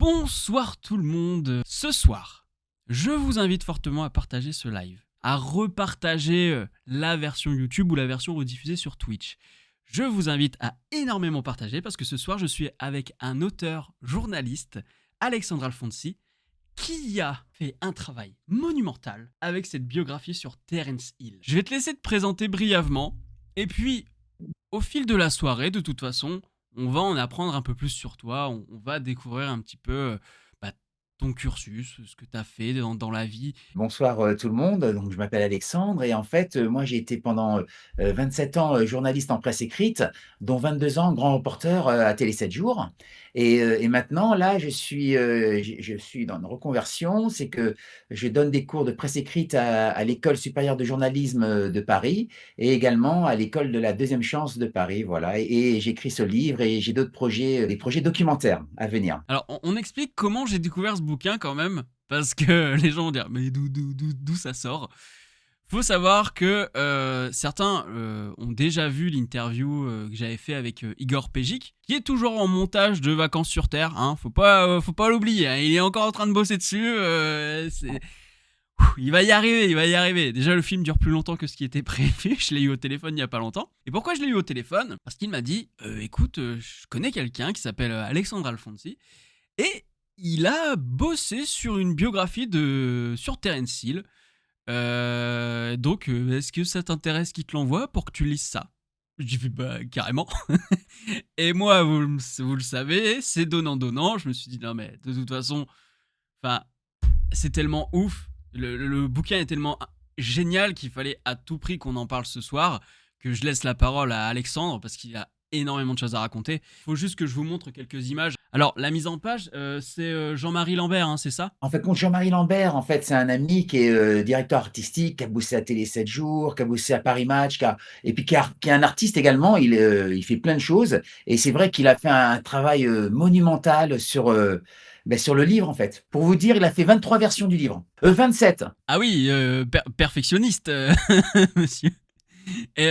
Bonsoir tout le monde. Ce soir, je vous invite fortement à partager ce live, à repartager la version YouTube ou la version rediffusée sur Twitch. Je vous invite à énormément partager parce que ce soir, je suis avec un auteur journaliste, Alexandre Alfonsi, qui a fait un travail monumental avec cette biographie sur Terence Hill. Je vais te laisser te présenter brièvement et puis au fil de la soirée, de toute façon, on va en apprendre un peu plus sur toi, on va découvrir un petit peu bah, ton cursus, ce que tu as fait dans la vie. Bonsoir tout le monde, donc je m'appelle Alexandre et en fait moi j'ai été pendant 27 ans journaliste en presse écrite, dont 22 ans grand reporter à Télé 7 jours et maintenant là je suis dans une reconversion, c'est que je donne des cours de presse écrite à l'École supérieure de journalisme de Paris et également à l'École de la deuxième chance de Paris, voilà, et j'écris ce livre et j'ai d'autres projets, des projets documentaires à venir. Alors, on explique comment j'ai découvert ce bouquin quand même, parce que les gens vont dire, mais d'où ça sort? Faut savoir que certains ont déjà vu l'interview que j'avais fait avec Igor Pejic, qui est toujours en montage de Vacances sur Terre, hein, faut pas l'oublier, hein, il est encore en train de bosser dessus, il va y arriver, il va y arriver. Déjà, le film dure plus longtemps que ce qui était prévu. Je l'ai eu au téléphone il y a pas longtemps. Et pourquoi je l'ai eu au téléphone? Parce qu'il m'a dit, écoute, je connais quelqu'un qui s'appelle Alexandre Alfonsi et il a bossé sur une biographie sur Terence Hill. Donc, est-ce que ça t'intéresse qu'il te l'envoie pour que tu lises ça? J'ai fait bah carrément. Et moi, vous le savez, c'est donnant-donnant. Je me suis dit non mais de toute façon, enfin, c'est tellement ouf. Le bouquin est tellement génial qu'il fallait à tout prix qu'on en parle ce soir, que je laisse la parole à Alexandre parce qu'il a énormément de choses à raconter. Il faut juste que je vous montre quelques images. Alors, la mise en page, c'est Jean-Marie Lambert, hein, c'est ça? En fait, compte Jean-Marie Lambert, en fait, c'est un ami qui est directeur artistique, qui a bossé à Télé 7 jours, qui a bossé à Paris Match, et puis qui est un artiste également. Il fait plein de choses. Et c'est vrai qu'il a fait un travail monumental sur le livre, en fait. Pour vous dire, il a fait 23 versions du livre. 27. Ah oui, perfectionniste, monsieur. Et,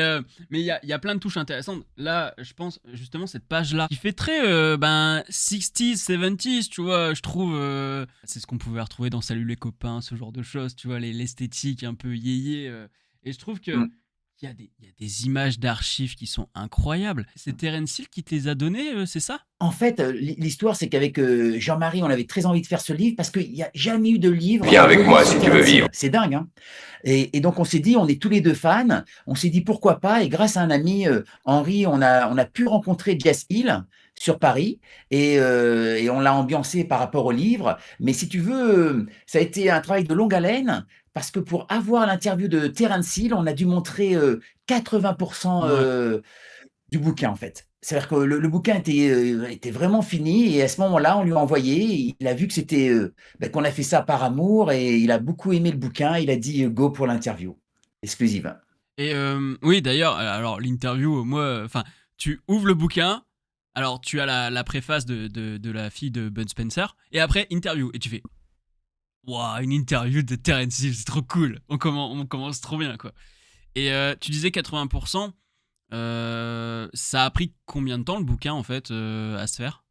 mais il y a plein de touches intéressantes. Là, je pense justement cette page-là qui fait très 60s, 70s, tu vois. Je trouve c'est ce qu'on pouvait retrouver dans Salut les copains, ce genre de choses, tu vois, l'esthétique un peu yéyé. Et je trouve que il y a des images d'archives qui sont incroyables. C'est Terence Hill qui te les a données, c'est ça? En fait, l'histoire, c'est qu'avec Jean-Marie, on avait très envie de faire ce livre parce qu'il n'y a jamais eu de livre Viens avec moi sur si tu veux Terence Hill. vivre. C'est dingue, hein? Et donc, on s'est dit, on est tous les deux fans. On s'est dit pourquoi pas. Et grâce à un ami, Henri, on a pu rencontrer Jess Hill sur Paris et on l'a ambiancé par rapport au livre. Mais si tu veux, ça a été un travail de longue haleine parce que pour avoir l'interview de Terence Hill, on a dû montrer 80% Ouais. du bouquin, en fait. C'est-à-dire que le bouquin était vraiment fini et à ce moment-là, on lui a envoyé. Il a vu que qu'on a fait ça par amour et il a beaucoup aimé le bouquin. Il a dit go pour l'interview exclusive. Et oui, d'ailleurs, alors l'interview, moi, enfin, tu ouvres le bouquin, alors tu as la préface de la fille de Bud Spencer, et après, interview, et tu fais, waouh, une interview de Terence Hill, c'est trop cool, on commence trop bien, quoi. Et tu disais 80%, ça a pris combien de temps le bouquin, en fait, à se faire?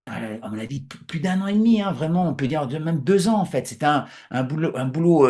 À mon avis, plus d'un an et demi, hein, vraiment, on peut dire même 2 ans en fait. C'était un boulot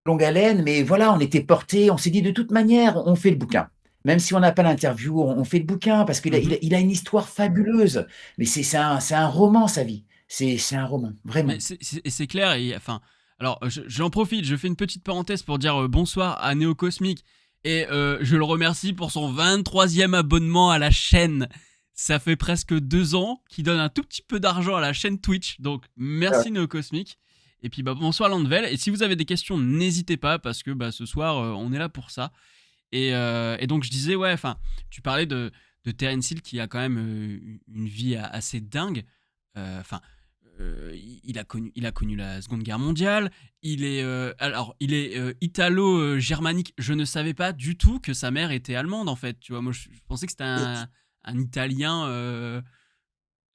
longue haleine, mais voilà, on était portés. On s'est dit de toute manière, on fait le bouquin. Même si on n'a pas l'interview, on fait le bouquin parce Mhm. il a une histoire fabuleuse. Mais c'est un roman, sa vie. C'est un roman, Mais vraiment. c'est clair, et enfin, alors j'en profite, je fais une petite parenthèse pour dire bonsoir à Néo Cosmic, et je le remercie pour son 23e abonnement à la chaîne. Ça fait presque 2 ans qu'il donne un tout petit peu d'argent à la chaîne Twitch, donc merci Néo Cosmic. Et puis bah, bonsoir Landvel, et si vous avez des questions, n'hésitez pas, parce que bah, ce soir, on est là pour ça. Et donc je disais, ouais, enfin, tu parlais de Terence Hill qui a quand même une vie assez dingue. Enfin, il a connu la Seconde Guerre mondiale. Il est italo-germanique. Je ne savais pas du tout que sa mère était allemande en fait. Tu vois, moi je pensais que c'était un Italien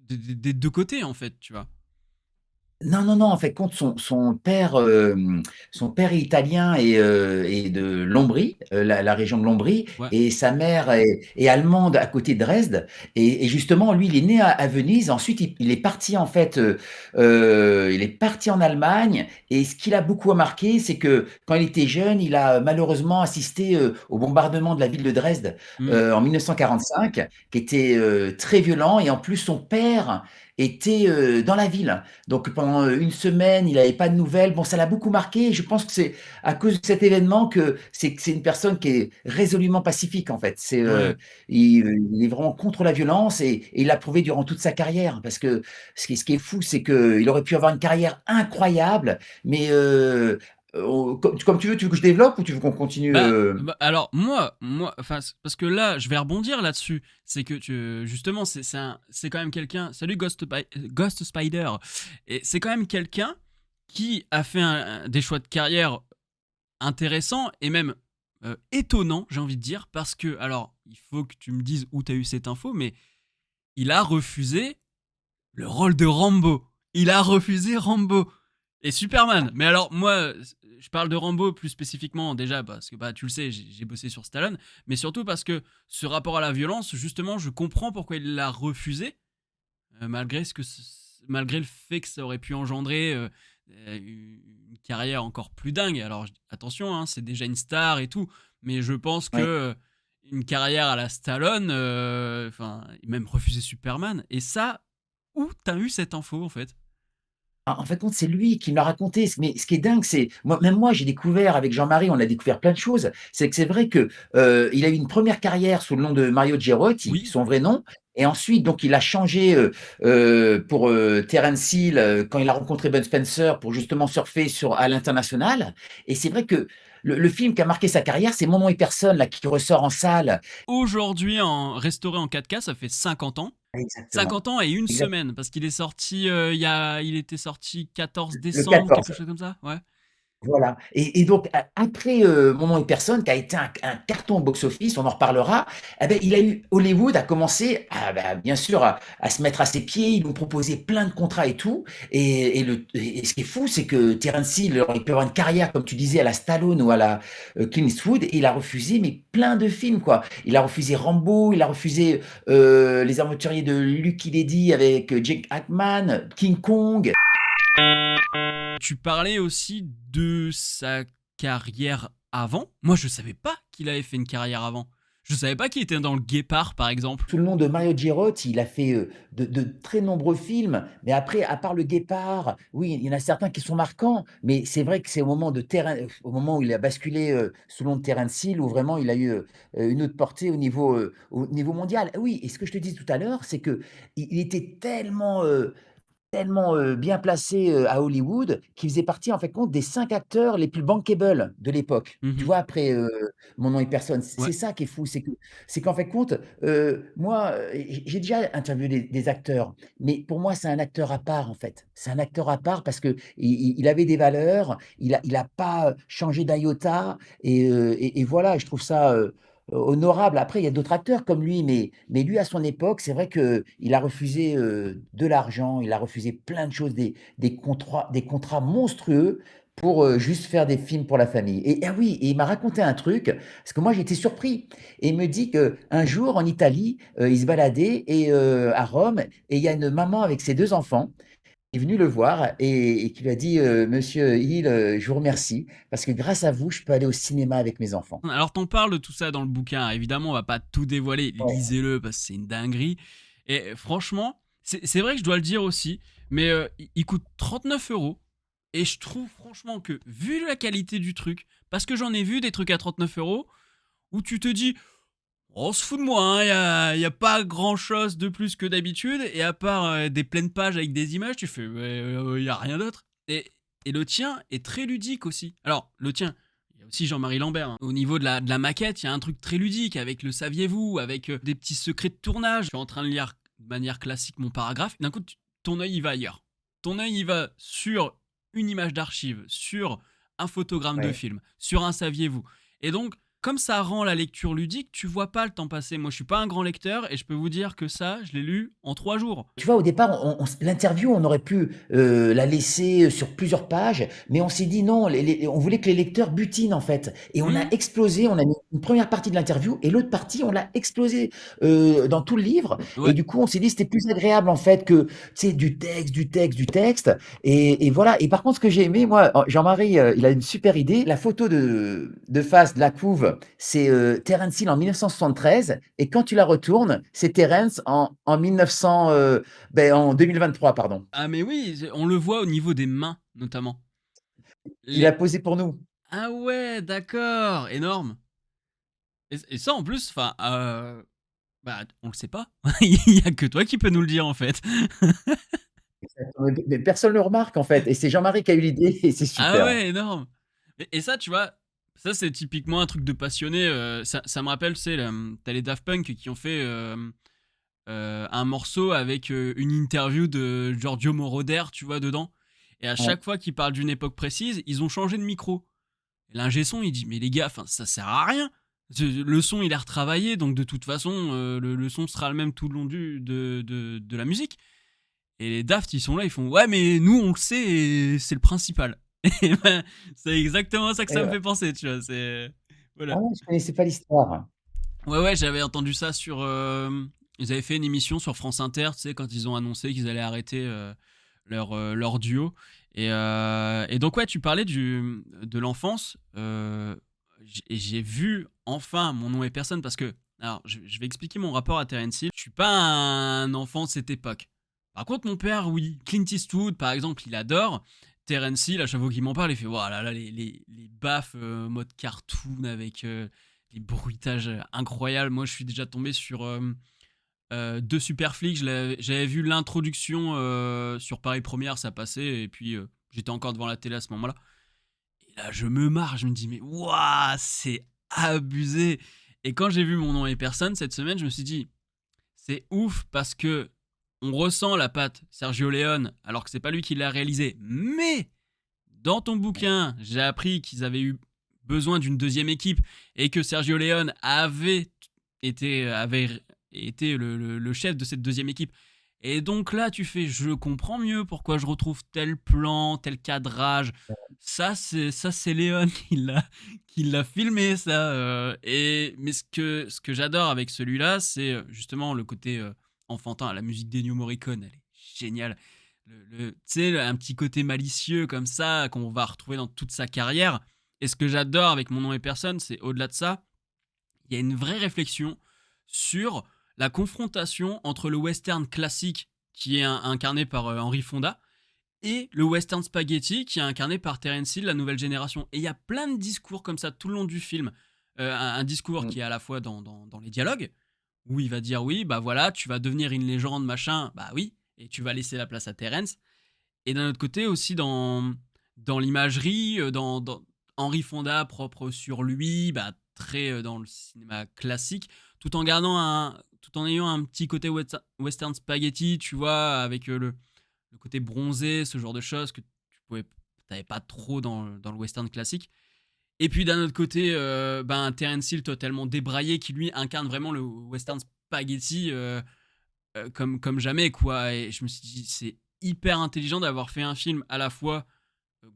des deux côtés en fait. Tu vois. Non, non, non, en fait, compte son père est italien et de Lombrie, la région de Lombrie, Ouais, et sa mère est allemande à côté de Dresde. Et justement, lui, il est né à Venise. Ensuite, il est parti en fait, il est parti en Allemagne. Et ce qui l'a beaucoup marqué, c'est que quand il était jeune, il a malheureusement assisté au bombardement de la ville de Dresde hmm, en 1945, qui était très violent. Et en plus, son père était dans la ville. Donc pendant une semaine, il n'avait pas de nouvelles. Bon, ça l'a beaucoup marqué. Je pense que c'est à cause de cet événement que c'est une personne qui est résolument pacifique en fait. ouais. Il est vraiment contre la violence et il l'a prouvé durant toute sa carrière. Parce que ce qui est fou, c'est qu'il aurait pu avoir une carrière incroyable, mais comme tu veux que je développe ou tu veux qu'on continue Alors moi, enfin, parce que là, je vais rebondir là-dessus. C'est que justement, c'est quand même quelqu'un. Salut Ghost Spider. Et c'est quand même quelqu'un qui a fait des choix de carrière intéressants et même étonnants, j'ai envie de dire, parce que alors, il faut que tu me dises où tu as eu cette info, mais il a refusé le rôle de Rambo. Il a refusé Rambo et Superman. Mais alors, moi, je parle de Rambo plus spécifiquement, déjà, parce que bah, tu le sais, j'ai bossé sur Stallone, mais surtout parce que ce rapport à la violence, justement, je comprends pourquoi il l'a refusé, malgré le fait que ça aurait pu engendrer une carrière encore plus dingue. Alors, attention, hein, c'est déjà une star et tout, mais je pense que ouais. une carrière à la Stallone, enfin, même refuser Superman, et ça, où t'as eu cette info en fait? En fait, compte, c'est lui qui me l'a raconté. Mais ce qui est dingue, c'est moi, même moi, j'ai découvert avec Jean-Marie, on a découvert plein de choses. C'est que c'est vrai que il a eu une première carrière sous le nom de Mario Girotti, Oui. son vrai nom. Et ensuite, donc, il a changé pour Terence Hill quand il a rencontré Ben Spencer pour justement surfer à l'international. Et c'est vrai que le film qui a marqué sa carrière, c'est Mon nom et personne, là, qui ressort en salle. Aujourd'hui, restauré en 4K, ça fait 50 ans. Exactement. 50 ans et une Exact. semaine, parce qu'il est sorti, il était sorti 14 Le décembre, quelque 14. chose comme ça. Ouais. Voilà. Et donc, après Mon nom et personne, qui a été un carton au box-office, on en reparlera, eh ben, Hollywood a commencé, bien sûr, à se mettre à ses pieds. Ils lui ont proposé plein de contrats et tout. Et ce qui est fou, c'est que Terence Hill, il peut avoir une carrière, comme tu disais, à la Stallone ou à la Clint Eastwood, et il a refusé, mais plein de films, quoi. Il a refusé Rambo, il a refusé Les Aventuriers de Lucky Lady avec Jake Hackman, King Kong. Tu parlais aussi de sa carrière avant. Moi, je savais pas qu'il avait fait une carrière avant. Je savais pas qu'il était dans le Guépard, par exemple. Sous le nom de Mario Girotti, il a fait de très nombreux films, mais après, à part Le Guépard, oui, il y en a certains qui sont marquants, mais c'est vrai que c'est au moment où il a basculé sous le nom de Terence Hill, où vraiment il a eu une autre portée au niveau mondial. Oui, et ce que je te dis tout à l'heure, c'est que il était tellement bien placé à Hollywood, qu'il faisait partie en fait compte des 5 acteurs les plus bankable de l'époque. Tu Mhm. vois? Après Mon nom et personne. C'est Ouais. ça qui est fou, c'est qu'en fait compte, moi, j'ai déjà interviewé des acteurs, mais pour moi, c'est un acteur à part en fait. C'est un acteur à part parce qu'il avait des valeurs, il a pas changé d'un iota et voilà, je trouve ça honorable. Après, il y a d'autres acteurs comme lui, mais lui, à son époque, c'est vrai qu'il a refusé de l'argent, il a refusé plein de choses, des contrats monstrueux pour juste faire des films pour la famille. Et ah oui, et il m'a raconté un truc, parce que moi j'étais surpris. Et il me dit qu'un jour en Italie, il se baladait à Rome, et il y a une maman avec ses deux enfants est venu le voir et qui lui a dit Monsieur Hill, je vous remercie parce que grâce à vous, je peux aller au cinéma avec mes enfants. Alors, t'en parles de tout ça dans le bouquin. Évidemment, on va pas tout dévoiler. Ouais. Lisez-le parce que c'est une dinguerie. Et franchement, c'est vrai que je dois le dire aussi, mais il coûte 39 €. Et je trouve franchement que, vu la qualité du truc, parce que j'en ai vu des trucs à 39 € où tu te dis, on se fout de moi, hein, y a pas grand chose de plus que d'habitude, et à part des pleines pages avec des images, tu fais, y a rien d'autre. Et le tien est très ludique aussi. Alors, le tien, il y a aussi Jean-Marie Lambert, hein. Au niveau de la maquette, il y a un truc très ludique avec le saviez-vous, avec des petits secrets de tournage. Je suis en train de lire de manière classique mon paragraphe, d'un coup, ton œil il va ailleurs. Ton œil il va sur une image d'archive, sur un photogramme de Ouais. film, sur un saviez-vous. Et donc, comme ça rend la lecture ludique, tu vois pas le temps passer. Moi, je suis pas un grand lecteur et je peux vous dire que ça, je l'ai lu en 3 jours. Tu vois, au départ, l'interview, on aurait pu la laisser sur plusieurs pages, mais on s'est dit non, on voulait que les lecteurs butinent en fait. Et on a Mmh, explosé, on a mis une première partie de l'interview et l'autre partie, on l'a explosé dans tout le livre. Et ouais. du coup, on s'est dit c'était plus agréable en fait que tu sais, du texte, du texte, du texte. Et voilà. Et par contre, ce que j'ai aimé, moi, Jean-Marie, il a une super idée. La photo de face de la couve, c'est Terence Hill en 1973. Et quand tu la retournes, c'est Terence en 1900. En 2023, pardon. Ah mais oui, on le voit au niveau des mains, notamment. Il a Les posé pour nous. Ah ouais, d'accord, énorme. Et ça, en plus, enfin, bah, on le sait pas. Il y a que toi qui peux nous le dire, en fait. Mais personne ne le remarque en fait. Et c'est Jean-Marie qui a eu l'idée et c'est Ah super. ouais, énorme. Et ça, tu vois, ça, c'est typiquement un truc de passionné, ça me rappelle, tu sais, tu les Daft Punk qui ont fait, un morceau avec, une interview de Giorgio Moroder, tu vois, dedans. Et à Ouais. chaque fois qu'ils parlent d'une époque précise, ils ont changé de micro. Et l'ingé son, il dit: «Mais les gars, enfin, ça sert à rien. Le son, il est retravaillé, donc de toute façon, le son sera le même tout le long de la musique». Et les Daft, ils sont là, ils font: «Ouais, mais nous, on le sait et c'est le principal». Et ben, c'est exactement ça que Et ça me ouais. fait penser, tu vois? C'est Ah voilà. ouais, je connaissais pas l'histoire. Ouais, ouais, j'avais entendu ça sur, ils avaient fait une émission sur France Inter, tu sais, quand ils ont annoncé qu'ils allaient arrêter, leur duo. Et donc ouais, tu parlais de l'enfance, j'ai vu enfin Mon nom est personne parce que alors je vais expliquer mon rapport à Terence Hill. Je suis pas un enfant de cette époque. Par contre, mon père, oui. Clint Eastwood, par exemple, il adore. Terence Hill, à chaque fois qu'il m'en parle, il fait: «Waouh là les baffes, mode cartoon avec, des bruitages incroyables». Moi, je suis déjà tombé sur 2 Super Flics. J'avais vu l'introduction sur Paris Première, ça passait, et puis j'étais encore devant la télé à ce moment-là. Et là, je me marre, je me dis: mais waouh, c'est abusé. Et quand j'ai vu Mon nom est personne cette semaine, je me suis dit: c'est ouf parce que on ressent la patte Sergio Leone, alors que c'est pas lui qui l'a réalisé. Mais dans ton bouquin, j'ai appris qu'ils avaient eu besoin d'une deuxième équipe et que Sergio Leone avait été le chef de cette deuxième équipe. Et donc là, tu fais: je comprends mieux pourquoi je retrouve tel plan, tel cadrage. Ça c'est Léon qui l'a filmé, ça. Mais ce que j'adore avec celui-là, c'est justement le côté enfantin. La musique d'Ennio Morricone, elle est géniale. Tu sais, un petit côté malicieux comme ça qu'on va retrouver dans toute sa carrière. Et ce que j'adore avec Mon nom est personne, c'est au-delà de ça, il y a une vraie réflexion sur la confrontation entre le western classique qui est incarné par Henry Fonda et le western spaghetti qui est incarné par Terence Hill, la nouvelle génération. Et il y a plein de discours comme ça tout le long du film. Un discours Mm. qui est à la fois dans les dialogues, où il va dire: oui, bah voilà, tu vas devenir une légende, machin, bah oui, et tu vas laisser la place à Terence. Et d'un autre côté aussi dans l'imagerie, dans Henry Fonda propre sur lui, bah, très dans le cinéma classique, tout en ayant un petit côté western spaghetti, tu vois, avec le côté bronzé, ce genre de choses que t'avais pas trop dans le western classique. Et puis d'un autre côté, ben Terence Hill totalement débraillé qui lui incarne vraiment le western spaghetti comme jamais, quoi. Et je me suis dit, c'est hyper intelligent d'avoir fait un film à la fois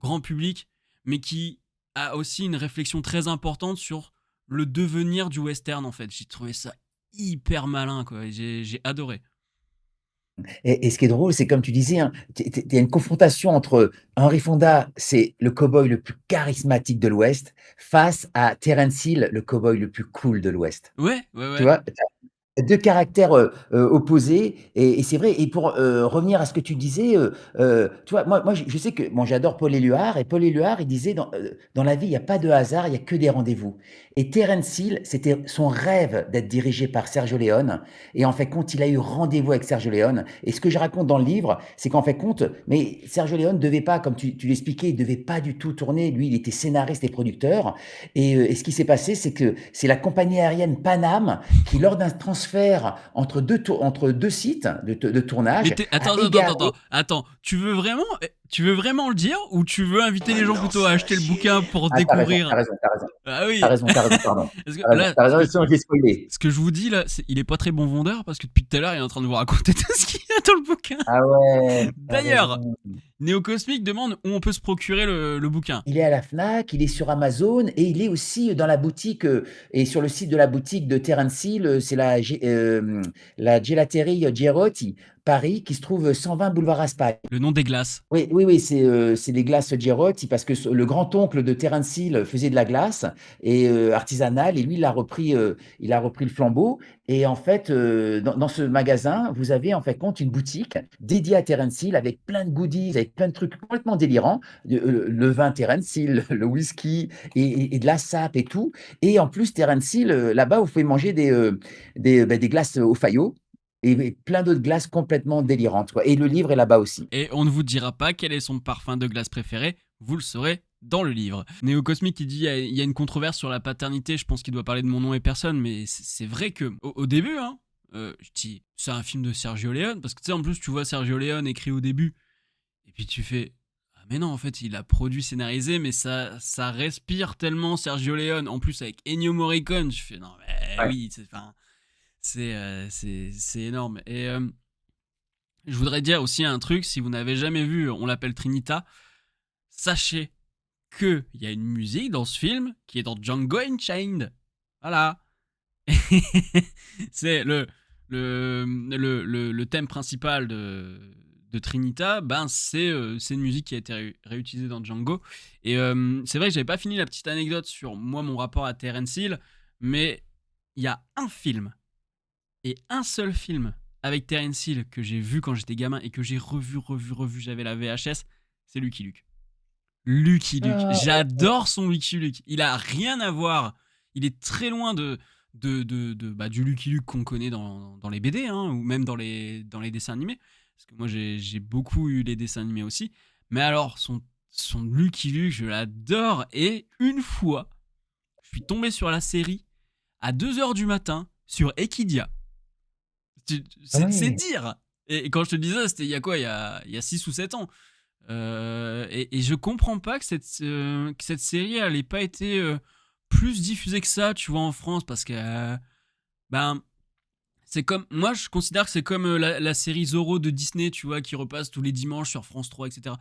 grand public, mais qui a aussi une réflexion très importante sur le devenir du western, en fait. J'ai trouvé ça hyper malin, quoi. J'ai adoré. Et ce qui est drôle, c'est comme tu disais, hein, il y a une confrontation entre Henry Fonda, c'est le cowboy le plus charismatique de l'Ouest, face à Terence Hill, le cowboy le plus cool de l'Ouest. Ouais, ouais, Tu ouais. vois? 2 caractères, opposés et c'est vrai et pour, revenir à ce que tu disais, tu vois, moi je sais que bon, j'adore Paul Éluard et Paul Éluard, il disait: «Dans la vie, il y a pas de hasard, il y a que des rendez-vous» et Terence Hill, c'était son rêve d'être dirigé par Sergio Leone et en fait compte, il a eu rendez-vous avec Sergio Leone et ce que je raconte dans le livre, c'est qu'en fait compte mais Sergio Leone devait pas, comme tu l'expliquais, il devait pas du tout tourner. Lui, il était scénariste et producteur et ce qui s'est passé, c'est que c'est la compagnie aérienne Pan Am qui, lors d'un transfert entre deux sites de Mais tournage, a attends, attends, attends, égaré. attends, attends. Tu veux vraiment. tu veux vraiment le dire ou tu veux inviter les gens plutôt à acheter le bouquin pour Ah, t'as raison, découvrir? t'as raison, t'as raison. Ah T'as oui, raison, t'as raison, pardon. parce que T'as raison, là, t'as raison, sinon je vais spoiler. ce que je vous dis là, il est pas très bon vendeur parce que depuis tout à l'heure, il est en train de vous raconter tout ce qu'il y a dans le bouquin. Ah ouais, t'as D'ailleurs, raison. Néocosmique demande où on peut se procurer le bouquin. Il est à la Fnac, il est sur Amazon et il est aussi dans la boutique, et sur le site de la boutique de Terence Hill, c'est la Gelateria Gerotti, Paris, qui se trouve 120 boulevard Raspail. Le nom des glaces. Oui, oui, oui, c'est les glaces Gerotti parce que le grand-oncle de Terence Hill faisait de la glace et artisanale et lui, il a repris le flambeau. Et en fait, dans ce magasin, vous avez en fait compte une boutique dédiée à Terence Hill avec plein de goodies, avec plein de trucs complètement délirants, le vin Terence Hill, le whisky et de la sape et tout. Et en plus, Terence Hill, là-bas, vous pouvez manger des glaces au faillot et plein d'autres glaces complètement délirantes, quoi. Et le livre est là-bas aussi. Et on ne vous dira pas quel est son parfum de glace préféré, vous le saurez dans le livre. Néocosmique, il dit il y a une controverse sur la paternité, je pense qu'il doit parler de mon nom et personne, mais c'est vrai que au début, hein, je dis, c'est un film de Sergio Leone, parce que tu sais, en plus, tu vois Sergio Leone écrit au début, et puis tu fais, ah mais non, en fait, il a produit, scénarisé, mais ça respire tellement Sergio Leone, en plus avec Ennio Morricone, je fais, non, mais Ouais. oui, c'est énorme. Et je voudrais dire aussi un truc, si vous n'avez jamais vu, on l'appelle Trinita, sachez qu'il y a une musique dans ce film qui est dans Django Unchained. Voilà. C'est le thème principal de Trinita, ben c'est une musique qui a été réutilisée dans Django. Et c'est vrai que j'avais pas fini la petite anecdote sur moi, mon rapport à Terence Hill, mais il y a un film, et un seul film avec Terence Hill que j'ai vu quand j'étais gamin et que j'ai revu, j'avais la VHS, c'est Lucky Luke. Lucky Luke. Ah, J'adore son Lucky Luke. Il a rien à voir. Il est très loin du Lucky Luke qu'on connaît dans les BD, hein, ou même dans les dessins animés. Parce que moi, j'ai beaucoup eu les dessins animés aussi. Mais alors, son Lucky Luke, je l'adore. Et une fois, je suis tombé sur la série à 2h du matin sur Equidia. ah C'est ouais. dire. Et quand je te dis ça, c'était il y a quoi, il y a 6 ou 7 ans. Et je comprends pas que cette série elle ait pas été plus diffusée que ça, tu vois, en France, parce que ben c'est comme, moi je considère que c'est comme la série Zorro de Disney, tu vois, qui repasse tous les dimanches sur France 3, etc.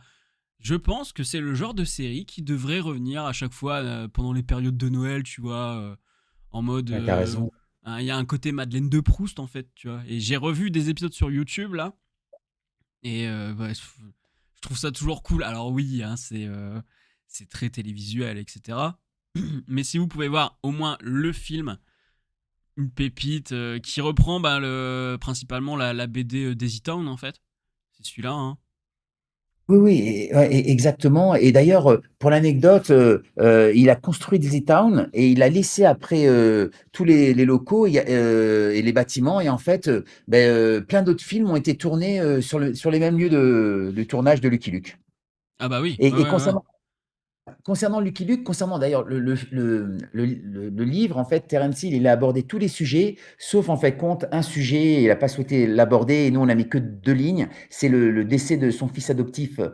Je pense que c'est le genre de série qui devrait revenir à chaque fois pendant les périodes de Noël, tu vois, en mode Ouais, t'as raison. hein, il y a un côté Madeleine de Proust en fait, tu vois. Et j'ai revu des épisodes sur YouTube là, et je trouve ça toujours cool. Alors oui, hein, c'est très télévisuel, etc. Mais si vous pouvez voir au moins le film, une pépite qui reprend principalement la BD Daisy Town en fait. C'est celui-là, hein. Oui, oui, ouais, exactement. Et d'ailleurs, pour l'anecdote, il a construit Disney Town et il a laissé après tous les locaux et les bâtiments. Et en fait, plein d'autres films ont été tournés sur les mêmes lieux de tournage de Lucky Luke. Ah bah oui, ouais, Et ouais, ouais. concernant Lucky Luke, concernant d'ailleurs le livre, en fait, Terence Hill, il a abordé tous les sujets, sauf en fait compte un sujet, il n'a pas souhaité l'aborder, et nous on a mis que 2 lignes, c'est le décès de son fils adoptif Mm,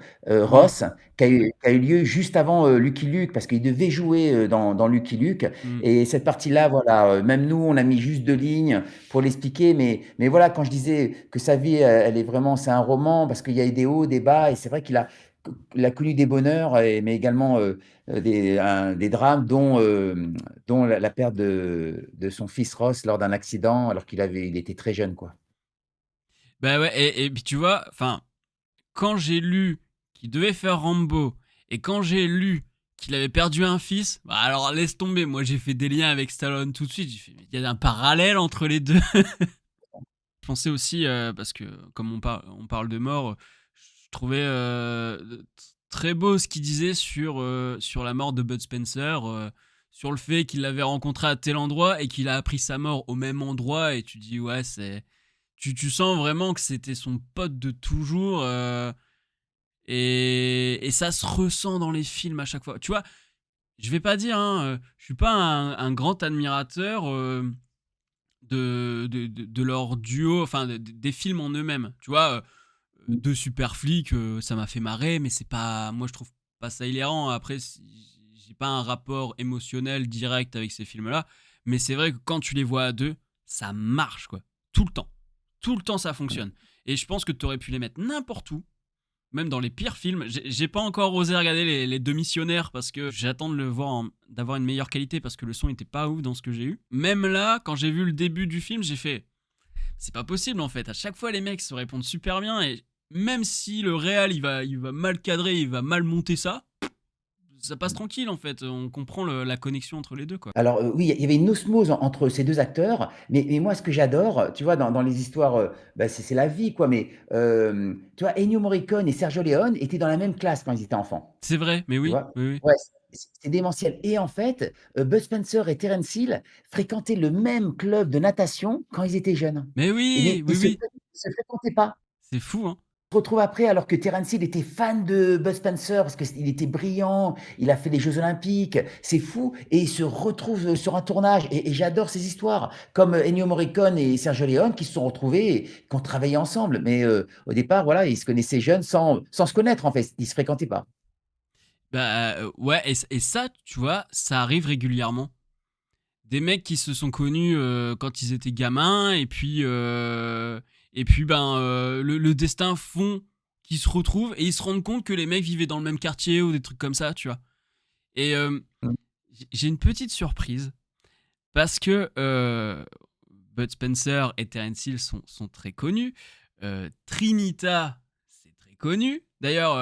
Ross, qui a eu lieu juste avant Lucky Luke, parce qu'il devait jouer dans Lucky Luke, mm. et cette partie-là, voilà, même nous on a mis juste 2 lignes pour l'expliquer, mais voilà, quand je disais que sa vie, elle est vraiment, c'est un roman, parce qu'il y a eu des hauts, des bas, et c'est vrai qu'il a connu des bonheurs, mais également des drames, dont la perte de son fils Ross lors d'un accident, alors il était très jeune, quoi. Bah ouais, et puis tu vois, enfin, quand j'ai lu qu'il devait faire Rambo et quand j'ai lu qu'il avait perdu un fils, bah alors laisse tomber. Moi j'ai fait des liens avec Stallone tout de suite. J'ai fait, il y a un parallèle entre les deux. Je pensais aussi, parce que comme on parle de mort, je trouvais très beau ce qu'il disait sur la mort de Bud Spencer, sur le fait qu'il l'avait rencontré à tel endroit et qu'il a appris sa mort au même endroit. Et tu dis, ouais, tu sens vraiment que c'était son pote de toujours. Et ça se ressent dans les films à chaque fois. Tu vois, je vais pas dire, hein, je suis pas un grand admirateur de leur duo, enfin des films en eux-mêmes. Tu vois, Mmh. deux super flics, ça m'a fait marrer, mais c'est pas, moi je trouve pas ça hilarant. Après, j'ai pas un rapport émotionnel direct avec ces films-là, mais c'est vrai que quand tu les vois à deux, ça marche quoi, tout le temps. Tout le temps ça fonctionne. Et je pense que tu aurais pu les mettre n'importe où, même dans les pires films. J'ai pas encore osé regarder les deux missionnaires parce que j'attends de le voir, d'avoir une meilleure qualité parce que le son était pas ouf dans ce que j'ai eu. Même là, quand j'ai vu le début du film, j'ai fait c'est pas possible en fait. À chaque fois, les mecs se répondent super bien et même si le réal il va mal cadrer, il va mal monter ça passe tranquille en fait. On comprend la connexion entre les deux quoi. Alors, oui, il y avait une osmose entre ces 2 acteurs, mais moi, ce que j'adore, tu vois, dans les histoires, bah, c'est la vie, quoi, mais tu vois, Ennio Morricone et Sergio Leone étaient dans la même classe quand ils étaient enfants, C'est vrai, mais tu oui, vois? oui, oui. Ouais, c'est démentiel et en fait, Bud Spencer et Terence Hill fréquentaient le même club de natation quand ils étaient jeunes Mais et oui, mais oui, oui. ils se fréquentaient pas. C'est fou hein. Se retrouve après alors que Terence Hill était fan de Bud Spencer parce qu'il était brillant, il a fait les Jeux Olympiques, c'est fou, et il se retrouve sur un tournage, et j'adore ces histoires, comme Ennio Morricone et Sergio Leone qui se sont retrouvés et qui ont travaillé ensemble, mais au départ, voilà, ils se connaissaient jeunes sans se connaître en fait, ils se fréquentaient pas. Bah ouais, et ça, tu vois, ça arrive régulièrement. Des mecs qui se sont connus quand ils étaient gamins et puis ben le destin font qu'ils se retrouvent et ils se rendent compte que les mecs vivaient dans le même quartier ou des trucs comme ça, tu vois. Et Mmh. j'ai une petite surprise parce que Bud Spencer et Terence Hill sont très connus. Trinita, c'est très connu. D'ailleurs,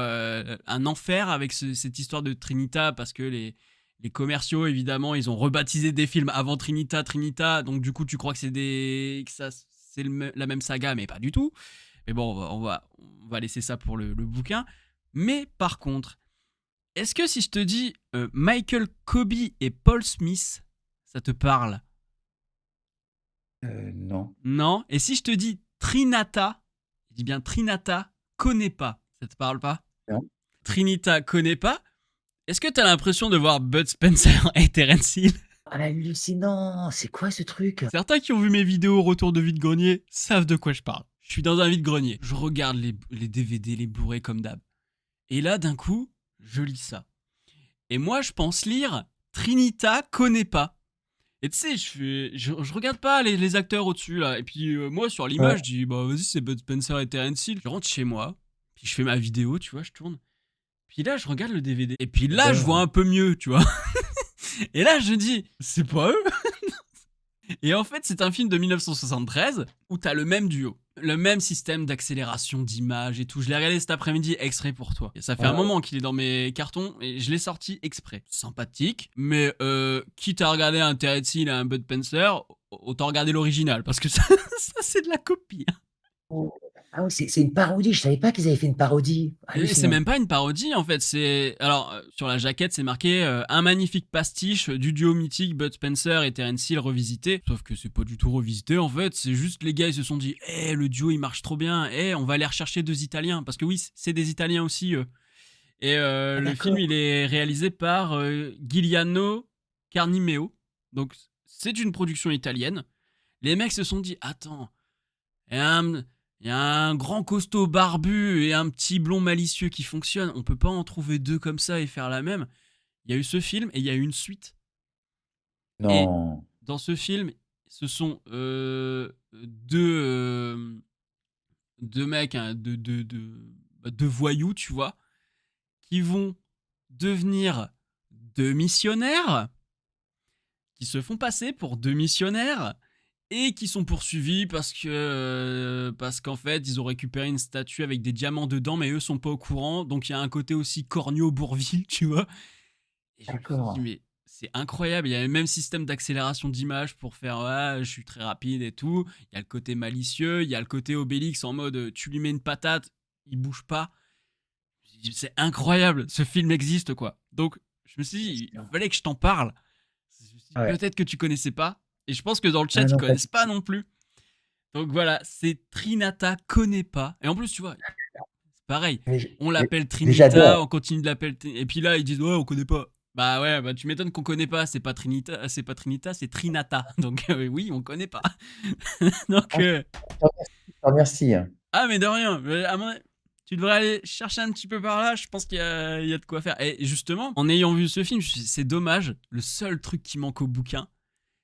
un enfer avec cette histoire de Trinita parce que les commerciaux, évidemment, ils ont rebaptisé des films avant Trinita. Donc, du coup, tu crois que c'est la même saga, mais pas du tout. Mais bon, on va laisser ça pour le bouquin. Mais par contre, est-ce que si je te dis Michael Kobe et Paul Smith, ça te parle? Non. Non. Et si je te dis Trinata, je dis bien Trinata, connais pas, ça te parle pas? Non. Trinita connaît pas. Est-ce que t'as l'impression de voir Bud Spencer et Terence Hill? Hallucinant! C'est quoi ce truc? Certains qui ont vu mes vidéos retour de vide-grenier savent de quoi je parle. Je suis dans un vide-grenier. Je regarde les DVD, les Blu-ray comme d'hab. Et là, d'un coup, je lis ça. Et moi, je pense lire Trinita connaît pas. Et tu sais, je regarde pas les acteurs au-dessus là. Et puis moi, sur Ouais. l'image, je dis, bah vas-y, c'est Bud Spencer et Terence Hill. Je rentre chez moi, puis je fais ma vidéo, tu vois, je tourne. Puis là, je regarde le DVD. Et puis là, je vois J'adore. un peu mieux, tu vois. Et là, je dis, c'est pas eux. Et en fait, c'est un film de 1973 où t'as le même duo, le même système d'accélération d'image et tout. Je l'ai regardé cet après-midi exprès pour toi. Et ça fait un Ouais. moment qu'il est dans mes cartons et je l'ai sorti exprès. Sympathique, mais quitte à regarder un Terence Hill et un Bud Spencer, autant regarder l'original parce que ça, ça c'est de la copie. Oh. Ah oui, c'est une parodie, je savais pas qu'ils avaient fait une parodie. Et c'est Hallucinant. même pas une parodie en fait, c'est alors sur la jaquette c'est marqué un magnifique pastiche du duo mythique Bud Spencer et Terence Hill revisité. Sauf que c'est pas du tout revisité en fait, c'est juste les gars ils se sont dit le duo il marche trop bien, on va aller rechercher deux Italiens parce que oui c'est des Italiens aussi eux. Et Ah le film d'accord. il est réalisé par Giuliano Carnimeo, donc c'est une production italienne. Les mecs se sont dit attends, et il y a un grand costaud barbu et un petit blond malicieux qui fonctionne. On peut pas en trouver deux comme ça et faire la même. Il y a eu ce film et il y a eu une suite. Et Non. dans ce film, ce sont deux mecs, hein, deux voyous, tu vois, qui vont devenir deux missionnaires, qui se font passer pour deux missionnaires et qui sont poursuivis parce qu'en fait ils ont récupéré une statue avec des diamants dedans mais eux sont pas au courant, donc il y a un côté aussi Cornio Bourvil tu vois. Et je me suis dit D'accord. mais c'est incroyable, il y a le même système d'accélération d'image pour faire ouais, je suis très rapide et tout, il y a le côté malicieux, il y a le côté Obélix en mode tu lui mets une patate il bouge pas. C'est incroyable, ce film existe quoi. Donc je me suis dit il Excellent. fallait que je t'en parle. Je me suis dit, Ouais. peut-être que tu connaissais pas. Et je pense que dans le chat, Ah ils non, pas connaissent du pas tout. non plus. Donc voilà, c'est Trinata connaît pas. Et en plus, tu vois, c'est pareil. Mais On l'appelle j'adore. Trinita, on continue de l'appeler. Et puis là, ils disent, ouais, on connaît pas. Bah ouais, bah tu m'étonnes qu'on connaît pas. C'est pas Trinita, c'est Trinata. Donc oui, on connaît pas. Donc Ah, je te remercie, je te remercie, hein. ah mais de rien. Tu devrais aller chercher un petit peu par là, je pense qu'il y a de quoi faire. Et justement, en ayant vu ce film, c'est dommage, le seul truc qui manque au bouquin,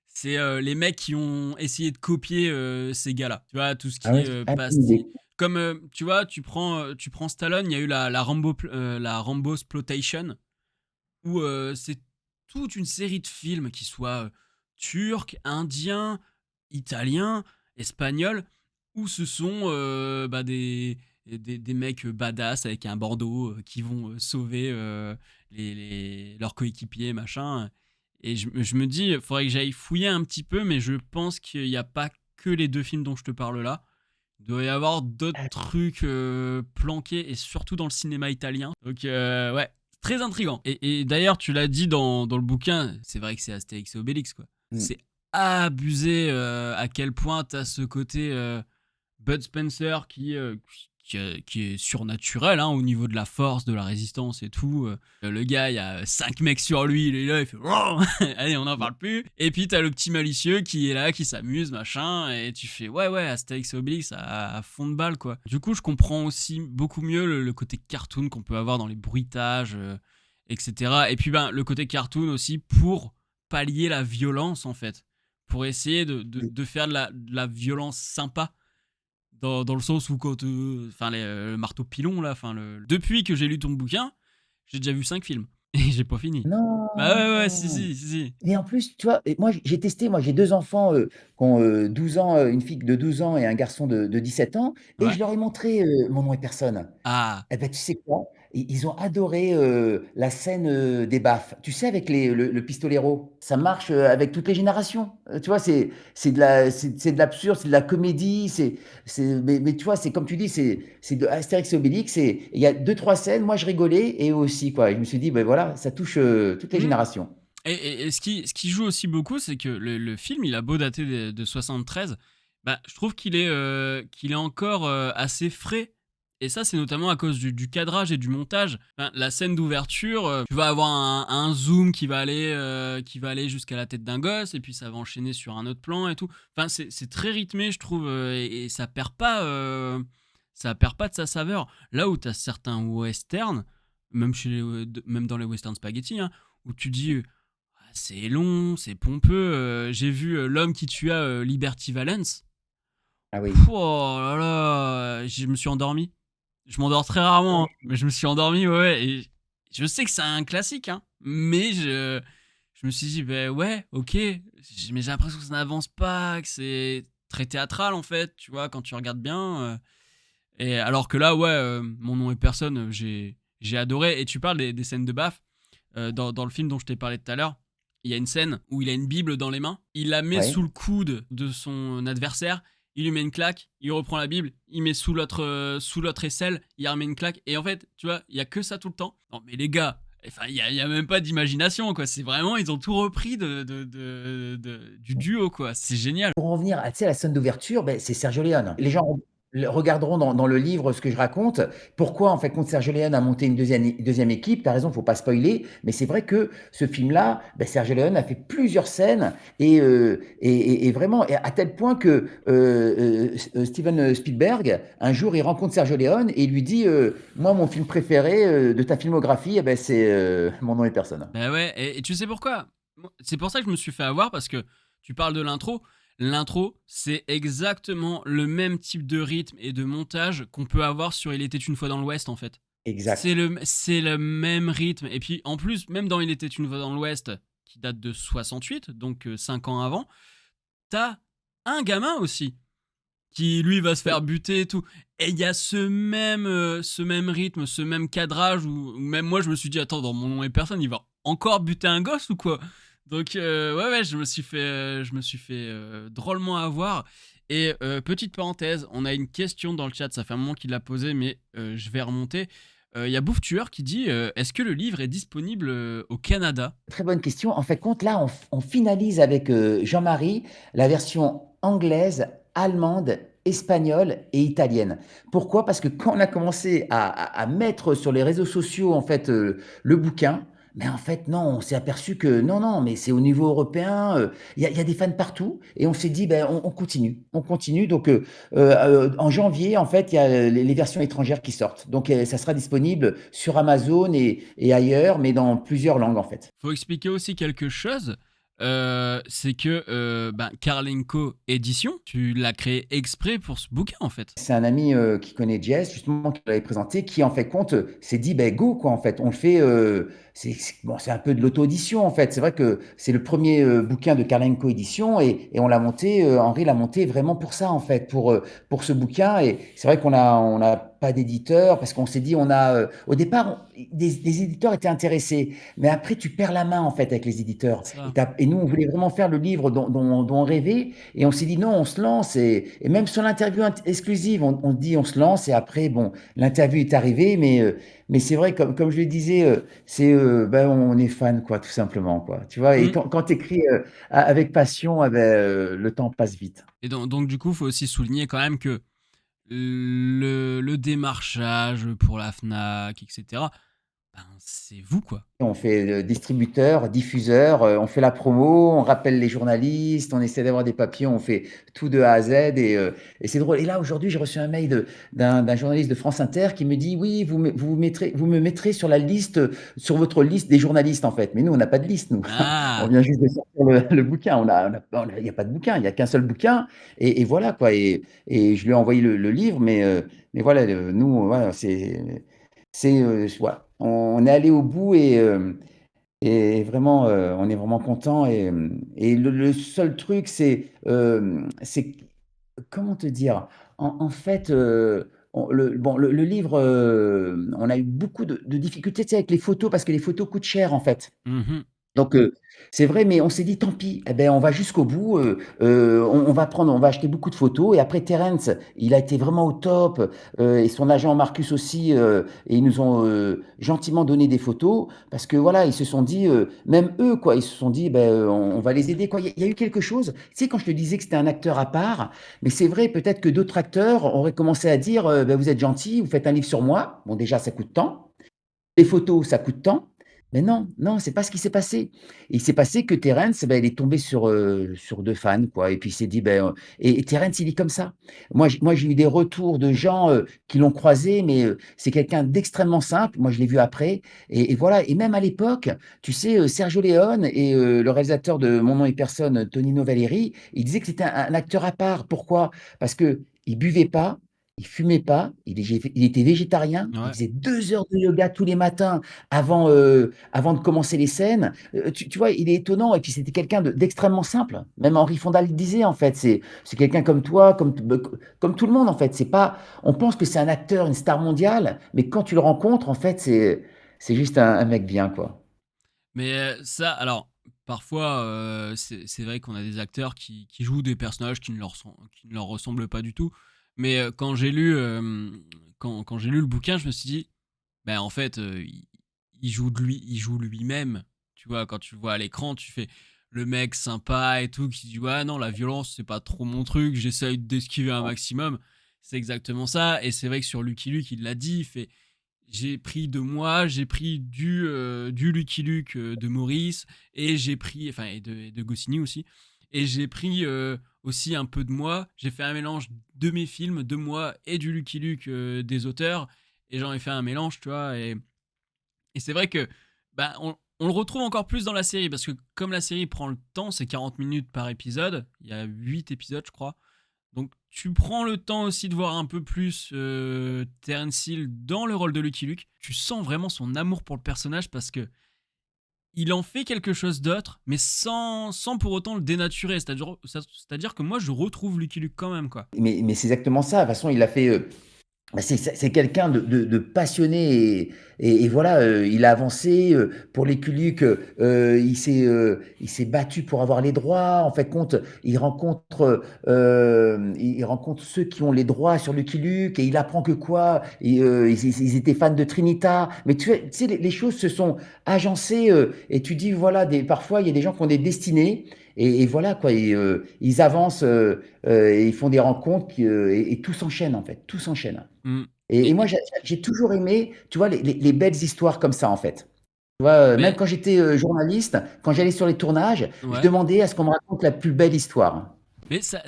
c'est les mecs qui ont essayé de copier ces gars-là. Tu vois, tout ce Ah qui ouais? est Ah, aucune idée. pastille. Comme, tu vois, tu prends Stallone, il y a eu la Rambo Sploitation, où c'est toute une série de films qui soient turcs, indiens, italiens, espagnols, où ce sont des mecs badass avec un bandeau qui vont sauver leurs coéquipiers, machin. Et je me dis, il faudrait que j'aille fouiller un petit peu, mais je pense qu'il n'y a pas que les deux films dont je te parle là. Il doit y avoir d'autres Ah, trucs planqués, et surtout dans le cinéma italien. Donc, ouais, très intriguant. Et d'ailleurs, tu l'as dit dans le bouquin, c'est vrai que c'est Astérix et Obélix, quoi. mmh. C'est abusé à quel point t'as ce côté Bud Spencer qui est surnaturel hein, au niveau de la force, de la résistance et tout. Le gars, il y a 5 mecs sur lui, il est là, il fait allez, on n'en parle plus. Et puis t'as le petit malicieux qui est là, qui s'amuse, machin, et tu fais ouais, Astérix et Obélix à fond de balle, quoi. Du coup, je comprends aussi beaucoup mieux le côté cartoon qu'on peut avoir dans les bruitages, etc. Et puis ben, le côté cartoon aussi pour pallier la violence, en fait. Pour essayer de faire de la violence sympa dans le sens où quand enfin le marteau pilon là enfin depuis que j'ai lu ton bouquin j'ai déjà vu 5 films et j'ai pas fini. Bah ouais Non! si. Et en plus, tu vois? Et moi, j'ai testé, moi, j'ai 2 enfants, qui ont, 12 ans, une fille de 12 ans et un garçon de 17 ans et Ouais. je leur ai montré, Mon nom est personne. Ah. Et bah, tu sais quoi? Ils ont adoré, la scène, des baffes. Tu sais, avec le pistolero, ça marche, avec toutes les générations. Tu vois? C'est de l'absurde, c'est de la comédie, mais tu vois? C'est comme tu dis, c'est de Astérix et Obélix et il y a deux trois scènes, moi je rigolais et eux aussi, quoi et je me suis dit: «Beh, voilà, ça touche, toutes les Hmm. générations». Et ce qui joue aussi beaucoup c'est que le film il a beau dater de 73, bah je trouve qu'il est encore assez frais. Et ça, c'est notamment à cause du cadrage et du montage. Enfin, la scène d'ouverture, tu vas avoir un zoom qui va aller jusqu'à la tête d'un gosse, et puis ça va enchaîner sur un autre plan et tout. Enfin, c'est très rythmé, je trouve, et ça perd pas de sa saveur. Là où tu as certains westerns, même dans les western spaghetti, hein, où tu dis, ah, c'est long, c'est pompeux. J'ai vu L'homme qui tua Liberty Valance. Ah oui. Pouh, oh là là, je me suis endormi. Je m'endors très rarement, hein, mais je me suis endormi, ouais. Et je sais que c'est un classique, hein, mais je me suis dit, ben ouais, ok, mais j'ai l'impression que ça n'avance pas, que c'est très théâtral en fait, tu vois, quand tu regardes bien. Et alors que là, ouais, Mon nom est personne, j'ai adoré. Et tu parles des scènes de baf. Dans le film dont je t'ai parlé tout à l'heure, il y a une scène où il a une Bible dans les mains, il la met Ouais. sous le coude de son adversaire, il lui met une claque, il reprend la Bible, il met sous l'autre aisselle, il remet une claque, et en fait, tu vois, il y a que ça tout le temps. Non mais les gars, enfin, il y a même pas d'imagination, quoi. C'est vraiment, ils ont tout repris du duo, quoi. C'est génial. Pour en venir à, tu sais, à la scène d'ouverture, beh, c'est Sergio Leone. Les gens regarderont dans le livre ce que je raconte. Pourquoi, en fait, compte Sergio Leone a monté une deuxième équipe. Tu as raison, faut pas spoiler, mais c'est vrai que ce film-là, beh, Sergio Leone a fait plusieurs scènes et vraiment, et à tel point que Steven Spielberg, un jour, il rencontre Sergio Leone et il lui dit moi, mon film préféré de ta filmographie, eh ben, c'est Mon nom est personne. Bah ouais, et tu sais pourquoi? C'est pour ça que je me suis fait avoir, parce que tu parles de l'intro. L'intro, c'est exactement le même type de rythme et de montage qu'on peut avoir sur Il était une fois dans l'Ouest, en fait. Exact. C'est le même rythme. Et puis, en plus, même dans Il était une fois dans l'Ouest, qui date de 68, donc 5 ans avant, t'as un gamin aussi qui lui va se faire Oui. buter et tout. Et il y a ce même rythme, ce même cadrage où même moi je me suis dit attends, dans Mon nom est personne, il va encore buter un gosse ou quoi? Donc ouais, je me suis fait drôlement avoir. Et petite parenthèse, on a une question dans le chat, ça fait un moment qu'il l'a posée, mais je vais remonter. Il y a Bouffe Tueur qui dit est-ce que le livre est disponible au Canada? Très bonne question. En fait, compte là, on finalise avec Jean-Marie la version anglaise, allemande, espagnole et italienne. Pourquoi? Parce que quand on a commencé à mettre sur les réseaux sociaux en fait le bouquin, Mais en fait, non, on s'est aperçu que non, non, mais c'est au niveau européen, il y a des fans partout et on s'est dit: «Ben, on continue, on continue». Donc en janvier, en fait, il y a les versions étrangères qui sortent. Donc ça sera disponible sur Amazon et ailleurs, mais dans plusieurs langues, en fait. Faut expliquer aussi quelque chose. C'est que Karlenko Édition, tu l'as créé exprès pour ce bouquin en fait. C'est un ami, qui connaît Jess, justement, qui l'avait présenté, qui en fait compte, s'est dit: «Beh, go quoi, en fait, on le fait», c'est bon, c'est un peu de l'auto-édition, en fait. C'est vrai que c'est le premier er bouquin de Karlenko Éditions et on l'a monté, Henri l'a monté vraiment pour ça, en fait, pour ce bouquin et c'est vrai qu'on a pas d'éditeur parce qu'on s'est dit on a, au départ, des éditeurs étaient intéressés, mais après tu perds la main, en fait, avec les éditeurs C'est et ça. tu et nous, on voulait vraiment faire le livre dont on rêvait et on s'est dit: «Non, on se lance» et même sur l'interview exclusive, on dit: «On se lance» et après, bon, l'interview est arrivée, mais c'est vrai, comme je le disais, c'est, ben, on est fan, quoi, tout simplement, quoi. Tu vois? Et Mm. quand tu écris, avec passion, eh beh, le temps passe vite. Et donc du coup, faut aussi souligner quand même que le démarchage pour la Fnac, etc. Ben, c'est vous quoi. On fait, distributeur, diffuseur, on fait la promo, on rappelle les journalistes, on essaie d'avoir des papiers, on fait tout de A à Z et c'est drôle et là, aujourd'hui, j'ai reçu un mail d'un journaliste de France Inter qui me dit: «Oui, vous me mettrez sur la liste, sur votre liste des journalistes, en fait». Mais nous, on n'a pas de liste, nous. On Ah. vient juste de sortir le bouquin. Il y a pas de bouquin, il y a qu'un seul bouquin et voilà, quoi et je lui ai envoyé le livre mais voilà, nous, voilà, voilà, on est allé au bout et vraiment, on est vraiment content et le seul truc, c'est comment te dire? En fait, on le livre, on a eu beaucoup de difficultés, tu sais, avec les photos parce que les photos coûtent cher, en fait. Mhm. Donc c'est vrai, mais on s'est dit: «Tant pis, eh beh, on va jusqu'au bout, on va acheter beaucoup de photos» et après Terence, il a été vraiment au top, et son agent Marcus aussi, et ils nous ont, gentiment donné des photos parce que voilà, ils se sont dit, même eux quoi, ils se sont dit: «Beh, on va les aider» quoi. Il y a eu quelque chose, tu sais quand je te disais que c'était un acteur à part, mais c'est vrai peut-être que d'autres acteurs auraient commencé à dire, «Bah, vous êtes gentil, vous faites un livre sur moi». Bon déjà ça coûte tant, les photos, ça coûte tant, mais non, non, c'est pas ce qui s'est passé. Il s'est passé que Terence, bah, il est tombé sur 2 fans, quoi et puis il s'est dit, ben, et Terence, il est comme ça. Moi, j'ai eu des retours de gens, qui l'ont croisé, mais, c'est quelqu'un d'extrêmement simple. Moi, je l'ai vu après et voilà et même à l'époque, tu sais, Sergio Leone et le réalisateur de Mon nom est personne, Tonino Valeri, il disait que c'était un acteur à part. Pourquoi? Parce qu'il buvait pas, il fumait pas, il était végétarien, il Ouais. faisait 2 heures de yoga tous les matins avant de commencer les scènes. Tu vois, il est étonnant et puis c'était quelqu'un d'extrêmement simple. Même Henri Fonda le disait en fait, c'est quelqu'un comme toi, comme tout le monde en fait. C'est pas on pense que c'est un acteur, une star mondiale, mais quand tu le rencontres en fait, c'est juste un mec bien quoi. Mais ça, alors, parfois, c'est vrai qu'on a des acteurs qui jouent des personnages qui ne leur ressemblent pas du tout. Mais quand j'ai lu le bouquin, je me suis dit, ben en fait, il joue de lui, il joue lui-même. Tu vois, quand tu le vois à l'écran, tu fais le mec sympa et tout, qui dit ouais non, la violence c'est pas trop mon truc, j'essaye d'esquiver un maximum. C'est exactement ça. Et c'est vrai que sur Lucky Luke, il l'a dit, il fait j'ai pris de moi, j'ai pris du Lucky Luke de Maurice, et j'ai pris, enfin, et de Goscinny aussi, et j'ai pris aussi un peu de moi, j'ai fait un mélange de mes films, de moi et du Lucky Luke des auteurs, et j'en ai fait un mélange, tu vois, et c'est vrai que bah, on le retrouve encore plus dans la série, parce que comme la série prend le temps, c'est 40 minutes par épisode, il y a 8 épisodes, je crois, donc tu prends le temps aussi de voir un peu plus Terence Hill dans le rôle de Lucky Luke. Tu sens vraiment son amour pour le personnage parce que il en fait quelque chose d'autre, mais sans pour autant le dénaturer. C'est-à-dire que moi, je retrouve Lucky Luke quand même, quoi. Mais c'est exactement ça. De toute façon, il a fait, bah, c'est quelqu'un de passionné et voilà, il a avancé, pour les Luke, il s'est battu pour avoir les droits. En fait, compte, il rencontre ceux qui ont les droits sur Lucky Luke et il apprend que quoi? Ils étaient fans de Trinita. Mais tu sais, les choses se sont agencées, et tu dis, voilà, parfois, il y a des gens qui ont des destinées et voilà, quoi. Ils avancent, et ils font des rencontres et tout s'enchaîne, en fait. Tout s'enchaîne. Mm. Et Et, moi, j'ai toujours aimé, tu vois, les belles histoires comme ça, en fait. Tu vois, même Mais quand j'étais, journaliste, quand j'allais sur les tournages, je ouais. demandais à ce qu'on me raconte la plus belle histoire. Mais ça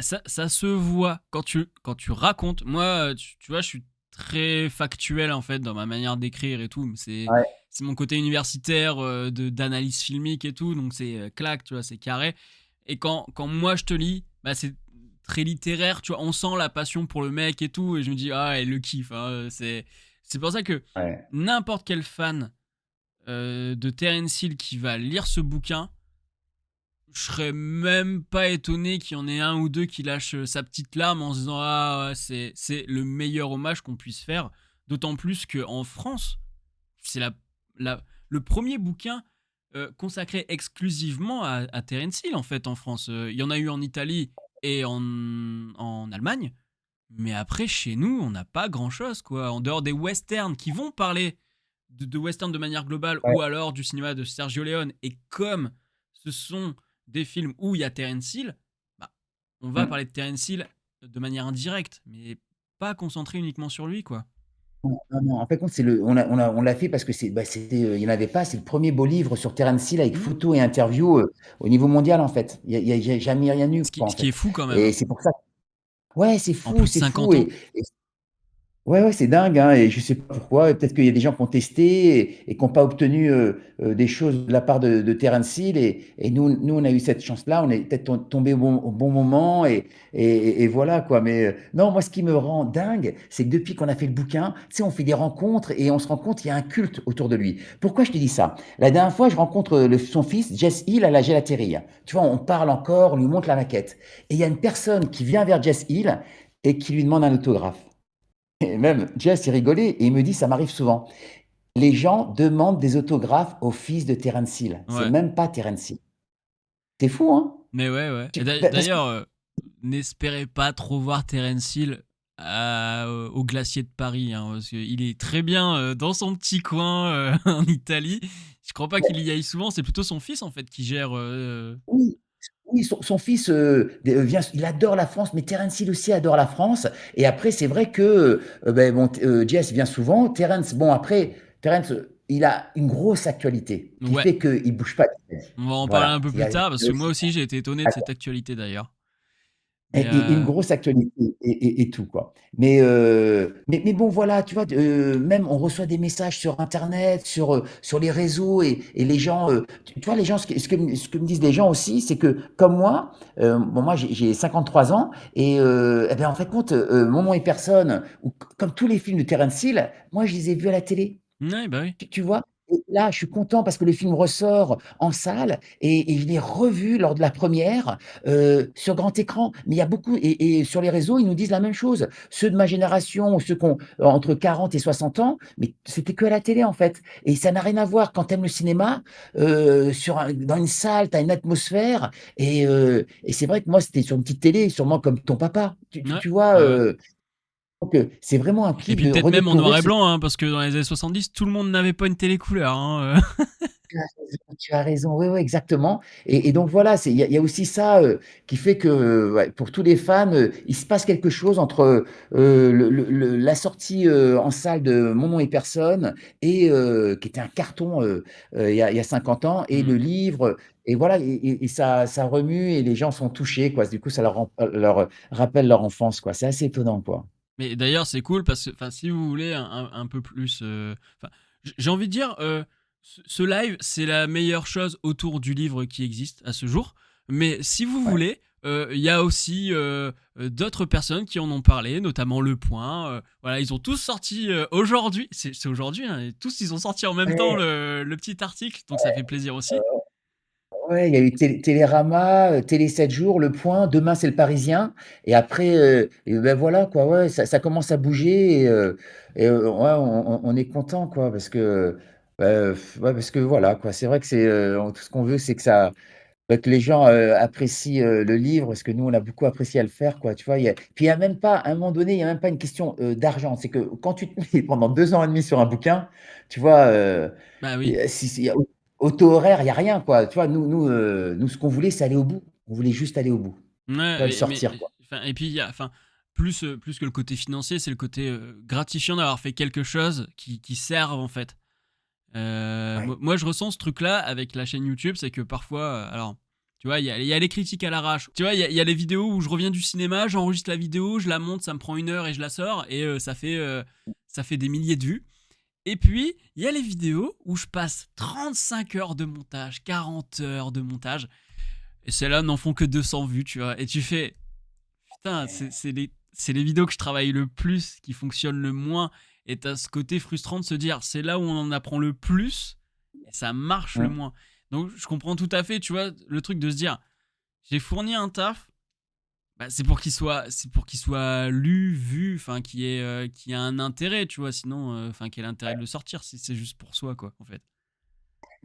se voit quand tu racontes. Moi, tu vois, je suis très factuel en fait dans ma manière d'écrire et tout. Ouais, C'est mon côté universitaire d'analyse filmique et tout. Donc c'est clac, tu vois, c'est carré. Et quand moi je te lis, bah, c'est très littéraire. Tu vois, on sent la passion pour le mec et tout. Et je me dis, ah, elle le kiffe. Hein, c'est pour ça que ouais. n'importe quel fan de Terence Hill qui va lire ce bouquin, je serais même pas étonné qu'il y en ait un ou deux qui lâchent sa petite larme en se disant ah ouais, c'est le meilleur hommage qu'on puisse faire. D'autant plus qu'en France, c'est le premier bouquin consacré exclusivement à Terence Hill en fait en France. Il y en a eu en Italie et en Allemagne, mais après chez nous on n'a pas grand chose quoi. En dehors des westerns qui vont parler de western de manière globale Ouais. ou alors du cinéma de Sergio Leone, et comme ce sont des films où il y a Terence Hill, bah, on va Mmh. parler de Terence Hill de manière indirecte, mais pas concentré uniquement sur lui, quoi. Non, non, non, en fait, compte, on l'a fait parce que il y en avait pas, c'est le premier beau livre sur Terence Hill avec Hmm. photos et interviews, au niveau mondial, en fait. Il y a jamais rien eu, quoi, en Ce qui est fait. fou quand même, Et hein. c'est pour ça. Ouais, En plus de c'est fou. 50 ans. Ouais, ouais, c'est dingue, hein, et je sais pas pourquoi. Et peut-être qu'il y a des gens qui ont testé et qui n'ont pas obtenu des choses de la part de Terence Hill. Et nous, on a eu cette chance-là. On est peut-être tombé au bon moment. Et voilà, quoi. Mais non, moi, ce qui me rend dingue, c'est que depuis qu'on a fait le bouquin, tu sais, on fait des rencontres et on se rend compte qu'il y a un culte autour de lui. Pourquoi je te dis ça? La dernière fois, je rencontre son fils, Jess Hill, à la gélaterie. Tu vois, on parle encore, on lui montre la maquette. Et il y a une personne qui vient vers Jess Hill et qui lui demande un autographe. Et même Jess, il rigolait et il me dit, ça m'arrive souvent. Les gens demandent des autographes au fils de Terence Hill. C'est Ouais. même pas Terence Hill. C'est fou, hein? Mais ouais, ouais. Et Parce que, d'ailleurs, n'espérez pas trop voir Terence Hill au glacier de Paris, hein, parce qu'il est très bien dans son petit coin en Italie. Je crois pas qu'il y aille souvent, c'est plutôt son fils en fait qui gère. oui, oui, son fils vient, il adore la France, mais Terence Hill aussi adore la France. Et après, c'est vrai que ben, bon, Jess vient souvent. Terence, bon, après, Terence, il a une grosse actualité qui Ouais, fait qu'il ne bouge pas. on va en parler un Voilà. peu plus tard parce que moi aussi j'ai été étonné de cette actualité d'ailleurs. Mais Et une grosse actualité et tout, quoi. Mais bon, voilà, tu vois, même on reçoit des messages sur Internet, sur les réseaux, et les gens, tu vois, les gens, ce que me disent les gens aussi, c'est que, comme moi, bon, moi, j'ai 53 ans, eh ben, en fait, compte, Mon nom et personne, ou comme tous les films de Terence Hill, moi, je les ai vus à la télé. ouais, bah oui. Tu vois? Et là, je suis content parce que le film ressort en salle et je l'ai revu lors de la première, sur grand écran. Mais il y a beaucoup et sur les réseaux, ils nous disent la même chose. Ceux de ma génération ou ceux qui ont entre 40 et 60 ans, mais c'était que à la télé, en fait, et ça n'a rien à voir. Quand tu aimes le cinéma, dans une salle, tu as une atmosphère et c'est vrai que moi, c'était sur une petite télé, sûrement comme ton papa. Ouais, Tu vois? ouais, ouais. Donc c'est vraiment un Et kiff puis de peut-être même en noir redécouvrir et ce. blanc, hein, parce que dans les années 70, tout le monde n'avait pas une télé couleur. Hein. Tu as raison, oui, oui, exactement. Et donc voilà, il y a aussi ça qui fait que ouais, pour tous les fans, il se passe quelque chose entre la sortie en salle de Mon nom et personne, qui était un carton il y a 50 ans, et le Mm. livre. Et voilà, et ça remue et les gens sont touchés, quoi. Du coup, ça leur rappelle leur enfance, quoi. C'est assez étonnant, quoi. Mais d'ailleurs, c'est cool parce que, enfin, si vous voulez un peu plus, enfin, j'ai envie de dire, ce live, c'est la meilleure chose autour du livre qui existe à ce jour. Mais si vous Ouais. voulez, il y a aussi d'autres personnes qui en ont parlé, notamment Le Point. Voilà, ils ont tous sorti aujourd'hui. C'est aujourd'hui, hein, et tous ils ont sorti en même temps Ouais. le petit article, donc ça fait plaisir aussi. Ouais, il y a eu Télérama, Télé 7 jours, Le Point, demain c'est Le Parisien. Et après, et ben voilà, quoi, ouais, ça commence à bouger ouais, on est content, quoi, parce que, ouais, parce que voilà, quoi. C'est vrai que tout ce qu'on veut, c'est que les gens apprécient le livre, parce que nous, on a beaucoup apprécié à le faire, quoi. Tu vois, puis il y a même pas, à un moment donné, il y a même pas une question d'argent. C'est que quand tu te mets pendant 2 ans et demi sur un bouquin, tu vois, Bah oui. il y a auto-horaire, il y a rien, quoi. Tu vois, nous, ce qu'on voulait, c'est aller au bout. On voulait juste aller au bout, pas le Ouais, sortir, quoi. enfin, et puis, enfin, plus que le côté financier, c'est le côté gratifiant d'avoir fait quelque chose qui serve en fait. Ouais. Moi, je ressens ce truc-là avec la chaîne YouTube, c'est que parfois, alors, tu vois, il y a les critiques à l'arrache. Tu vois, il y a les vidéos où je reviens du cinéma, j'enregistre la vidéo, je la monte, ça me prend 1 heure et je la sors, et ça fait des milliers de vues. Et puis, il y a les vidéos où je passe 35 heures de montage, 40 heures de montage, et celles-là n'en font que 200 vues, tu vois. Et tu fais, putain, c'est les vidéos que je travaille le plus, qui fonctionnent le moins. Et t'as ce côté frustrant de se dire, c'est là où on en apprend le plus, et ça marche le Mmh. moins. Donc, je comprends tout à fait, tu vois, le truc de se dire, j'ai fourni un taf, bah, c'est pour qu'il soit lu, vu, enfin, qui a un intérêt, tu vois. Sinon, enfin, quel intérêt de le sortir si c'est juste pour soi, quoi, en fait.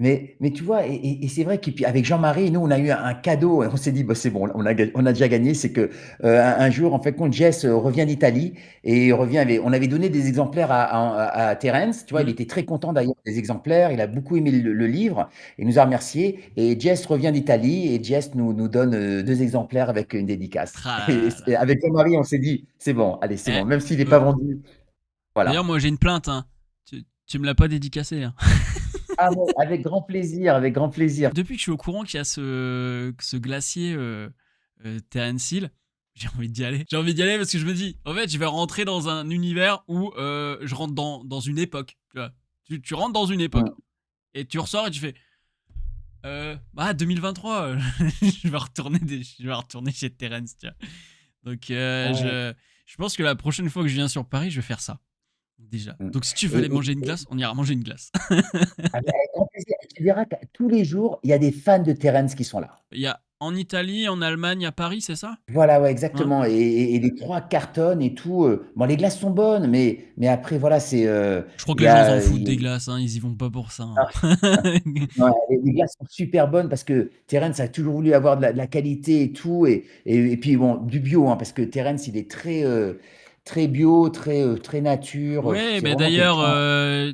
Mais tu vois? Et c'est vrai que puis avec Jean-Marie, nous, on a eu un cadeau, on s'est dit: «Bah, c'est bon, on a déjà gagné». C'est que, un jour, en fait, quand Jess, revient d'Italie et revient avec on avait donné des exemplaires à Terence, tu vois? Il Mm. était très content d'ailleurs des exemplaires, il a beaucoup aimé le livre, il nous a remerciés et Jess revient d'Italie et Jess nous donne, 2 exemplaires avec une dédicace. Tra Et avec Jean-Marie, on s'est dit: «C'est bon, allez, c'est Eh, bon, même s'il est pas vendu, d'ailleurs, voilà». moi, j'ai une plainte, hein. Tu me l'as pas dédicacé, hein. Ah ouais, avec grand plaisir, avec grand plaisir. Depuis que je suis au courant qu'il y a ce glacier Terence Hill, j'ai envie d'y aller. J'ai envie d'y aller parce que je me dis, en fait, je vais rentrer dans un univers où je rentre dans une époque. Tu vois. Tu rentres dans une époque Mmh. et tu ressors et tu fais 2023, je vais retourner chez Terence. Tu vois. Donc, Ouais. je pense que la prochaine fois que je viens sur Paris, je vais faire ça. Déjà. Mmh. Donc, si tu veux et aller et manger une glace, on ira manger une glace. avec grand plaisir. Et tu verras que tous les jours, il y a des fans de Terence qui sont là. Il y a en Italie, en Allemagne, à Paris, c'est ça? Voilà, ouais, Ouais. exactement. Et les 3 cartonnent et tout. Bon, les glaces sont bonnes, mais après, voilà, c'est, Je crois il que y les gens s'en a, foutent des glaces, hein, ils y vont pas pour ça, ah, hein. ouais, les glaces sont super bonnes parce que Terence a toujours voulu avoir de la qualité et tout. Et puis, bon, du bio, hein, parce que Terence, il est très, très bio, très nature. Ouais, C'est mais vraiment d'ailleurs,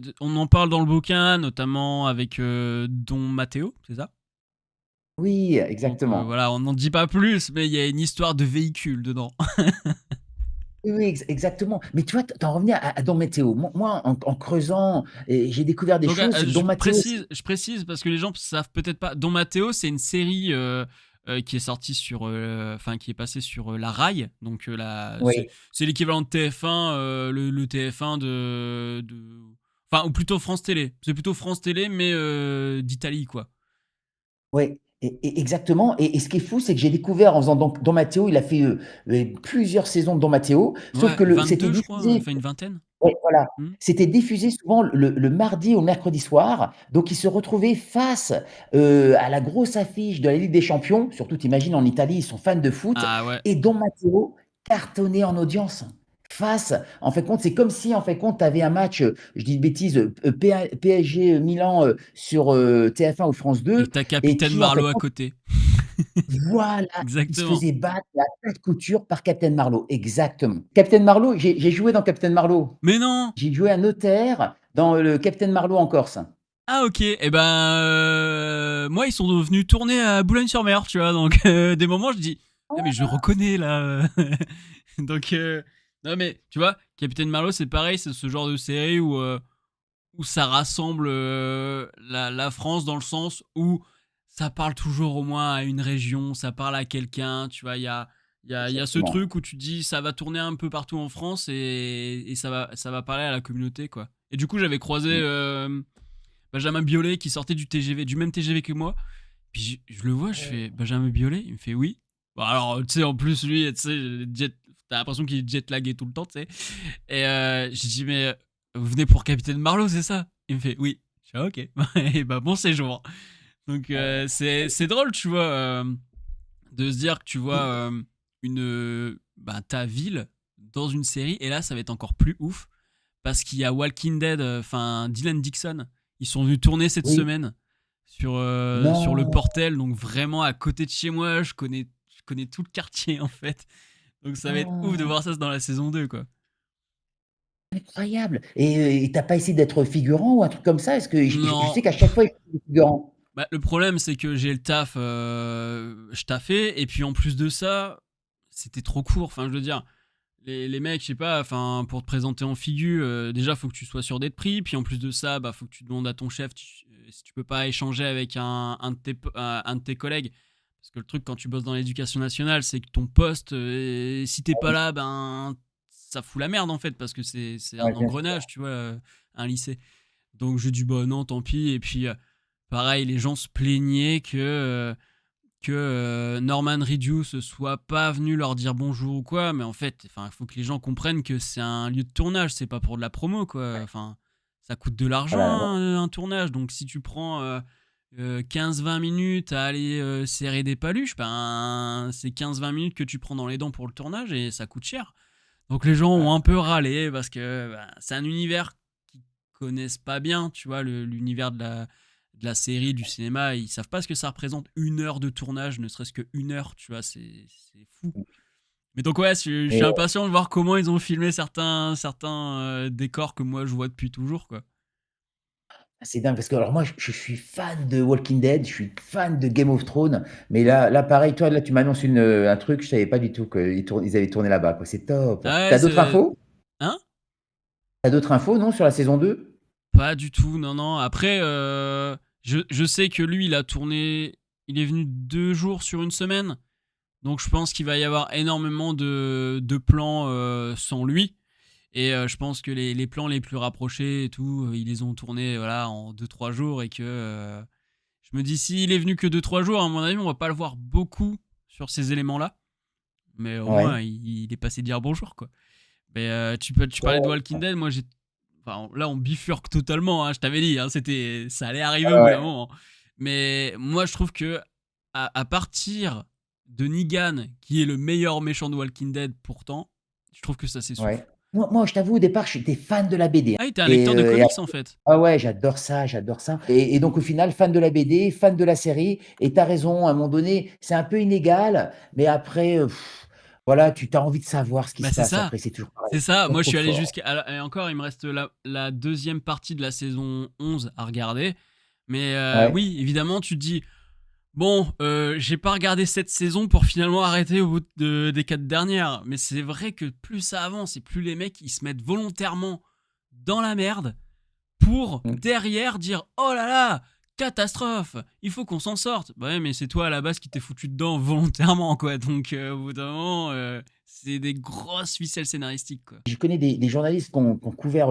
quelqu'un. on en parle dans le bouquin, notamment avec Don Matteo, c'est ça? Oui, Donc exactement. voilà, on n'en dit pas plus, mais il y a une histoire de véhicule dedans. Oui, oui, exactement. Mais tu vois, tu en revenais à Don Matteo. Moi, en creusant, j'ai découvert des Donc choses, c'est que je Don Matteo, c'est précise, je précise parce que les gens savent peut-être pas. Don Matteo, c'est une série qui est sortie sur, enfin qui est passée sur la Rai, donc c'est oui, l'équivalent de TF1, le TF1 enfin ou plutôt France Télé. C'est plutôt France Télé, mais d'Italie quoi. oui, exactement. Et ce qui est fou, c'est que j'ai découvert en faisant Don Matteo, il a fait, plusieurs saisons de Don Matteo, sauf Ouais, que c'était 22 je crois, diffusé. enfin une vingtaine. Ouais, voilà. Hmm. C'était diffusé souvent le mardi ou le mercredi soir, donc il se retrouvait face, à la grosse affiche de la Ligue des Champions. Surtout, tu imagines, en Italie, ils sont fans de foot Ah ouais. et Don Matteo cartonnait en audience. Face en fait compte, c'est comme si, en fait compte, tu avais un match, je dis une bêtise, PSG, Milan, sur, TF1 ou France Et 2 que t'as et Capitaine qui, en fait Marlowe à compte, côté. voilà, il se Exactement. faisait battre à plat de couture par Captain Marlowe. Exactement. Captain Marlowe, j'ai joué dans Captain Marlowe. Mais non. J'ai joué un notaire dans le Captain Marlowe en Corse. Ah ok, et ben moi ils sont venus tourner à Boulogne-sur-Mer, tu vois, donc des moments je dis ah mais je reconnais là. Donc non mais tu vois, Capitaine Marlowe c'est pareil, c'est ce genre de série où ça rassemble la France dans le sens où ça parle toujours au moins à une région, ça parle à quelqu'un, tu vois, il y a ce Exactement. truc où tu dis ça va tourner un peu partout en France et ça va parler à la communauté quoi. Et du coup j'avais croisé Mmh. Benjamin Biolay qui sortait du TGV, du même TGV que moi. Puis je le vois, je fais Benjamin Biolay, il me fait oui. Bon, alors, tu sais, en plus, lui, tu sais, t'as l'impression qu'il est jet lagué tout le temps, tu sais. Et j'ai dit, mais vous venez pour Capitaine Marlowe, c'est ça? Il me fait oui. Je fais ok. Et bah, bon séjour. Donc, c'est drôle, tu vois, de se dire que tu vois Et ta ville dans une série. Et là, ça va être encore plus ouf parce qu'il y a Walking Dead, enfin Dylan Dixon, ils sont venus tourner cette oui, semaine sur le non, Portel, donc vraiment à côté de chez moi, je connais tout le quartier en fait. Donc ça va être ouf de non, voir ça dans la saison 2 quoi. incroyable. Et tu pas essayé d'être figurant ou un truc comme ça? Est-ce que je Non, sais qu'à chaque fois, il faut des figurants. bah, le problème c'est que j'ai le taf, je taffais, et puis en plus de ça, c'était trop court, enfin je veux dire, les mecs, je sais pas, enfin, pour te présenter en figure, déjà, faut que tu sois sûr d'être pris. Puis en plus de ça, bah, faut que tu demandes à ton chef si tu peux pas échanger avec un de tes collègues. Parce que le truc, quand tu bosses dans l'éducation nationale, c'est que ton poste, si t'es pas là, ben, ça fout la merde en fait, parce que c'est un Ouais, bien sûr. engrenage, tu vois, un lycée. Donc je dis, bah non, tant pis. Et puis, pareil, les gens se plaignaient que Norman Reedus soit pas venu leur dire bonjour ou quoi, mais en fait, il faut que les gens comprennent que c'est un lieu de tournage, c'est pas pour de la promo, quoi. Enfin, ça coûte de l'argent, Voilà, ouais. hein, un tournage, donc si tu prends 15-20 minutes à aller serrer des paluches, ben c'est 15-20 minutes que tu prends dans les dents pour le tournage et ça coûte cher. Donc les gens ont un peu râlé parce que c'est un univers qu'ils connaissent pas bien, tu vois, l'univers de la série, du cinéma. Ils savent pas ce que ça représente 1 heure de tournage, ne serait-ce que 1 heure, tu vois, c'est fou. Mais donc ouais, je suis Mais impatient de voir comment ils ont filmé certains décors que moi je vois depuis toujours, quoi. c'est dingue parce que alors moi je suis fan de Walking Dead, je suis fan de Game of Thrones, mais là pareil, toi là tu m'annonces un truc, je savais pas du tout ils avaient tourné là-bas quoi, c'est top. Ah Tu ouais, as d'autres infos? Hein? Tu as d'autres infos non sur la saison 2? Pas du tout, non, non. Après, je sais que lui, il a tourné. Il est venu 2 jours sur une semaine. Donc je pense qu'il va y avoir énormément de plans sans lui. Et je pense que les plans les plus rapprochés et tout, ils les ont tournés voilà, en 2-3 jours. Et que je me dis, s'il est venu que 2-3 jours, à mon avis, on va pas le voir beaucoup sur ces éléments-là. Mais au moins, Ouais. il est passé dire bonjour, quoi. Mais tu parlais de Oh, Walking Dead, moi j'ai. Enfin, là, on bifurque totalement, hein, je t'avais dit, hein, ça allait arriver ouais, au bout d'un ouais. moment. Mais moi, je trouve que à partir de Negan, qui est le meilleur méchant de Walking Dead, pourtant, je trouve que ça s'essouffle. Ouais. Moi je t'avoue au départ j'étais fan de la BD, hein, Ah, il était un lecteur de et comics en fait. ah ouais, j'adore ça et donc au final, fan de la BD, fan de la série et tu as raison, à un moment donné, c'est un peu inégal, mais après, voilà, tu as envie de savoir ce qui Bah, se c'est passe ça. après, c'est toujours pareil. C'est ça. Ils sont Moi, je trop suis allé forts. jusqu'à. Et encore, il me reste la deuxième partie de la saison 11 à regarder. Mais Ouais, oui, évidemment, tu te dis. Bon, j'ai pas regardé cette saison pour finalement arrêter au bout des 4 dernières. Mais c'est vrai que plus ça avance et plus les mecs ils se mettent volontairement dans la merde pour mmh. derrière dire oh là là, catastrophe, il faut qu'on s'en sorte. Bah ouais, mais c'est toi à la base qui t'es foutu dedans volontairement quoi. Donc au bout d'un moment, c'est des grosses ficelles scénaristiques quoi. Je connais des journalistes qui ont couvert,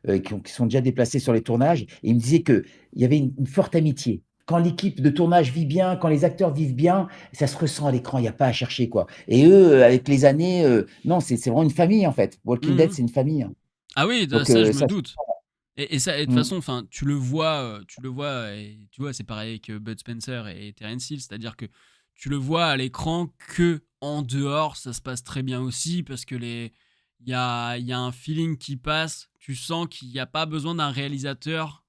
qui sont déjà déplacés sur les tournages et ils me disaient qu'il y avait une forte amitié. Quand l'équipe de tournage vit bien, quand les acteurs vivent bien, ça se ressent à l'écran, il y a pas à chercher, quoi et eux, avec les années, non, c'est vraiment une famille, en fait. Walking Dead, Mhm. c'est une famille, hein, Ah oui, donc ça je me ça doute. Et ça, et de toute mmh, façon, enfin, tu le vois, et tu vois, c'est pareil avec Bud Spencer et Terence Hill, c'est-à-dire que tu le vois à l'écran que en dehors, ça se passe très bien aussi parce que il y a un feeling qui passe. Tu sens qu'il n'y a pas besoin d'un réalisateur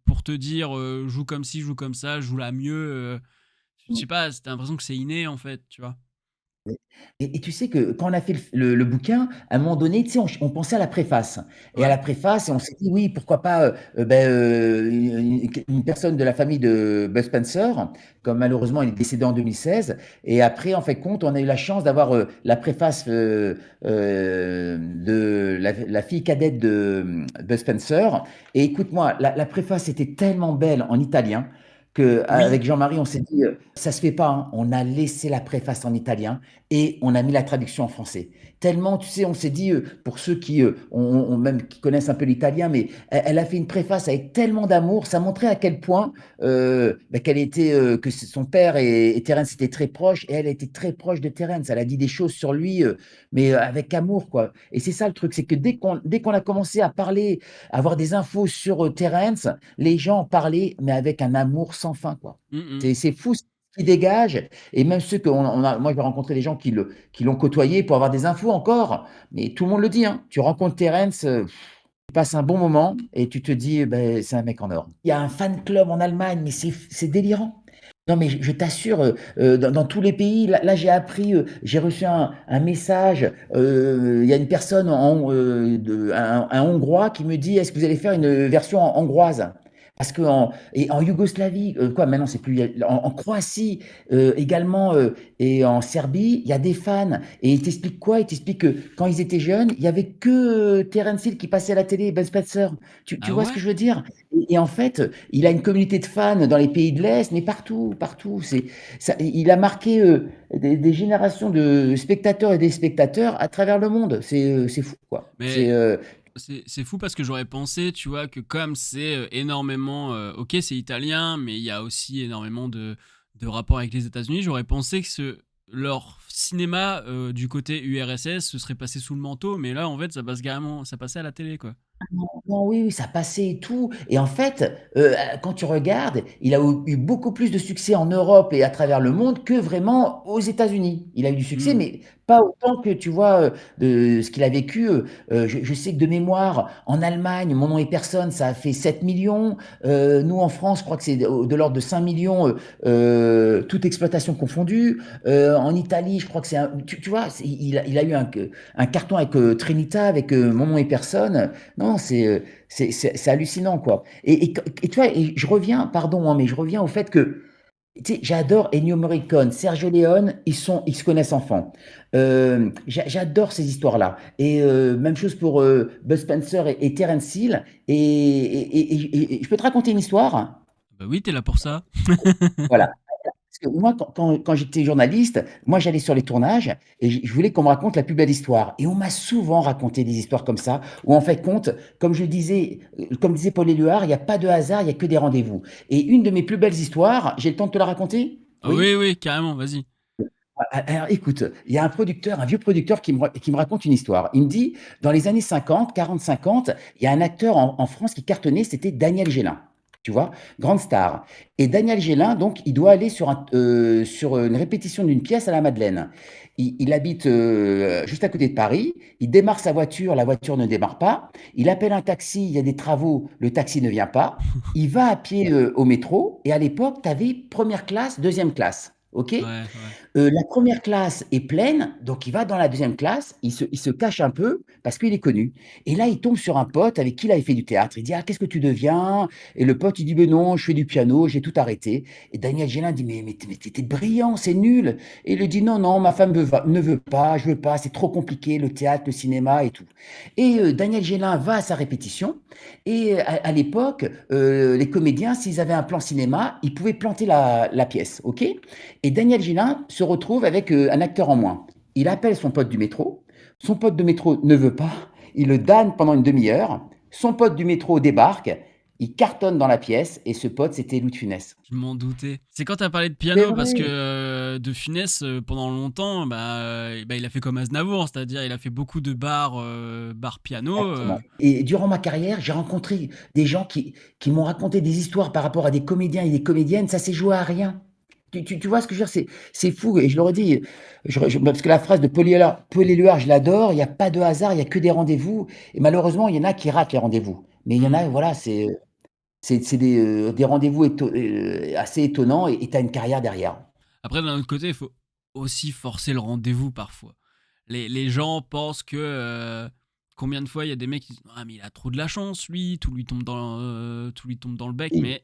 pour te dire joue comme ci, joue comme ça, joue la mieux. Je sais pas, t'as l'impression que c'est inné en fait, tu vois. oui et tu sais que quand on a fait le bouquin, à un moment donné, tu sais, on pensait à la préface et à Ouais. la préface et on s'est dit: «Oui, pourquoi pas, une personne de la famille de Bud Spencer», comme malheureusement il est décédé en 2016 et après, en fait compte, on a eu la chance d'avoir, la préface, de la fille cadette de, Bud Spencer et écoute-moi, la préface était tellement belle en italien Oui. qu'avec Jean-Marie, on s'est dit, «Ça se fait pas, hein». On a laissé la préface en italien et on a mis la traduction en français. Tellement, tu sais, on s'est dit, pour ceux qui, même qui connaissent un peu l'italien, mais elle a fait une préface avec tellement d'amour, ça montrait à quel point qu'elle était, son père et Terence étaient très proches, et elle était très proche de Terence. Elle a dit des choses sur lui, mais avec amour, quoi. Et c'est ça le truc, c'est que dès qu'on a commencé à parler, à avoir des infos sur Terence, les gens en parlaient, mais avec un amour sans fin, quoi. Mhm. C'est fou ce qui dégage et même ceux moi, j'ai rencontré des gens qui l'ont côtoyé pour avoir des infos encore, mais tout le monde le dit, hein. Tu rencontres Terence, tu passes un bon moment et tu te dis: «Beh, c'est un mec en or». Il y a un fan club en Allemagne, mais c'est délirant. Non, mais je t'assure, dans tous les pays, là, j'ai appris, j'ai reçu un message, il y a une personne un Hongrois qui me dit: «Est-ce que vous allez faire une version hongroise?» Parce en Yougoslavie, quoi, maintenant c'est plus, en Croatie également, et en Serbie, il y a des fans. Et ils t'expliquent quoi? Ils t'expliquent que quand ils étaient jeunes, il y avait que Terence Hill qui passait à la télé, Ben Spencer. Tu Ah vois ce que ouais? je veux dire? Et en fait, il a une communauté de fans dans les pays de l'Est, mais partout, partout. Il a marqué des générations de spectateurs et des spectateurs à travers le monde. C'est fou, quoi. Mais c'est fou parce que j'aurais pensé, tu vois, que comme c'est énormément. Ok, c'est italien, mais il y a aussi énormément de rapports avec les États-Unis. J'aurais pensé que leur cinéma du côté URSS se serait passé sous le manteau, mais là, en fait, ça passe carrément. Ça passait à la télé, quoi. Non, oui, oui, ça passait et tout. Et en fait, quand tu regardes, il a eu beaucoup plus de succès en Europe et à travers le monde que vraiment aux États-Unis. Il a eu du succès, Hmm. mais pas autant que tu vois de ce qu'il a vécu. Je sais que de mémoire, en Allemagne, Mon nom est personne, ça a fait 7 millions. Nous, en France, je crois que c'est de l'ordre de 5 millions, toute exploitation confondue. En Italie, je crois que tu vois, il a eu un carton avec Trinita, avec Mon nom est personne. Non, c'est hallucinant, quoi. Et tu vois, et je reviens, pardon, hein, mais je reviens au fait que, tu sais, j'adore Ennio Morricone, Sergio Leone, ils se connaissent enfants. J'adore ces histoires-là. Et même chose pour Bud Spencer et Terence Hill. Et je peux te raconter une histoire? Bah oui, t'es là pour ça. Voilà. Parce que moi, quand j'étais journaliste, moi, j'allais sur les tournages et je voulais qu'on me raconte la plus belle histoire. Et on m'a souvent raconté des histoires comme ça, où en fait, compte, comme disait Paul Éluard, il n'y a pas de hasard, il n'y a que des rendez-vous. Et une de mes plus belles histoires, j'ai le temps de te la raconter? Ah oui, Oui? oui, carrément, vas-y. Alors écoute, il y a un vieux producteur qui me raconte une histoire. Il me dit, dans les années 50, 40-50, il y a un acteur en France qui cartonnait, c'était Daniel Gélin. Tu vois, grande star. Et Daniel Gélin, donc, il doit aller sur une répétition d'une pièce à la Madeleine. Il habite juste à côté de Paris. Il démarre sa voiture, la voiture ne démarre pas. Il appelle un taxi, il y a des travaux, le taxi ne vient pas. Il va à pied au métro. Et à l'époque, tu avais première classe, deuxième classe. OK? Ouais, ouais. La première classe est pleine, donc il va dans la deuxième classe, il se cache un peu parce qu'il est connu. Et là, il tombe sur un pote avec qui il avait fait du théâtre. Il dit: «Ah, qu'est-ce que tu deviens?» Et le pote, il dit: «Mais non, je fais du piano, j'ai tout arrêté». Et Daniel Gélin dit: «Mais t'étais brillant, c'est nul». Et il lui dit: «Non, non, ma femme ne veut pas, je veux pas, c'est trop compliqué, le théâtre, le cinéma et tout». Et Daniel Gélin va à sa répétition. Et à l'époque, les comédiens, s'ils avaient un plan cinéma, ils pouvaient planter la pièce. OK? Et Daniel Gélin se retrouve avec un acteur en moins. Il appelle son pote du métro. Son pote de métro ne veut pas. Il le damne pendant une demi-heure. Son pote du métro débarque. Il cartonne dans la pièce. Et ce pote, c'était Louis de Funès. Je m'en doutais. C'est quand t'as parlé de C'est piano, parce que vrai. De Funès, pendant longtemps, il a fait comme Aznavour, c'est-à-dire il a fait beaucoup de bars piano. Exactement. Et durant ma carrière, j'ai rencontré des gens qui m'ont raconté des histoires par rapport à des comédiens et des comédiennes. Ça s'est joué à rien. Tu vois ce que je veux dire? C'est fou. Et je leur ai dit, parce que la phrase de Paul Éluard, je l'adore. Il n'y a pas de hasard, il n'y a que des rendez-vous. Et malheureusement, il y en a qui ratent les rendez-vous. Mais il y en Hmm. a, voilà, c'est des rendez-vous assez étonnants et tu as une carrière derrière. Après, d'un autre côté, il faut aussi forcer le rendez-vous parfois. Les gens pensent que. Combien de fois il y a des mecs qui disent: Ah, mais il a trop de la chance, lui, tout lui tombe dans le bec, Et- mais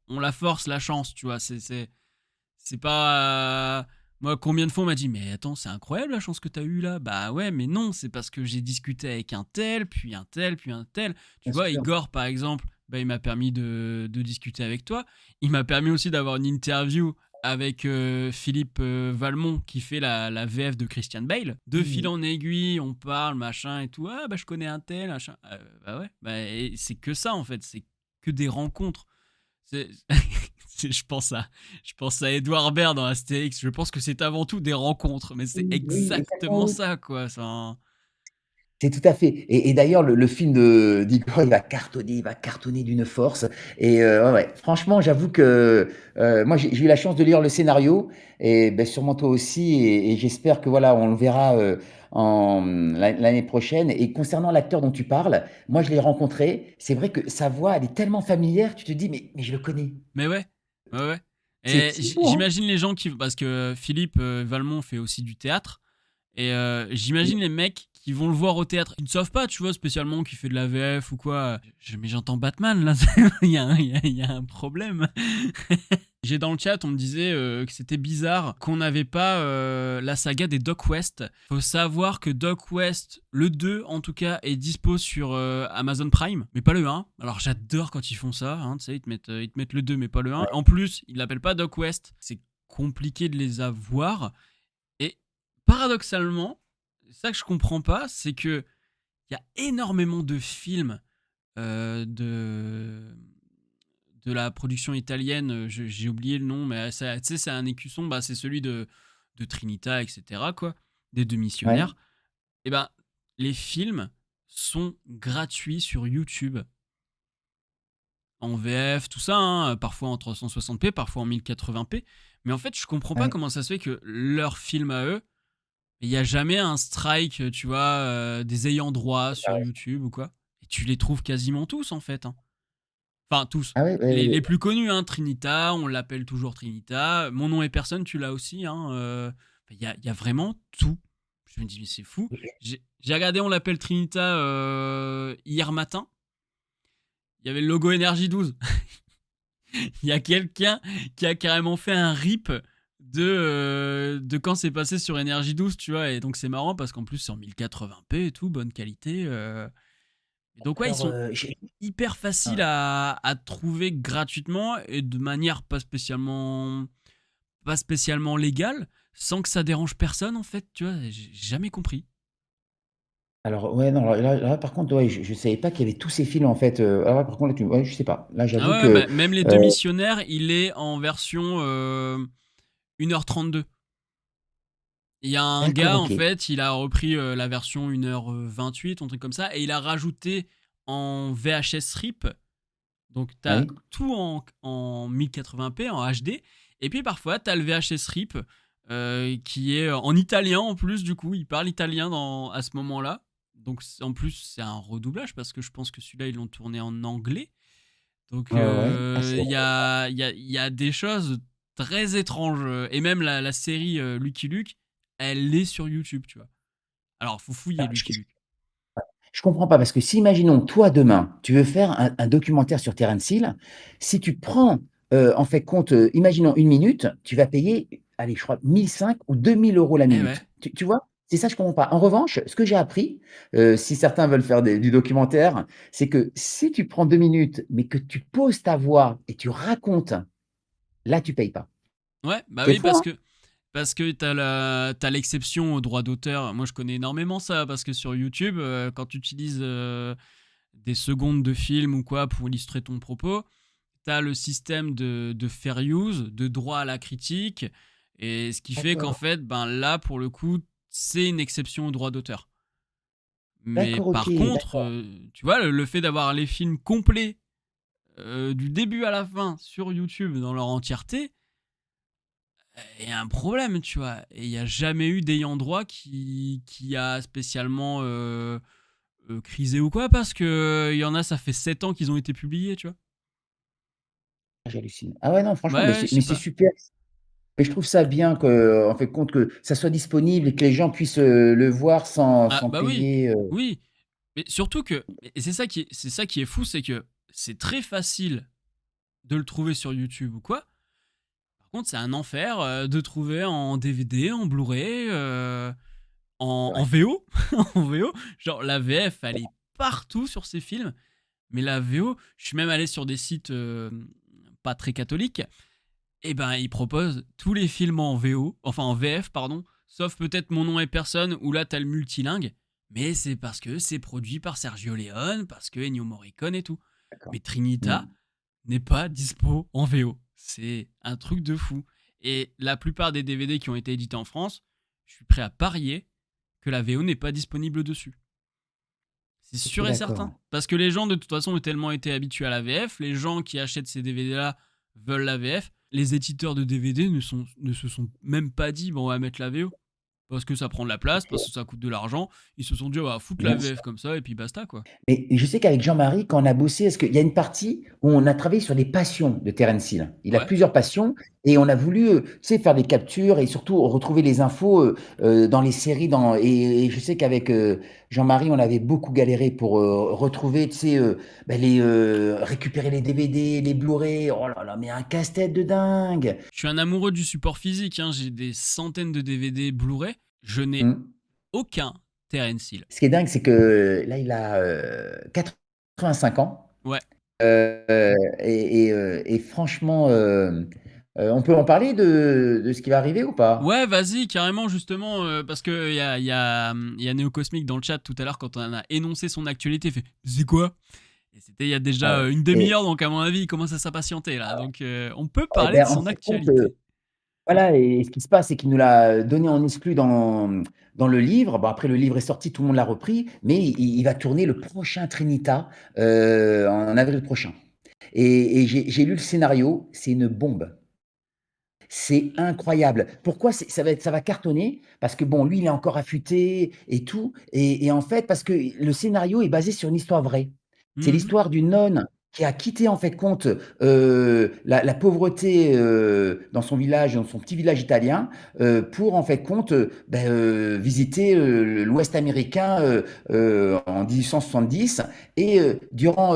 on la force, la chance, tu vois. C'est pas. Moi, combien de fois on m'a dit: Mais attends, c'est incroyable la chance que t'as eue là. Bah ouais, mais non, c'est parce que j'ai discuté avec un tel, puis un tel, puis un tel. Tu Bien vois, sûr. Igor, par exemple, bah, il m'a permis de discuter avec toi. Il m'a permis aussi d'avoir une interview avec Philippe Valmont qui fait la VF de Christian Bale. De fil Mhm. en aiguille, on parle, machin et tout. Ah, bah je connais un tel, machin. Bah ouais, bah, et c'est que ça en fait, c'est que des rencontres. C'est- je pense à Edouard Baird dans Astérix. Je pense que c'est avant tout des rencontres, mais c'est Oui, oui, exactement. exactement Oui. ça, quoi. Ça. C'est tout à fait. Et d'ailleurs, le film d'Igor, il va cartonner d'une force. Et ouais, ouais. Franchement, j'avoue que moi, j'ai eu la chance de lire le scénario, et ben, sûrement toi aussi. Et j'espère que voilà, on le verra l'année prochaine. Et concernant l'acteur dont tu parles, moi, je l'ai rencontré. C'est vrai que sa voix, elle est tellement familière, tu te dis, mais je le connais. Mais ouais, ouais, ouais. C'est Et c'est fou, hein? j'imagine les gens qui, parce que Philippe Valmont fait aussi du théâtre. Et j'imagine les mecs qui vont le voir au théâtre, ils ne savent pas, tu vois, spécialement qui fait de la VF ou quoi. Mais j'entends Batman là, il y a un problème. J'ai dans le chat, on me disait que c'était bizarre qu'on n'avait pas la saga des Doc West. Faut savoir que Doc West, le 2 en tout cas, est dispo sur Amazon Prime, mais pas le 1. Alors j'adore quand ils font ça, hein, tu sais, ils te mettent le 2 mais pas le 1. Ouais. En plus, ils l'appellent pas Doc West, c'est compliqué de les avoir. Et paradoxalement, ça que je comprends pas, c'est que il y a énormément de films de la production italienne, j'ai oublié le nom, mais tu sais, c'est un écusson, bah, c'est celui de Trinita, etc., quoi, des deux Ouais. missionnaires. Et ben, les films sont gratuits sur YouTube, en VF, tout ça, hein, parfois en 360p, parfois en 1080p. Mais en fait, je comprends pas Ouais. comment ça se fait que leurs films à eux, il n'y a jamais un strike, tu vois, des ayants droit sur YouTube ou quoi. Et tu les trouves quasiment tous, en fait, hein. Enfin, tous. Ah ouais, Les plus connus, hein, Trinita, on l'appelle toujours Trinita. Mon nom est personne, tu l'as aussi. Hein, y a vraiment tout. Je me dis, mais c'est fou. J'ai regardé, on l'appelle Trinita hier matin. Il y avait le logo Énergie 12. Il y a quelqu'un qui a carrément fait un rip de quand c'est passé sur Énergie 12, tu vois. Et donc, c'est marrant parce qu'en plus, c'est en 1080p et tout, bonne qualité. Et donc, ouais, ils alors, sont j'ai hyper facile ouais. à trouver gratuitement et de manière pas spécialement légale, sans que ça dérange personne en fait, tu vois, j'ai jamais compris. Alors ouais, non, là, par contre, ouais, je savais pas qu'il y avait tous ces films, en fait, alors là, par contre, là, tu ouais, je sais pas. Là, Ah j'avoue ouais, que, bah, même les deux heu missionnaires, il est en version 1h32. Il y a un d'accord, gars en OK. fait, il a repris la version 1h28, un truc comme ça, et il a rajouté en VHS RIP. Donc, tu as Oui. tout en 1080p, en HD. Et puis, parfois, tu as le VHS RIP qui est en italien en plus. Du coup, il parle italien à ce moment-là. Donc, en plus, c'est un redoublage parce que je pense que celui-là, ils l'ont tourné en anglais. Donc, Ouais, ouais, ouais. Ah, c'est il y a des choses très étranges. Et même la série Lucky Luke, elle est sur YouTube, tu vois. Alors, faut fouiller ah, Lucky Luke. je comprends pas parce que si imaginons toi demain, tu veux faire un documentaire sur Terence Hill, si tu prends, en fait compte, imaginons 1 minute, tu vas payer, allez, je crois 1 500 ou 2 000 € la Eh ouais. minute. Tu vois? C'est ça, je comprends pas. En revanche, ce que j'ai appris, si certains veulent faire du documentaire, c'est que si tu prends 2 minutes, mais que tu poses ta voix et tu racontes, là, tu payes pas. Ouais, bah C'est oui, fou, hein? parce que t'as l'exception au droit d'auteur. Moi, je connais énormément ça parce que sur YouTube, quand tu utilises des secondes de film ou quoi pour illustrer ton propos, t'as le système de fair use, de droit à la critique, et ce qui fait qu'en D'accord. fait, ben là, pour le coup, c'est une exception au droit d'auteur. Mais D'accord, OK, par contre, d'accord. tu vois, le fait d'avoir les films complets du début à la fin sur YouTube dans leur entièreté, il y a un problème, tu vois. Et il n'y a jamais eu d'ayant droit qui a spécialement crisé ou quoi, parce que il y en a, ça fait 7 ans qu'ils ont été publiés, tu vois. J'hallucine. Ah ouais, non, franchement, Ouais, ouais, je mais sais c'est pas. super. Mais je trouve ça bien que, en fait, compte que ça soit disponible et que les gens puissent, le voir Ah, sans bah oui, payer, oui. Mais surtout que, et c'est ça qui est fou, c'est que c'est très facile de le trouver sur YouTube ou quoi. Par contre, c'est un enfer de trouver en DVD, en Blu-ray, c'est en vrai. VO. En VO. Genre, la VF, elle est partout sur ces films. Mais la VO, je suis même allé sur des sites pas très catholiques, et ben ils proposent tous les films en VO, enfin en VF, pardon, sauf peut-être Mon nom est personne, où là t'as le multilingue, mais c'est parce que c'est produit par Sergio Leone, parce que Ennio Morricone et tout. D'accord. Mais Trinita Mmh. n'est pas dispo en VO. C'est un truc de fou. Et la plupart des DVD qui ont été édités en France, je suis prêt à parier que la VO n'est pas disponible dessus. C'est OK, sûr et certain. d'accord. Parce que les gens, de toute façon, ont tellement été habitués à la VF. Les gens qui achètent ces DVD-là veulent la VF. Les éditeurs de DVD ne se sont même pas dit, bon, on va mettre la VO. parce que ça prend de la place, parce que ça coûte de l'argent. Ils se sont dit, on va foutre la Bien sûr. VF comme ça, et puis basta, quoi. Et je sais qu'avec Jean-Marie, quand on a bossé, parce qu'il y a une partie où on a travaillé sur les passions de Terence Hill. Il a Ouais. plusieurs passions et on a voulu, tu sais, faire des captures et surtout retrouver les infos dans les séries. Et je sais qu'avec Jean-Marie, on avait beaucoup galéré pour retrouver, tu sais, récupérer les DVD, les Blu-ray. Oh là là, mais un casse-tête de dingue. Je suis un amoureux du support physique, hein. J'ai des centaines de DVD Blu-ray. Je n'ai Hmm. aucun Terence Hill. Ce qui est dingue, c'est que là, il a 85 ans. Ouais. Et franchement, on peut en parler de ce qui va arriver ou pas? Ouais, vas-y, carrément, justement, parce que il y a Néo Cosmic dans le chat tout à l'heure quand on a énoncé son actualité, il fait c'est quoi? Et c'était il y a Ah déjà ouais. une demi-heure, donc à mon avis, il commence à s'impatienter là. Donc on peut Eh parler de ben, en son fait, compte, actualité. voilà, et ce qui se passe, c'est qu'il nous l'a donné en exclu dans le livre. Bon, après, le livre est sorti, tout le monde l'a repris, mais il va tourner le prochain Trinita en avril prochain. Et j'ai lu le scénario, c'est une bombe. C'est incroyable. Pourquoi ça va cartonner? Parce que bon, lui, il est encore affûté et tout. Et en fait, parce que le scénario est basé sur une histoire vraie. C'est Mhm. l'histoire d'une nonne qui a quitté en fait compte la pauvreté dans son village, dans son petit village italien, pour en fait compte visiter l'Ouest américain en 1870. Et durant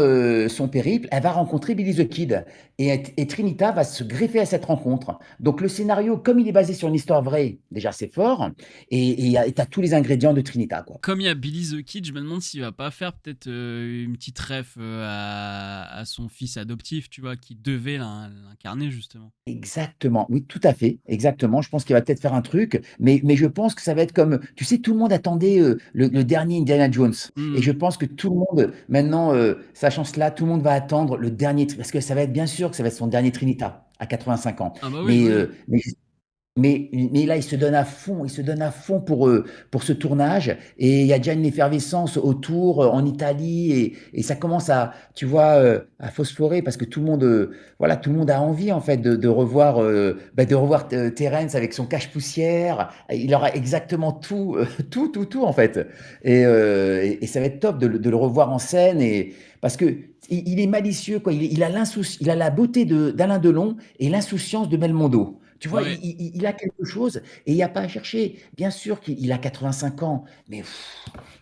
son périple, elle va rencontrer Billy the Kid. Et Trinita va se greffer à cette rencontre. Donc le scénario, comme il est basé sur une histoire vraie, déjà c'est fort, et tu as tous les ingrédients de Trinita, quoi. Comme il y a Billy the Kid, je me demande s'il va pas faire peut-être une petite ref à son fils adoptif, tu vois, qui devait l'incarner justement. Exactement, oui, tout à fait, exactement. Je pense qu'il va peut-être faire un truc, mais je pense que ça va être comme, tu sais, tout le monde attendait le dernier Indiana Jones. Et Mhm. je pense que tout le monde, maintenant, sachant cela, tout le monde va attendre le dernier, parce que ça va être bien sûr que ça va être son dernier Trinita à 85 ans. Ah bah oui, Mais, oui. mais là, il se donne à fond, il se donne à fond pour ce tournage. Et il y a déjà une effervescence autour en Italie et ça commence à, tu vois, à phosphorer parce que tout le monde, voilà, tout le monde a envie en fait de revoir Terence avec son cache-poussière. Il aura exactement tout, tout en fait. Et ça va être top de le revoir en scène et parce que il est malicieux quoi. Il a la beauté d'Alain Delon et l'insouciance de Belmondo. Tu vois, Ouais. il a quelque chose et il n'y a pas à chercher. Bien sûr qu'il a 85 ans, mais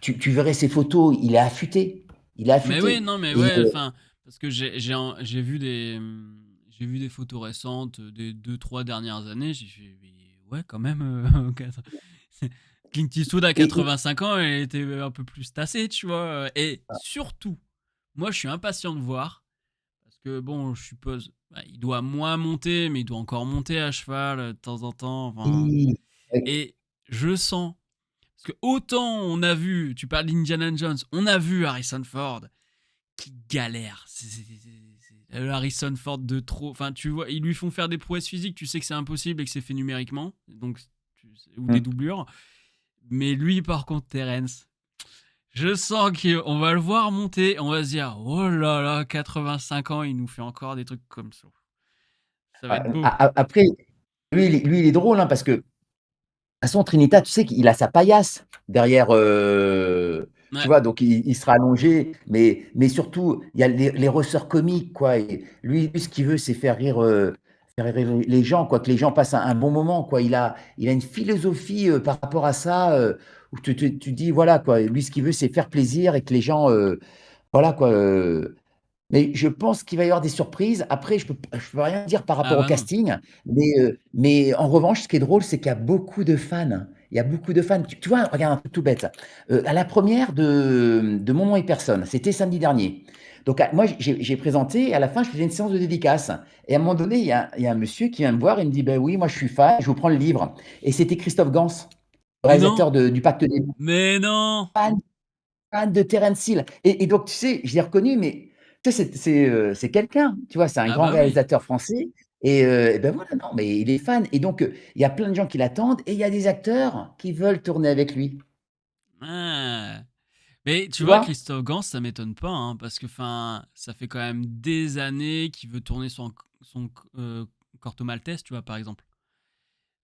tu verrais ses photos, il est affûté. Il est Mais oui, affûté. non, mais Et ouais, enfin, parce que j'ai vu des photos récentes des 2-3 dernières années, j'ai fait, mais ouais, quand même, Clint Eastwood à et- 85 ans, il était un peu plus tassé, tu vois. Et surtout, moi, je suis impatient de voir, parce que bon, je suppose, bah, il doit moins monter, mais il doit encore monter à cheval de temps en temps, enfin. et- Et je sens, parce que autant on a vu, tu parles d'Indiana Jones, on a vu Harrison Ford qui galère. C'est le Harrison Ford de trop. Enfin, tu vois, ils lui font faire des prouesses physiques, tu sais que c'est impossible et que c'est fait numériquement, donc ou des hum. doublures. Mais lui, par contre, Terence, je sens qu'on va le voir monter, on va se dire, oh là là, 85 ans, il nous fait encore des trucs comme ça. Ça va être beau. Après, lui, il est drôle hein, parce que à son Trinita, tu sais qu'il a sa paillasse derrière, tu Ouais. vois, donc il sera allongé, mais surtout, il y a les ressorts comiques, quoi. Et lui, ce qu'il veut, c'est faire rire les gens, quoi, que les gens passent un bon moment, quoi. Il a une philosophie par rapport à ça, où tu dis, voilà, quoi, lui, ce qu'il veut, c'est faire plaisir et que les gens, voilà, quoi. Mais je pense qu'il va y avoir des surprises. Après, je peux rien dire par Ah rapport au bah non. casting, mais en revanche, ce qui est drôle, c'est qu'il y a beaucoup de fans. Il y a beaucoup de fans. Tu vois, regarde un truc tout bête. À la première de Mon Nom et Personne, c'était samedi dernier. Donc, moi, j'ai présenté, et à la fin, je faisais une séance de dédicace. Et à un moment donné, il y a un monsieur qui vient me voir et me dit, ben oui, moi, je suis fan, je vous prends le livre. Et c'était Christophe Gans, le Mais non. réalisateur du Pacte des Loups. Mais non. Fan de Terence Hill. Et donc, tu sais, je l'ai reconnu, mais tu sais, c'est quelqu'un, tu vois, c'est un Ah grand bah oui. réalisateur français. Et ben voilà, non, mais il est fan. Et donc, il y a plein de gens qui l'attendent et il y a des acteurs qui veulent tourner avec lui. Ah. Mais tu Tu vois, vois? Christophe Gans, ça m'étonne pas, hein, parce que ça fait quand même des années qu'il veut tourner son Corto Maltese, tu vois, par exemple.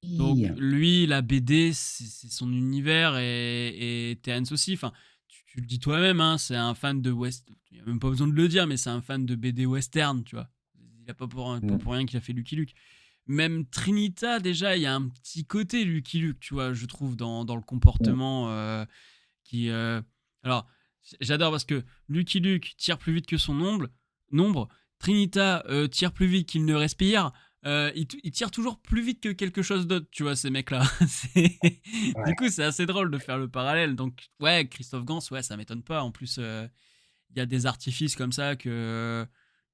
Donc Oui. lui, la BD, c'est son univers et Terence aussi. Enfin, tu le dis toi-même, hein, c'est un fan de West. Il n'y a même pas besoin de le dire, mais c'est un fan de BD western, tu vois. Il n'a pas Mmh. pour rien qu'il a fait Lucky Luke. Même Trinita, déjà, il y a un petit côté Lucky Luke, tu vois, je trouve, dans le Mmh. comportement qui. Alors, j'adore parce que Lucky Luke tire plus vite que son nombre. Trinita tire plus vite qu'il ne respire. Ils tirent toujours plus vite que quelque chose d'autre, tu vois, ces mecs-là. Du Ouais. coup, c'est assez drôle de faire le parallèle. Donc, ouais, Christophe Gans, ouais, ça m'étonne pas. En plus, il y a des artifices comme ça que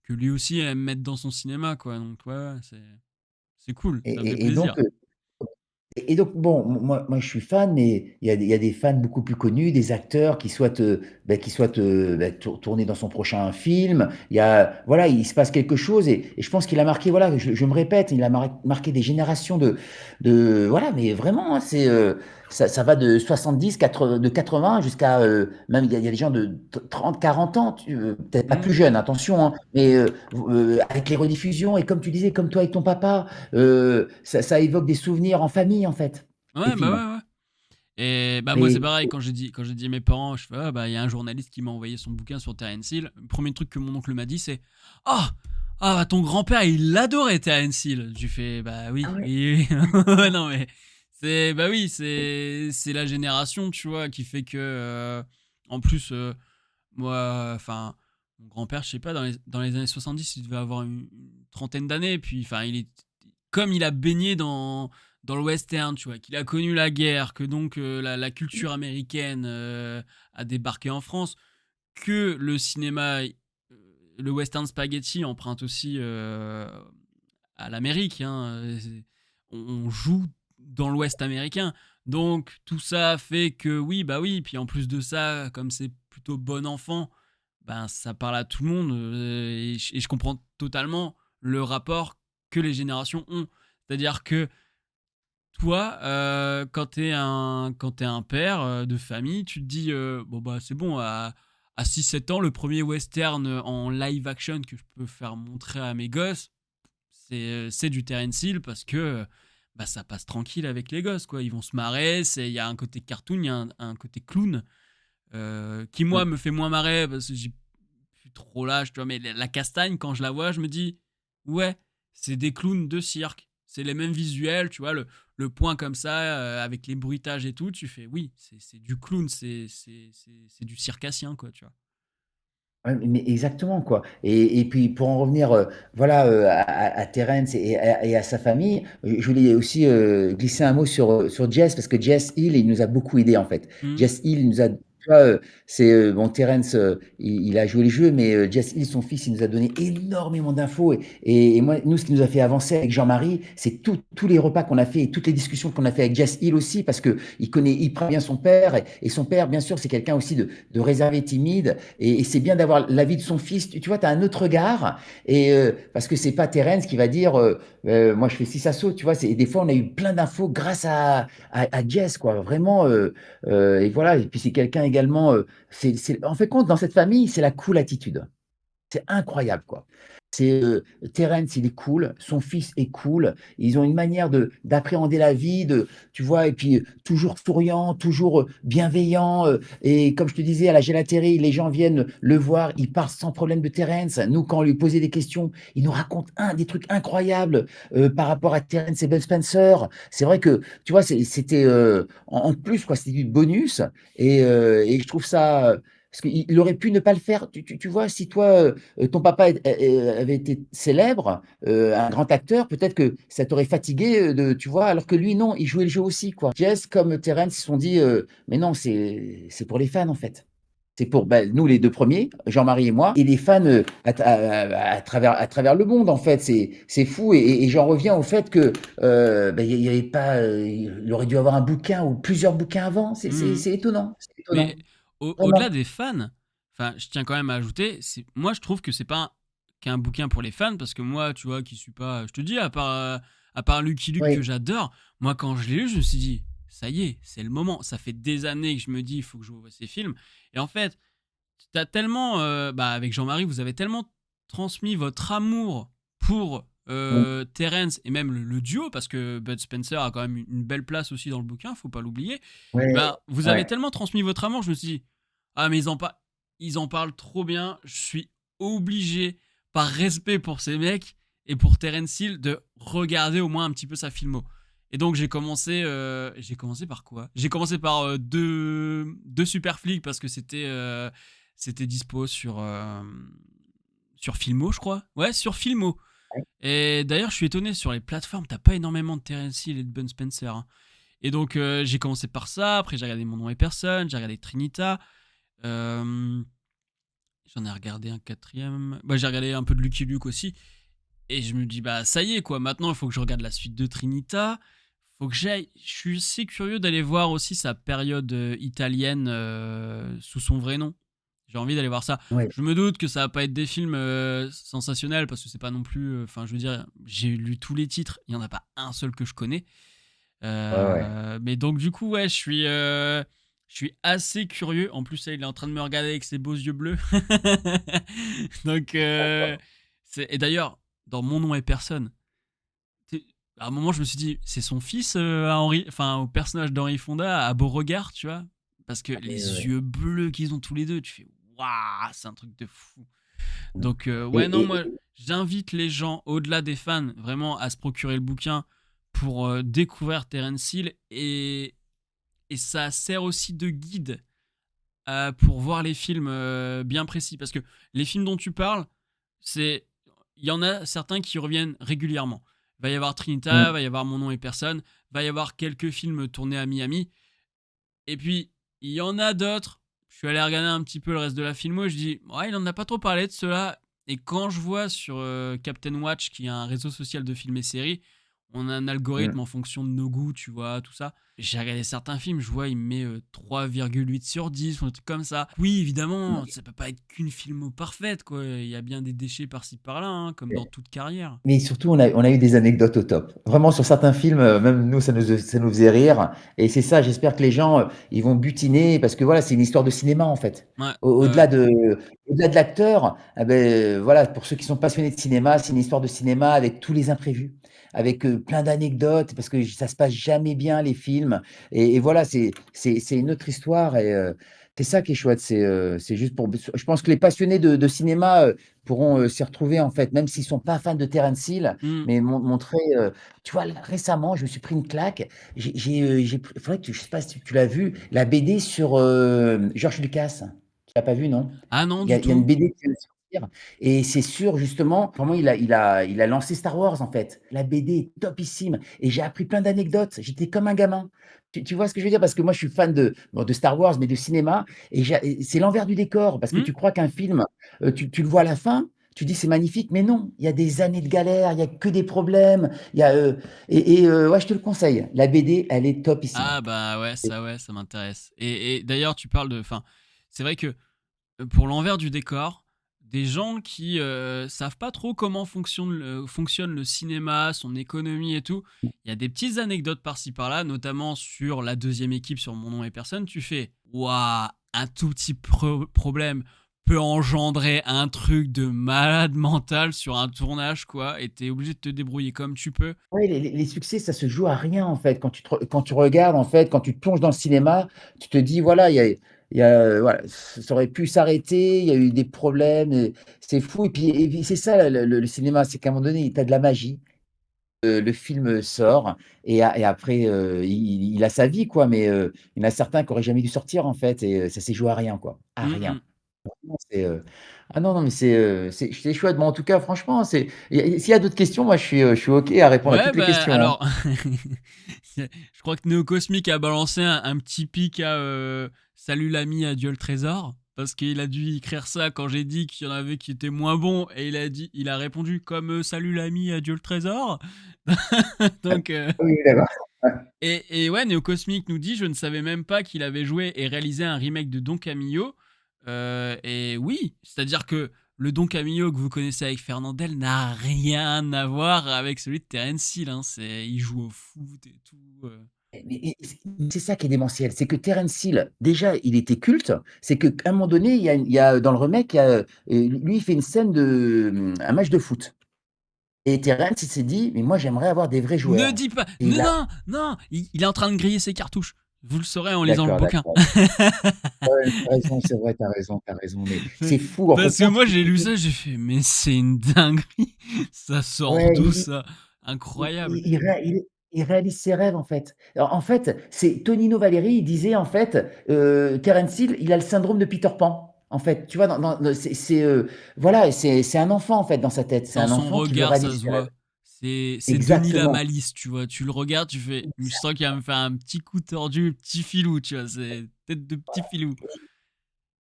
lui aussi aime mettre dans son cinéma, quoi. Donc, ouais, c'est cool, Et ça me fait et donc, plaisir. et donc bon, moi je suis fan, mais il y a des fans beaucoup plus connus, des acteurs qui souhaitent tourner dans son prochain film. Voilà, il se passe quelque chose et je pense qu'il a marqué, voilà, je me répète, il a marqué des générations voilà, mais vraiment, hein, ça va de 70, de 80 jusqu'à, même il y a des gens de 30, 40 ans, peut-être pas Hmm. plus jeunes, attention, hein, mais avec les rediffusions et comme tu disais, comme toi avec ton papa. Ça évoque des souvenirs en famille, en fait, les Ouais, bah films. ouais, ouais. Et bah moi c'est Et pareil quand j'ai dit à mes parents, je fais ah bah il y a un journaliste qui m'a envoyé son bouquin sur Terence Hill. Le premier truc que mon oncle m'a dit c'est ah bah ton grand-père il adorait Terence Hill. J'ai fait bah ah oui ouais, oui oui. Ouais, d'accord. non mais c'est bah oui c'est la génération tu vois qui fait que en plus moi enfin mon grand-père je sais pas dans les années 70 il devait avoir une trentaine d'années puis enfin il est comme il a baigné dans le western, tu vois, qu'il a connu la guerre, que donc la culture américaine a débarqué en France, que le cinéma, le western spaghetti emprunte aussi à l'Amérique. Hein, on joue dans l'Ouest américain. Donc tout ça fait que oui, bah oui. Puis en plus de ça, comme c'est plutôt bon enfant, ben ça parle à tout le monde et je comprends totalement le rapport que les générations ont. C'est-à-dire que toi, quand t'es un père de famille, tu te dis bon bah c'est bon à 6-7 ans, le premier western en live action que je peux faire montrer à mes gosses, c'est du Terence Hill parce que bah ça passe tranquille avec les gosses quoi. Ils vont se marrer, il y a un côté cartoon, il y a un côté clown qui moi Mmh. me fait moins marrer parce que j'ai plus trop l'âge, tu vois. Mais la castagne quand je la vois, je me dis ouais, c'est des clowns de cirque. C'est les mêmes visuels, tu vois, le point comme ça, avec les bruitages et tout, tu fais oui, c'est du clown, c'est du circassien, quoi, tu vois. Ouais, mais exactement, quoi. Et puis pour en revenir, voilà, à Terence et à sa famille, je voulais aussi, glisser un mot sur Jess parce que Jess Hill, il nous a beaucoup aidé en fait. Mhm. Jess Hill, il nous a tu vois, c'est, bon Terence, il a joué le jeu, mais Jess Hill, son fils, il nous a donné énormément d'infos et moi, nous, ce qui nous a fait avancer avec Jean-Marie, c'est tous les repas qu'on a fait et toutes les discussions qu'on a fait avec Jess Hill aussi parce qu'il connaît hyper bien son père et son père, bien sûr, c'est quelqu'un aussi de réservé, timide et c'est bien d'avoir l'avis de son fils. Tu vois, tu as un autre regard. Parce que c'est pas Terence qui va dire moi je fais 6 assauts. Tu vois, des fois on a eu plein d'infos grâce à Jess, quoi. Vraiment. Et voilà. Et puis c'est quelqu'un également. En fait, compte, dans cette famille, c'est la cool attitude. C'est incroyable, quoi. C'est Terence, il est cool, son fils est cool. Ils ont une manière d'appréhender la vie, tu vois, et puis toujours souriant, toujours bienveillant. Et comme je te disais, à la gélaterie, les gens viennent le voir, il parle sans problème de Terence. Nous, quand on lui posait des questions, il nous raconte des trucs incroyables par rapport à Terence et Ben Spencer. C'est vrai que, tu vois, c'était en plus, quoi, c'était du bonus. Et je trouve ça. Parce qu'il aurait pu ne pas le faire. Tu vois, si toi, ton papa avait été célèbre, un grand acteur, peut-être que ça t'aurait fatigué, tu vois, alors que lui, non, il jouait le jeu aussi, quoi. Jess comme Terence, ils se sont dit, mais non, c'est pour les fans, en fait. C'est pour nous, les deux premiers, Jean-Marie et moi, et les fans à travers le monde, en fait. C'est fou. Et j'en reviens au fait que il y avait pas, il aurait dû avoir un bouquin ou plusieurs bouquins avant. C'est c'est- Mhm. c'est étonnant. C'est Mais étonnant. au-delà Vraiment. des fans, enfin, je tiens quand même à ajouter, moi je trouve que c'est pas qu'un bouquin pour les fans, parce que moi, tu vois, qui suis pas, je te dis, à part Lucky Luke que Oui. j'adore, moi quand je l'ai lu, je me suis dit, ça y est, c'est le moment. Ça fait des années que je me dis, il faut que je vois ces films. Et en fait, t'as tellement, avec Jean-Marie, vous avez tellement transmis votre amour pour Mmh. Terence et même le duo, parce que Bud Spencer a quand même une belle place aussi dans le bouquin, faut pas l'oublier. Ouais, Ben, vous avez ouais. tellement transmis votre amour, je me suis dit, ah, mais ils en parlent trop bien, je suis obligé, par respect pour ces mecs et pour Terence Hill, de regarder au moins un petit peu sa filmo. Et donc j'ai commencé par quoi? J'ai commencé par deux Super Flics parce que c'était dispo sur Filmo, je crois. Ouais, sur Filmo. Et d'ailleurs, je suis étonné, sur les plateformes, t'as pas énormément de Terence Hill et de Bud Spencer, hein. Et donc, j'ai commencé par ça. Après, j'ai regardé Mon nom est personne. J'ai regardé Trinita. Euh, J'en ai regardé un quatrième. Bah, j'ai regardé un peu de Lucky Luke aussi. Et je me dis, bah, ça y est, quoi. Maintenant, il faut que je regarde la suite de Trinita. Faut que j'aille. Je suis assez curieux d'aller voir aussi sa période italienne sous son vrai nom. J'ai envie d'aller voir ça. Ouais, Je me doute que ça va pas être des films sensationnels parce que c'est pas non plus. Enfin, je veux dire, j'ai lu tous les titres. Il y en a pas un seul que je connais. ouais, ouais. Mais donc du coup, ouais, je suis assez curieux. En plus, là, il est en train de me regarder avec ses beaux yeux bleus. Donc, et d'ailleurs, dans Mon nom est personne, à un moment, je me suis dit, c'est son fils à Henri, enfin au personnage d'Henri Fonda, à Beauregard, tu vois, parce que les Ouais. yeux bleus qu'ils ont tous les deux, tu fais, waouh, c'est un truc de fou. Mmh. Donc, ouais, non, Et moi, j'invite les gens, au-delà des fans, vraiment à se procurer le bouquin pour découvrir Terence Hill. Et ça sert aussi de guide pour voir les films bien précis. Parce que les films dont tu parles, c'est il y en a certains qui reviennent régulièrement. Il va y avoir Trinita, il mmh, va y avoir Mon nom est personne, il va y avoir quelques films tournés à Miami. Et puis, il y en a d'autres. Je suis allé regarder un petit peu le reste de la filmo et je dis, ouais, il en a pas trop parlé de cela. Et quand je vois sur Captain Watch, qui est un réseau social de films et séries, on a un mmh. algorithme en fonction de nos goûts, tu vois, tout ça. J'ai regardé certains films, je vois, il me met 3,8 sur 10 ou un truc comme ça. Oui, évidemment, ça peut pas être qu'une filmo parfaite, quoi. Il y a bien des déchets par-ci par-là, hein, comme dans toute carrière. Mais surtout, on a eu des anecdotes au top. Vraiment, sur certains films, même nous, ça nous faisait rire. Et c'est ça, j'espère que les gens, ils vont butiner, parce que voilà, c'est une histoire de cinéma, en fait. Ouais, Au-delà au-delà de l'acteur, ah ben, voilà, pour ceux qui sont passionnés de cinéma, c'est une histoire de cinéma avec tous les imprévus, avec plein d'anecdotes, parce que ça se passe jamais bien, les films. Et voilà, c'est une autre histoire. Et c'est ça qui est chouette. C'est juste pour. Je pense que les passionnés de cinéma pourront s'y retrouver, en fait, même s'ils sont pas fans de Terence Hill, mm. mais montrer. Tu vois, là, récemment, je me suis pris une claque. Faudrait que je sais pas si tu l'as vu, la BD sur George Lucas. Tu l'as pas vu, non? Ah non, Il y a, du il y a une tout. BD qui vient de sortir et c'est sur justement comment il a lancé Star Wars, en fait. La BD est topissime et j'ai appris plein d'anecdotes. J'étais comme un gamin. Tu vois ce que je veux dire? Parce que moi, je suis fan de Star Wars, mais de cinéma, et c'est l'envers du décor, parce que Mm. tu crois qu'un film, tu le vois à la fin, tu dis c'est magnifique, mais non, il y a des années de galère, il y a que des problèmes, ouais, je te le conseille. La BD, elle est topissime. Ah bah ouais, ça m'intéresse. Et d'ailleurs, tu parles de. Enfin, c'est vrai que pour l'envers du décor, des gens qui savent pas trop comment fonctionne le cinéma, son économie et tout, il y a des petites anecdotes par-ci par-là, notamment sur la deuxième équipe sur Mon nom et personne. Tu fais, waouh, un tout petit problème peut engendrer un truc de malade mental sur un tournage, quoi, et t'es obligé de te débrouiller comme tu peux. Oui, les succès, ça se joue à rien, en fait. Quand tu regardes, en fait, quand tu te plonges dans le cinéma, tu te dis, voilà, voilà, ça aurait pu s'arrêter, il y a eu des problèmes, c'est fou. Et puis c'est ça, le cinéma, c'est qu'à un moment donné, tu as de la magie. Le film sort et après, il a sa vie, quoi, mais il y en a certains qui auraient jamais dû sortir, en fait, et ça s'est joué à rien, quoi, à Hum, hum. rien. Non, ah non, non, mais c'est chouette. Bon, en tout cas, franchement, s'il y a d'autres questions, moi, je suis OK à répondre à Ouais, toutes les bah questions, hein. alors, je crois que Néocosmique a balancé un petit pic à Salut l'ami, adieu le trésor. Parce qu'il a dû écrire ça quand j'ai dit qu'il y en avait qui étaient moins bons. Et il a répondu comme Salut l'ami, adieu le trésor. Donc, Oui, d'accord. Ouais. et ouais, Néocosmique nous dit, je ne savais même pas qu'il avait joué et réalisé un remake de Don Camillo. Et oui, c'est-à-dire que le Don Camillo que vous connaissez avec Fernandel n'a rien à voir avec celui de Terence Hill, hein. Il joue au foot et tout. C'est ça qui est démentiel, c'est que Terence Hill, déjà, il était culte. C'est qu'à un moment donné, dans le remake, lui, il fait une scène un match de foot. Et Terence, il s'est dit, mais moi, j'aimerais avoir des vrais Ne joueurs. dis pas. Et Non, il a, non, non. Il est en train de griller ses cartouches. Vous le saurez en lisant le d'accord, bouquin. d'accord. Ouais, t'as raison, c'est vrai, t'as raison, mais c'est fou. En fait, Parce que quand moi, tu, j'ai lu ça, j'ai fait, mais c'est une dinguerie. Ça sort ouais, d'où ça? Incroyable. il réalise ses rêves, en fait. Alors, en fait, c'est Tonino Valeri, il disait, en fait, Terence Hill, il a le syndrome de Peter Pan. En fait, tu vois, voilà, c'est un enfant, en fait, dans sa tête. C'est Dans un son enfant qui veut regard, ça réaliser se ses rêves. voit. C'est Denis la Exactement. malice, tu vois. Tu le regardes, tu fais, je sens qu'il va me faire un petit coup tordu, petit filou, tu vois. C'est tête de petit filou.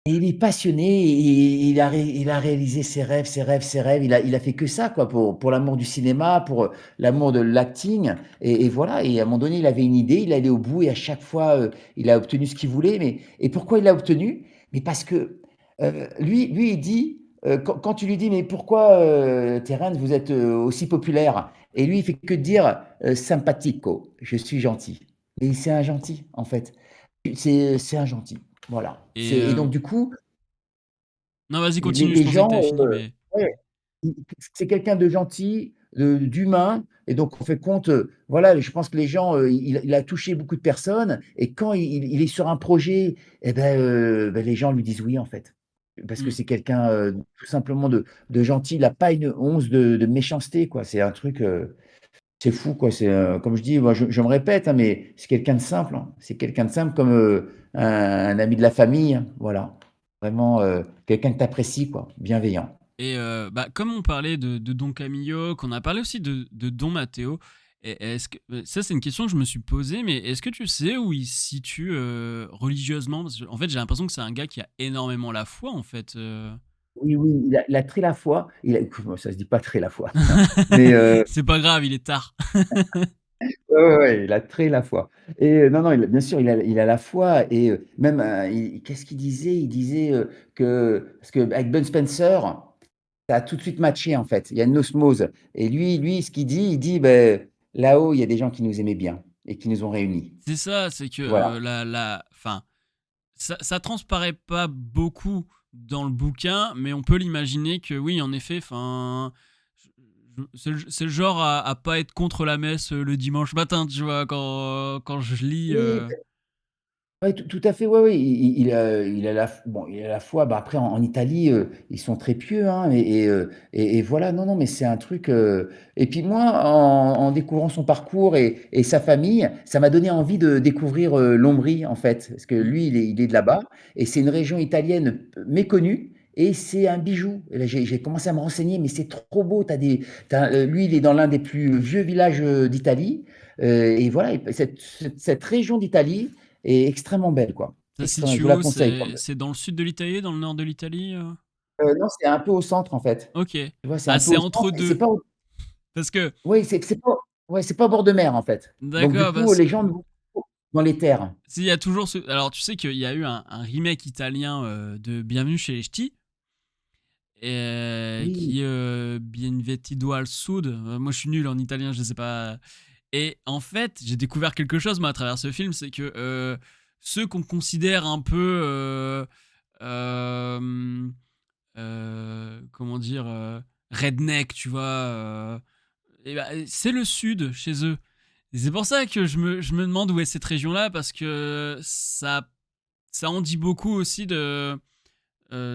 Et il est passionné, et il a réalisé ses rêves, ses rêves, ses rêves. Il a fait que ça, quoi, pour l'amour du cinéma, pour l'amour de l'acting. Et voilà. Et à un moment donné, il avait une idée, il allait au bout, et à chaque fois, il a obtenu ce qu'il voulait. Et pourquoi il l'a obtenu? Mais parce que lui, il dit, quand tu lui dis, mais pourquoi, Terence, vous êtes aussi populaire? Et lui, il fait que dire, simpatico, je suis gentil. Et c'est un gentil, en fait. C'est un gentil. Voilà. Et Et donc, du coup, non, vas-y, les, continue. Je les pensais que gens, t'avais fini, mais ouais, c'est quelqu'un de gentil, d'humain. Et donc, on fait compte, voilà, je pense que les gens, il a touché beaucoup de personnes. Et quand il est sur un projet, eh ben, les gens lui disent oui, en fait. Parce que hmm. c'est quelqu'un, tout simplement de gentil. Il n'a pas une once de méchanceté, quoi. C'est un truc, c'est fou, quoi. C'est, comme je dis, moi, je me répète, hein, mais c'est quelqu'un de simple, hein. C'est quelqu'un de simple comme un ami de la famille, hein. Voilà. Vraiment, quelqu'un que tu apprécies, quoi. Bienveillant. Et bah, comme on parlait de Don Camillo, qu'on a parlé aussi de Don Matteo, est-ce que ça c'est une question que je me suis posée, mais est-ce que tu sais où il se situe religieusement? Parce que, en fait, j'ai l'impression que c'est un gars qui a énormément la foi, en fait. Oui, oui, il a très la foi. Ça se dit pas très la foi, non. Mais C'est pas grave, il est tard. ouais, ouais, ouais, il a très la foi. Et non, non, bien sûr, il a la foi. Et même, qu'est-ce qu'il disait? Il disait que, parce qu'avec Ben Spencer, ça a tout de suite matché, en fait. Il y a une osmose. Et lui, ce qu'il dit, il dit, ben, là-haut, il y a des gens qui nous aimaient bien et qui nous ont réunis. C'est ça, c'est que Voilà. enfin, ça transparaît pas beaucoup dans le bouquin, mais on peut l'imaginer que oui, en effet, enfin, c'est le genre à pas être contre la messe le dimanche matin, tu vois, quand je lis. Oui, ouais, tout à fait, ouais, ouais, il a la foi. Bah, après en Italie, ils sont très pieux, hein, et voilà. Non, non, mais c'est un truc, et puis moi, en découvrant son parcours et sa famille, ça m'a donné envie de découvrir, l'Ombrie, en fait. Parce que Hmm. lui, il est de là-bas, et c'est une région italienne méconnue, et c'est un bijou. Et là, j'ai commencé à me renseigner, mais c'est trop beau. Lui, il est dans l'un des plus vieux villages, d'Italie, et voilà. Et cette région d'Italie est extrêmement belle, quoi. Ça se Extrêmement, je situe vous la où? conseille, quoi. C'est dans le sud de l'Italie, dans le nord de l'Italie? Non, c'est un peu au centre, en fait. Ok. Tu vois, c'est Ah, un peu c'est au entre centre, et c'est deux. pas au, Parce que, oui, c'est pas, ouais, c'est pas au bord de mer, en fait. Donc du d'accord, coup, parce les gens vont dans les terres. s'il y a toujours ce. Alors, tu sais qu'il y a eu un remake italien de Bienvenue chez les Ch'tis, Oui, qui est Bienvenido al Sud. Moi, je suis nul en italien, je sais pas. Et en fait, j'ai découvert quelque chose, moi, à travers ce film, c'est que ceux qu'on considère un peu. Euh, comment dire, redneck, tu vois. Et bah, c'est le sud chez eux. Et c'est pour ça que je me demande où est cette région-là, parce que ça en dit beaucoup aussi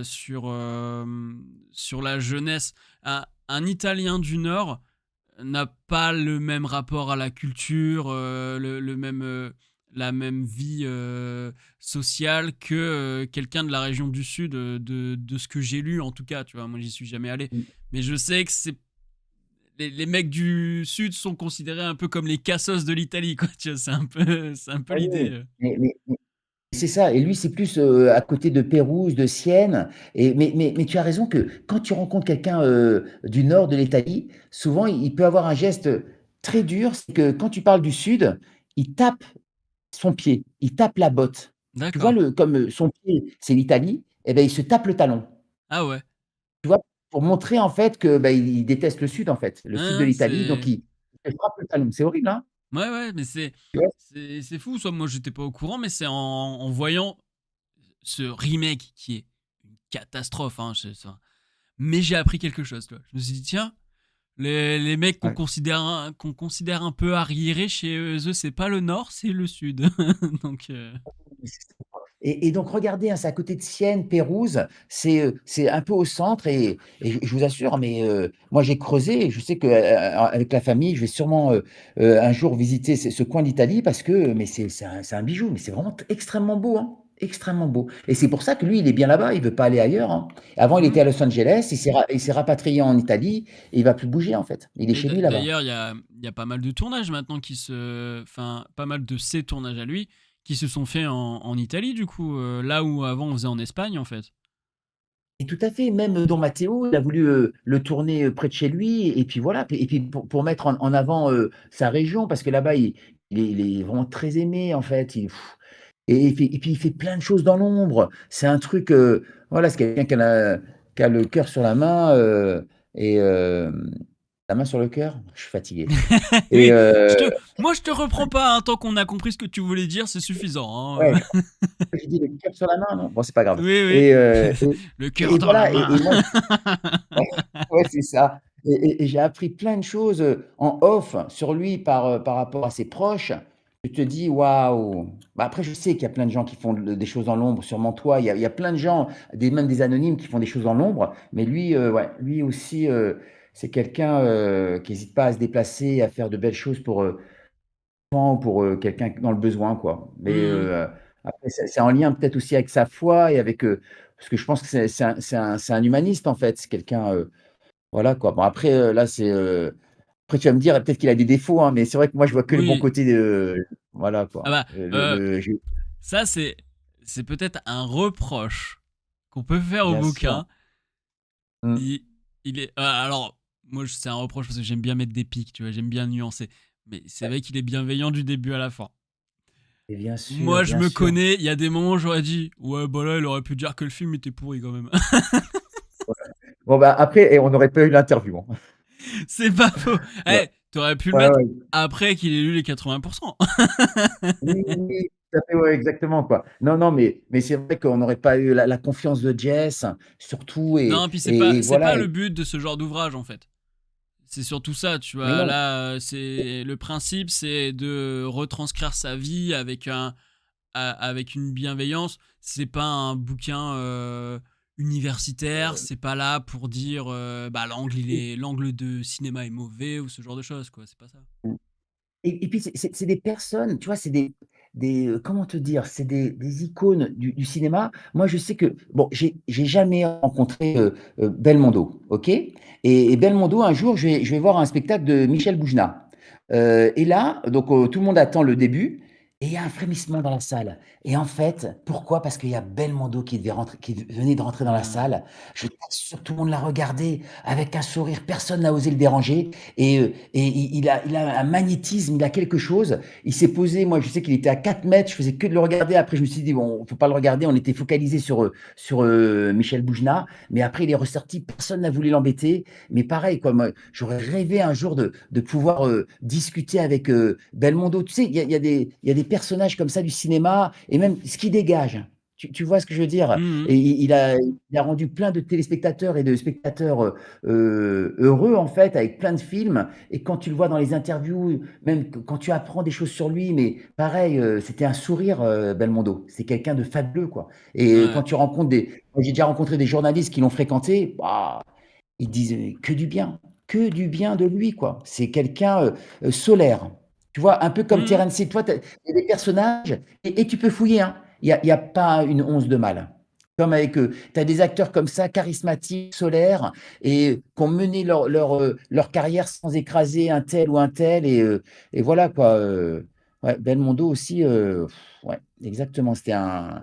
sur la jeunesse. Un Italien du Nord n'a pas le même rapport à la culture, le même, la même vie sociale que quelqu'un de la région du Sud, de ce que j'ai lu en tout cas. Tu vois, moi j'y suis jamais allé, mais je sais que les mecs du Sud sont considérés un peu comme les cassos de l'Italie, quoi. Tu vois, c'est un peu ah l'idée. oui, mais c'est ça. Et lui, c'est plus à côté de Pérouse, de Sienne. Mais tu as raison que quand tu rencontres quelqu'un du nord de l'Italie, souvent, il peut avoir un geste très dur. C'est que quand tu parles du sud, il tape son pied, il tape la botte. Tu vois, D'accord. comme son pied, c'est l'Italie, et ben, il se tape le talon. Ah ouais. Tu vois, pour montrer en fait que bah, il déteste le sud, en fait, le sud de Hein, l'Italie. Donc, c'est il se frappe le talon. C'est horrible, hein? ouais, ouais, mais Tu vois? c'est fou. Soit moi j'étais pas au courant, mais c'est en voyant ce remake qui est une catastrophe, hein, mais j'ai appris quelque chose, toi. Je me suis dit, tiens, Les mecs Ouais. qu'on considère un peu arriérés chez eux, c'est pas le nord, c'est le sud. Donc, Et donc regardez, hein, c'est à côté de Sienne, Pérouse, c'est un peu au centre et je vous assure, mais moi j'ai creusé et je sais qu'avec la famille, je vais sûrement, un jour visiter ce coin d'Italie parce que mais c'est un bijou, mais c'est vraiment extrêmement beau, hein, extrêmement beau et c'est pour ça que lui, il est bien là-bas, il veut pas aller ailleurs, hein. Avant, il hmm. était à Los Angeles, il s'est rapatrié en Italie et il va plus bouger, en fait. Il est Et chez lui là-bas. d'ailleurs, il y a pas mal de tournages maintenant enfin, pas mal de ces tournages à lui qui se sont faits en Italie, du coup, là où avant on faisait en Espagne, en fait. Et tout à fait, même Don Matteo, il a voulu, le tourner, près de chez lui et puis voilà, et puis pour mettre en avant, sa région parce que là-bas, il est vraiment très aimé en fait, et puis il fait plein de choses dans l'ombre. C'est un truc, voilà, c'est quelqu'un qui a le cœur sur la main, et la main sur le cœur? Je suis fatigué et Oui, moi je te reprends pas, hein, tant qu'on a compris ce que tu voulais dire, c'est suffisant, ouais, hein. j'ai dit le cœur sur la main, non? Bon, c'est pas grave Oui, oui. et Le cœur dans la voilà main. et moi ouais, c'est ça et j'ai appris plein de choses, en off sur lui par rapport à ses proches. Tu te dis: «Waouh!» Bah, après je sais qu'il y a plein de gens qui font des choses dans l'ombre, sûrement toi, il y a plein de gens, même des anonymes qui font des choses dans l'ombre, mais lui, ouais, lui aussi, c'est quelqu'un, qui hésite pas à se déplacer, à faire de belles choses pour, quelqu'un dans le besoin, quoi. Mais, Mmh. après c'est en lien peut-être aussi avec sa foi et avec, parce que je pense que c'est un humaniste, en fait. C'est quelqu'un, voilà quoi. Bon après, là après tu vas me dire peut-être qu'il a des défauts, hein, mais c'est vrai que moi je vois que le bon Oui. côté de voilà Ah quoi. bah, heu, Le j'ai ça c'est peut-être un reproche qu'on peut faire au bien sûr. bouquin. Mmh. Il est alors moi c'est un reproche parce que j'aime bien mettre des pics, tu vois? J'aime bien nuancer. Mais c'est Ouais vrai qu'il est bienveillant du début à la fin. et Moi, je bien me sûr. connais, il y a des moments où j'aurais dit: «Ouais, bah, là, il aurait pu dire que le film était pourri quand même». Bon bah après on n'aurait pas eu l'interview, hein. C'est pas faux. Ouais. Eh, tu aurais pu le Ouais, mettre ouais. après qu'il ait lu les 80. Oui, oui, oui, tout à fait, ouais, exactement quoi. Non, non, mais c'est vrai qu'on n'aurait pas eu la confiance de Jess, surtout Non, puis et c'est pas voilà le but de ce genre d'ouvrage, en fait. C'est surtout ça, tu mais vois? non. Là, c'est le principe, c'est de retranscrire sa vie avec avec une bienveillance. C'est pas un bouquin universitaire. C'est pas là pour dire bah l'angle de cinéma est mauvais ou ce genre de choses, quoi. C'est pas ça. Et puis c'est des personnes, tu vois? C'est comment te dire? C'est des icônes du cinéma. Moi, je sais que bon, j'ai jamais rencontré, Belmondo, OK? Et Belmondo, un jour, je vais voir un spectacle de Michel Boujna, et là, donc tout le monde attend le début et il y a un frémissement dans la salle et en fait, pourquoi? Parce qu'il y a Belmondo qui venait de rentrer dans la Ah. salle. Je t'assure, tout le monde l'a regardé avec un sourire, personne n'a osé le déranger et il a un magnétisme, il a quelque chose. Il s'est posé, moi je sais qu'il était à 4 mètres, je faisais que de le regarder. Après, je me suis dit, bon, il ne faut pas le regarder. On était focalisé sur Michel Boujna. Mais après, il est ressorti, personne n'a voulu l'embêter. Mais pareil, quoi, moi, j'aurais rêvé un jour de pouvoir discuter avec Belmondo. Tu sais, il y a des personnages comme ça du cinéma et même ce qui dégage. Tu vois ce que je veux dire? Mhm. Et il a rendu plein de téléspectateurs et de spectateurs heureux en fait, avec plein de films. Et quand tu le vois dans les interviews, même quand tu apprends des choses sur lui, mais pareil, c'était un sourire, Belmondo. C'est quelqu'un de fabuleux, quoi. Et Ouais. quand tu rencontres moi, j'ai déjà rencontré des journalistes qui l'ont fréquenté, bah, ils disent que du bien de lui, quoi. C'est quelqu'un solaire. Tu vois, un peu comme Mhm. Terence Hill. Toi, il y a des personnages, et tu peux fouiller, hein. Il y a pas une once de mal. Comme avec, tu as des acteurs comme ça, charismatiques, solaires, et qui ont mené leur carrière sans écraser un tel ou un tel. Et voilà, quoi. Ouais, Belmondo aussi, ouais, exactement. C'était un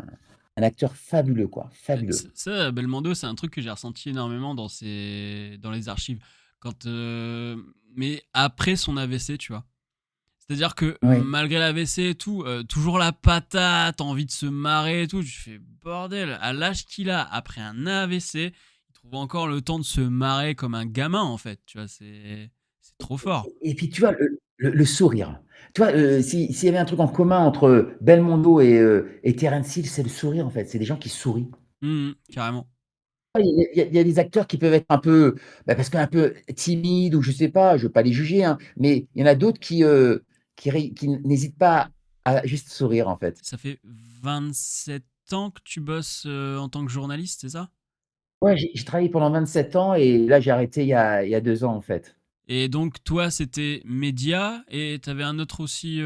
acteur fabuleux, quoi. Fabuleux. Ça, Belmondo, c'est un truc que j'ai ressenti énormément dans les archives. Quand, mais après son AVC, tu vois. C'est-à-dire que Oui. malgré l'AVC et tout, toujours la patate, envie de se marrer et tout, je fais bordel, à l'âge qu'il a, après un AVC, il trouve encore le temps de se marrer comme un gamin en fait, tu vois, c'est trop fort. Et puis tu vois, le sourire. Tu vois, s'il y avait un truc en commun entre Belmondo et Terence Hill, c'est le sourire, en fait. C'est des gens qui sourient. Mhm, carrément. Il y a des acteurs qui peuvent être un peu, bah, parce qu'un peu timides ou je sais pas, je veux pas les juger, hein, mais il y en a d'autres qui n'hésitent pas à juste sourire, en fait. Ça fait 27 ans que tu bosses en tant que journaliste, c'est ça? Ouais, j'ai travaillé pendant 27 ans et là, j'ai arrêté il y a 2 ans, en fait. Et donc, toi, c'était média et t'avais un autre aussi.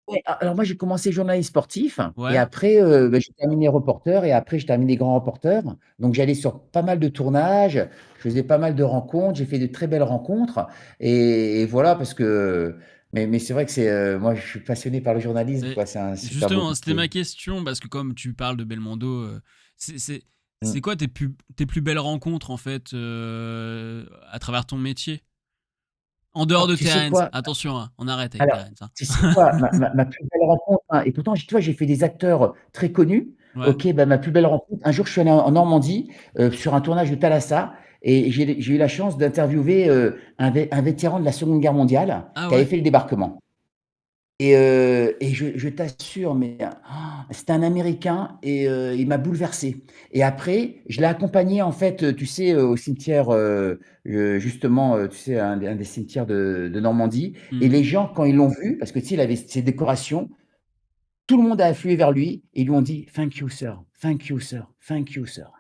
Ouais, a alors moi, j'ai commencé journaliste sportif et Ouais. après, bah, j'ai terminé reporter et après j'ai terminé grand reporter. Donc j'allais sur pas mal de tournages, je faisais pas mal de rencontres, j'ai fait de très belles rencontres et voilà parce que mais c'est vrai que moi, je suis passionné par le journalisme, Et quoi, c'est un super beau justement, c'était métier. ma question, parce que comme tu parles de Belmondo, c'est c'est- Mmh. c'est quoi tes plus belles rencontres, en fait, à travers ton métier? En dehors Alors de tu sais Terence, quoi? attention, hein, on arrête avec Alors, Terence, hein. tu sais quoi? Ma plus belle rencontre, hein, et pourtant, tu vois, j'ai fait des acteurs très connus. Ouais. OK, bah, ma plus belle rencontre, un jour, je suis allé en Normandie, sur un tournage de Thalassa et j'ai eu la chance d'interviewer, un vétéran de la Seconde Guerre mondiale Ah qui avait ouais? fait le débarquement. Et je t'assure, mais c'était un Américain et il m'a bouleversé. Et après, je l'ai accompagné en fait, tu sais, au cimetière, justement, tu sais, un des cimetières de Normandie. Et Mhm. les gens, quand ils l'ont vu, parce que tu sais, il avait ses décorations, tout le monde a afflué vers lui et ils lui ont dit: «Thank you sir, thank you sir, thank you sir».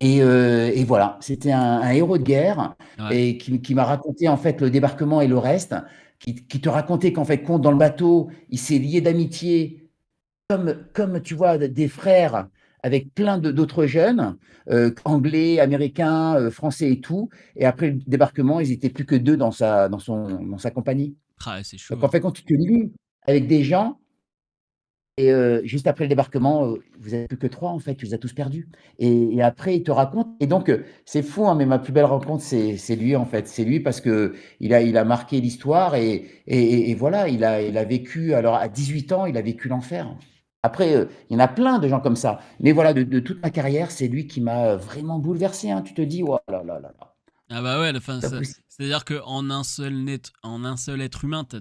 Et voilà, c'était un héros de guerre Ouais. et qui m'a raconté en fait le débarquement et le reste, qui te racontait qu'en fait compte dans le bateau, il s'est lié d'amitié comme tu vois des frères avec plein d'autres jeunes, anglais, américains, français et tout. Et après le débarquement, ils étaient plus que 2 dans sa compagnie. Ah ouais, c'est Donc chaud, en hein. fait, quand tu te lies avec des gens et juste après le débarquement, vous êtes plus que 3 en fait, tu les as tous perdus et après il te raconte et donc c'est fou, hein, mais ma plus belle rencontre, c'est lui en fait. C'est lui parce qu'il a marqué l'histoire et voilà, il a vécu alors à 18 ans, il a vécu l'enfer. Après, il y en a plein de gens comme ça, mais voilà, de toute ma carrière, c'est lui qui m'a, vraiment bouleversé, hein. Tu te dis: «Oh là là là là, Ah bah ouais, enfin, pas possi». c'est-à-dire qu'en en un seul être humain, t'as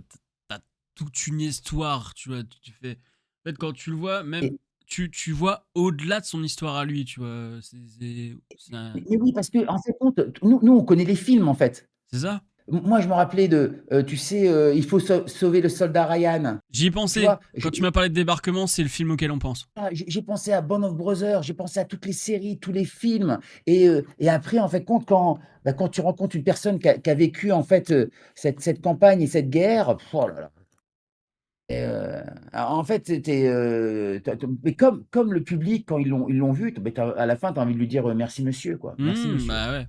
toute une histoire, tu vois. Tu fais. En fait, quand tu le vois, même, Et tu vois au-delà de son histoire à lui, tu vois. mais oui, parce qu'en fait, compte, nous, on connaît les films, en fait. C'est ça? Moi, je me rappelais tu sais, Il faut sauver le soldat Ryan. J'y ai Tu pensé. vois? Quand tu m'as parlé de débarquement, c'est le film auquel on pense. J'ai pensé à Band of Brothers, j'ai pensé à toutes les séries, tous les films et après, en fait, compte quand tu rencontres une personne qui a vécu, en fait, cette campagne et cette guerre, oh là là et en fait, c'était, tu mais comme le public, quand ils l'ont vu, mais à la fin, tu as envie de lui dire, «Merci monsieur», quoi. «Merci monsieur». Bah ouais.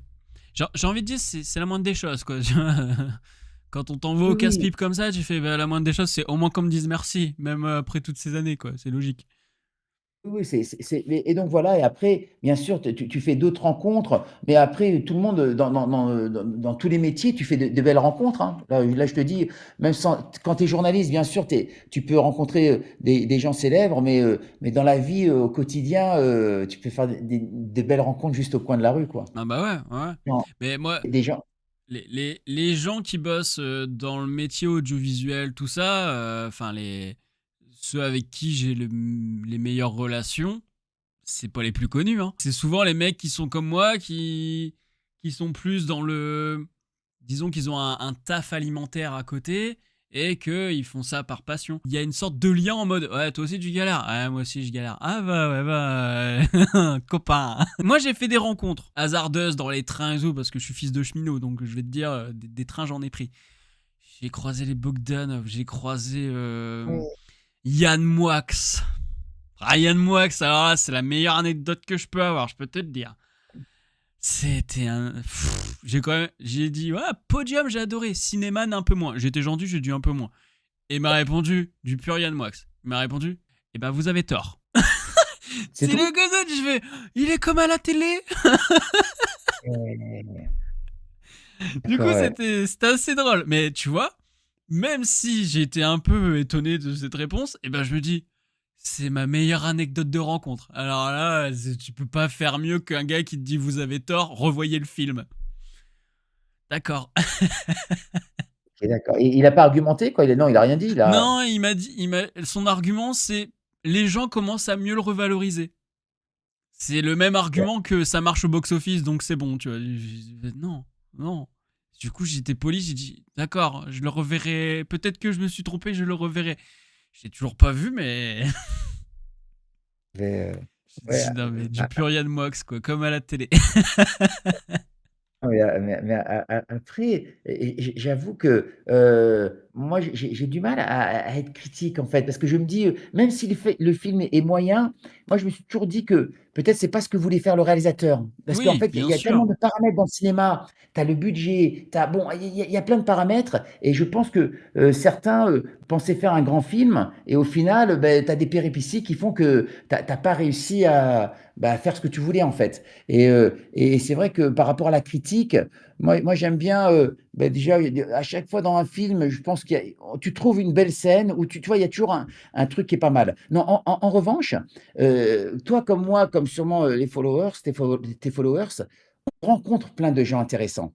J'ai envie de dire, c'est la moindre des choses, quoi. Tu vois. Quand on t'envoie Oui, au oui. casse-pipe comme ça, tu fais, bah, la moindre des choses, c'est au moins qu'on me dise merci, même après toutes ces années, quoi. C'est logique. Oui, oui, c'est et donc voilà et après, bien sûr, tu fais d'autres rencontres, mais après tout le monde, dans tous les métiers, tu fais de belles rencontres, hein. Là, je te dis, même sans quand tu es journaliste, bien sûr, tu peux rencontrer, des gens célèbres, mais dans la vie, au quotidien, tu peux faire des belles rencontres juste au coin de la rue, quoi. Ah bah ouais, ouais. Non, Mais moi, des gens les gens qui bossent dans le métier audiovisuel, tout ça, enfin, ceux avec qui j'ai les meilleures relations, c'est pas les plus connus, hein. C'est souvent les mecs qui sont comme moi, qui sont plus dans le. Disons qu'ils ont un taf alimentaire à côté et qu'ils font ça par passion. Il y a une sorte de lien en mode, ouais, toi aussi tu galères. Ouais, moi aussi je galère. Ah bah ouais, bah, copain. Moi j'ai fait des rencontres hasardeuses dans les trains et tout parce que je suis fils de cheminot, donc je vais te dire, des trains j'en ai pris. J'ai croisé les Bogdanov, j'ai croisé ouais, Yann Moix. Ah, Yann Moix, alors là, c'est la meilleure anecdote que je peux avoir, je peux te le dire. C'était un. J'ai quand même. J'ai dit, ouais, podium, j'ai adoré. Cinéman, un peu moins. J'étais gentil, j'ai dit un peu moins. Et il m'a répondu, du pur Yann Moix. Il m'a répondu, eh ben, vous avez tort. c'est C'est tout? le gosse, je fais, il est comme à la télé. Heu, Du d'accord, coup, ouais. c'était assez drôle. Mais tu vois, même si j'étais un peu étonné de cette réponse, eh ben, je me dis, c'est ma meilleure anecdote de rencontre. Alors là, tu peux pas faire mieux qu'un gars qui te dit, vous avez tort, revoyez le film. D'accord. OK, d'accord et il a pas argumenté, quoi? Non, il a rien dit, Non, son argument, c'est les gens commencent à mieux le revaloriser. C'est le même Ouais, argument que ça marche au box-office, donc c'est bon, tu vois. Non, non. Du coup, j'étais poli, j'ai dit, d'accord, je le reverrai. Peut-être que je me suis trompé, je le reverrai. Je l'ai toujours pas vu, mais mais, j'ai ouais, dit, non, mais du Purian Mox, quoi, comme à la télé. non, mais après, j'avoue que, moi, j'ai du mal à être critique, en fait, parce que je me dis, même si le film est moyen, moi, je me suis toujours dit que peut-être c'est pas ce que voulait faire le réalisateur. Parce qu'en Oui, fait, il bien y a tellement sûr. de paramètres dans le cinéma. Tu as le budget, tu as bon, il y a plein de paramètres et je pense que, certains, pensaient faire un grand film et au final, beh, tu as des péripéties qui font que tu as pas réussi à, bah, faire ce que tu voulais, en fait. Et c'est vrai que par rapport à la critique, moi j'aime bien, bah, déjà, à chaque fois dans un film, je pense tu trouves une belle scène où tu vois, il y a toujours un truc qui est pas mal. Non, en revanche, toi comme moi, comme sûrement, les followers, tes followers, on rencontre plein de gens intéressants.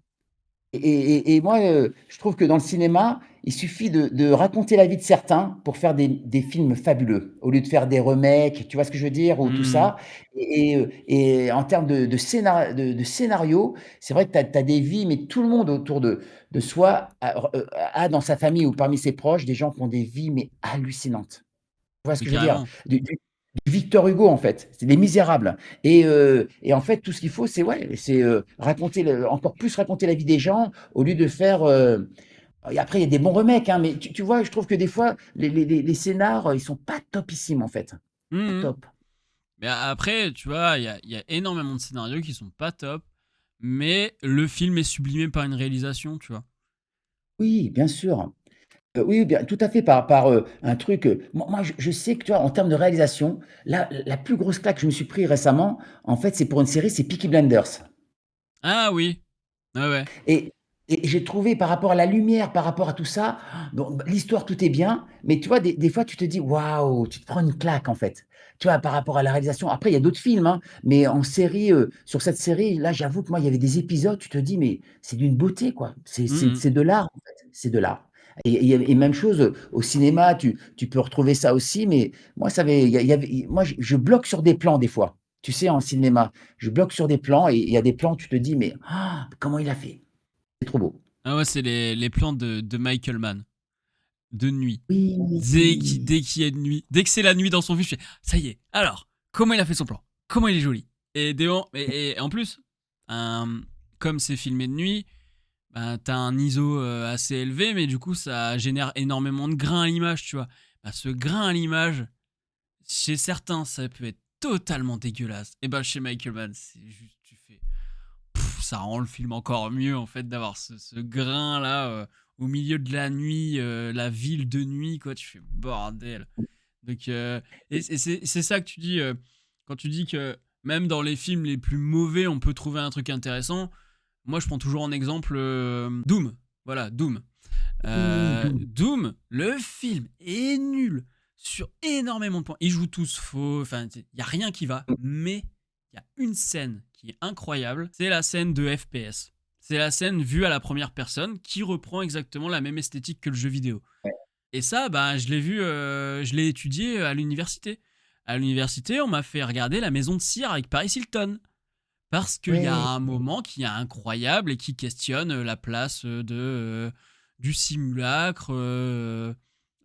Et moi, je trouve que dans le cinéma, il suffit de raconter la vie de certains pour faire des films fabuleux, au lieu de faire des remakes, tu vois ce que je veux dire? Ou tout Hmm. ça et en termes de scénario, c'est vrai que tu as des vies, mais tout le monde autour de soi a dans sa famille ou parmi ses proches des gens qui ont des vies, mais hallucinantes. Tu vois ce Mais que je veux dire? carrément. Du Victor Hugo, en fait, c'est Les Misérables et en fait, tout ce qu'il faut, c'est ouais, c'est, raconter encore plus raconter la vie des gens au lieu de faire, et après il y a des bons remakes, hein, mais tu vois, je trouve que des fois les scénars, ils sont pas topissimes, en fait. Pas Hmm. top. Mais après, tu vois, il y a énormément de scénarios qui sont pas top, mais le film est sublimé par une réalisation, tu vois. Oui, bien sûr. Oui, bien tout à fait par, un truc, moi je sais que tu vois, en termes de réalisation, la plus grosse claque que je me suis pris récemment, en fait, c'est pour une série, c'est Peaky Blinders. Ah oui, ouais, ouais. Et et j'ai trouvé par rapport à la lumière, par rapport à tout ça, bon, bah, l'histoire tout est bien, mais tu vois des fois tu te dis: «Waouh!» tu te prends une claque en fait. Tu vois par rapport à la réalisation. Après il y a d'autres films, hein, mais en série, sur cette série là, j'avoue que moi il y avait des épisodes, tu te dis: «Mais c'est d'une beauté quoi, c'est c'est Mhm. c'est de l'art en fait, c'est de l'art». Et même chose, au cinéma, tu peux retrouver ça aussi, mais moi ça avait il y avait moi je bloque sur des plans des fois. Tu sais en cinéma, je bloque sur des plans et il y a des plans, tu te dis: «Mais ah, comment il a fait?» C'est trop beau. Ah ouais, c'est les plans de Michael Mann, de nuit. Oui. Dès qu'il y a de nuit, dès que c'est la nuit dans son film, je fais, ça y est, alors, comment il a fait son plan? Comment il est joli? Et en plus, euh, comme c'est filmé de nuit, bah, t'as un ISO assez élevé, mais du coup, ça génère énormément de grains à l'image, tu vois. Bah, ce grain à l'image, chez certains, ça peut être totalement dégueulasse. Et bah, chez Michael Mann, c'est juste, tu fais, ça rend le film encore mieux, en fait, d'avoir ce grain-là au milieu de la nuit, la ville de nuit, quoi. Tu fais, bordel. Donc, et c'est ça que tu dis, quand tu dis que même dans les films les plus mauvais, on peut trouver un truc intéressant. Moi, je prends toujours en exemple Doom. Voilà, Doom. Oui, Doom. Doom, le film est nul sur énormément de points. Ils jouent tous faux, enfin, il n'y a rien qui va, mais il y a une scène qui est incroyable, c'est la scène de FPS. C'est la scène vue à la première personne qui reprend exactement la même esthétique que le jeu vidéo. Ouais. Et ça, bah, je l'ai vu, je l'ai étudié à l'université. À l'université, on m'a fait regarder La Maison de Cire avec Paris Hilton. Parce qu'il y a Ouais. un moment qui est incroyable et qui questionne la place du simulacre,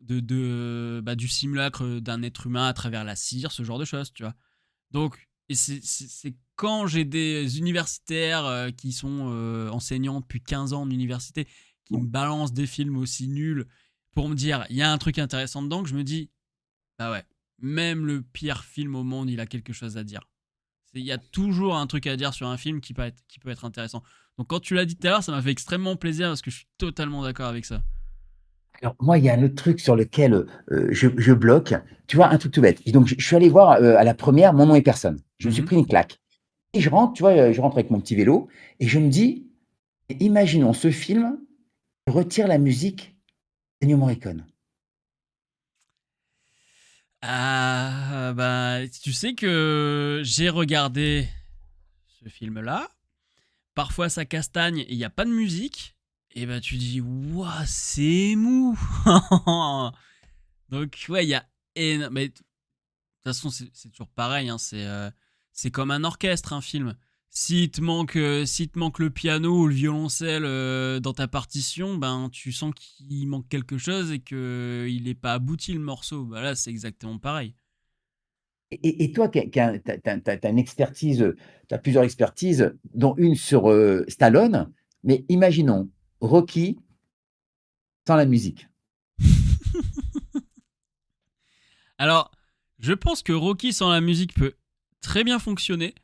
du simulacre d'un être humain à travers la cire, ce genre de choses, tu vois. Donc, et c'est quand j'ai des universitaires qui sont enseignants depuis 15 ans en université, qui me balancent des films aussi nuls pour me dire, il y a un truc intéressant dedans, que je me dis, ah ouais, même le pire film au monde, il a quelque chose à dire. Il y a toujours un truc à dire sur un film qui peut être intéressant. Donc quand tu l'as dit tout à l'heure, ça m'a fait extrêmement plaisir parce que je suis totalement d'accord avec ça. Alors moi, il y a un autre truc sur lequel, je bloque. Tu vois, un truc tout bête. Et donc je suis allé voir, à la première Mon nom est personne. Je me suis Mhm. pris une claque et je rentre, tu vois, je rentre avec mon petit vélo et je me dis: «Imaginons ce film retire la musique d'Ennio Morricone». Ah, bah, tu sais que j'ai regardé ce film-là. Parfois ça castagne et il n'y a pas de musique. Et bah tu dis, waouh, c'est mou. Donc ouais, il y a mais de toute façon c'est toujours pareil. Hein, c'est comme un orchestre, un film. S'il te manque le piano ou le violoncelle dans ta partition, ben tu sens qu'il manque quelque chose et qu'il n'est pas abouti le morceau. Bah là, c'est exactement pareil. Et toi qui as tu une expertise, tu as plusieurs expertises, dont une sur, Stallone, mais imaginons Rocky sans la musique. Alors, je pense que Rocky sans la musique peut très bien fonctionner,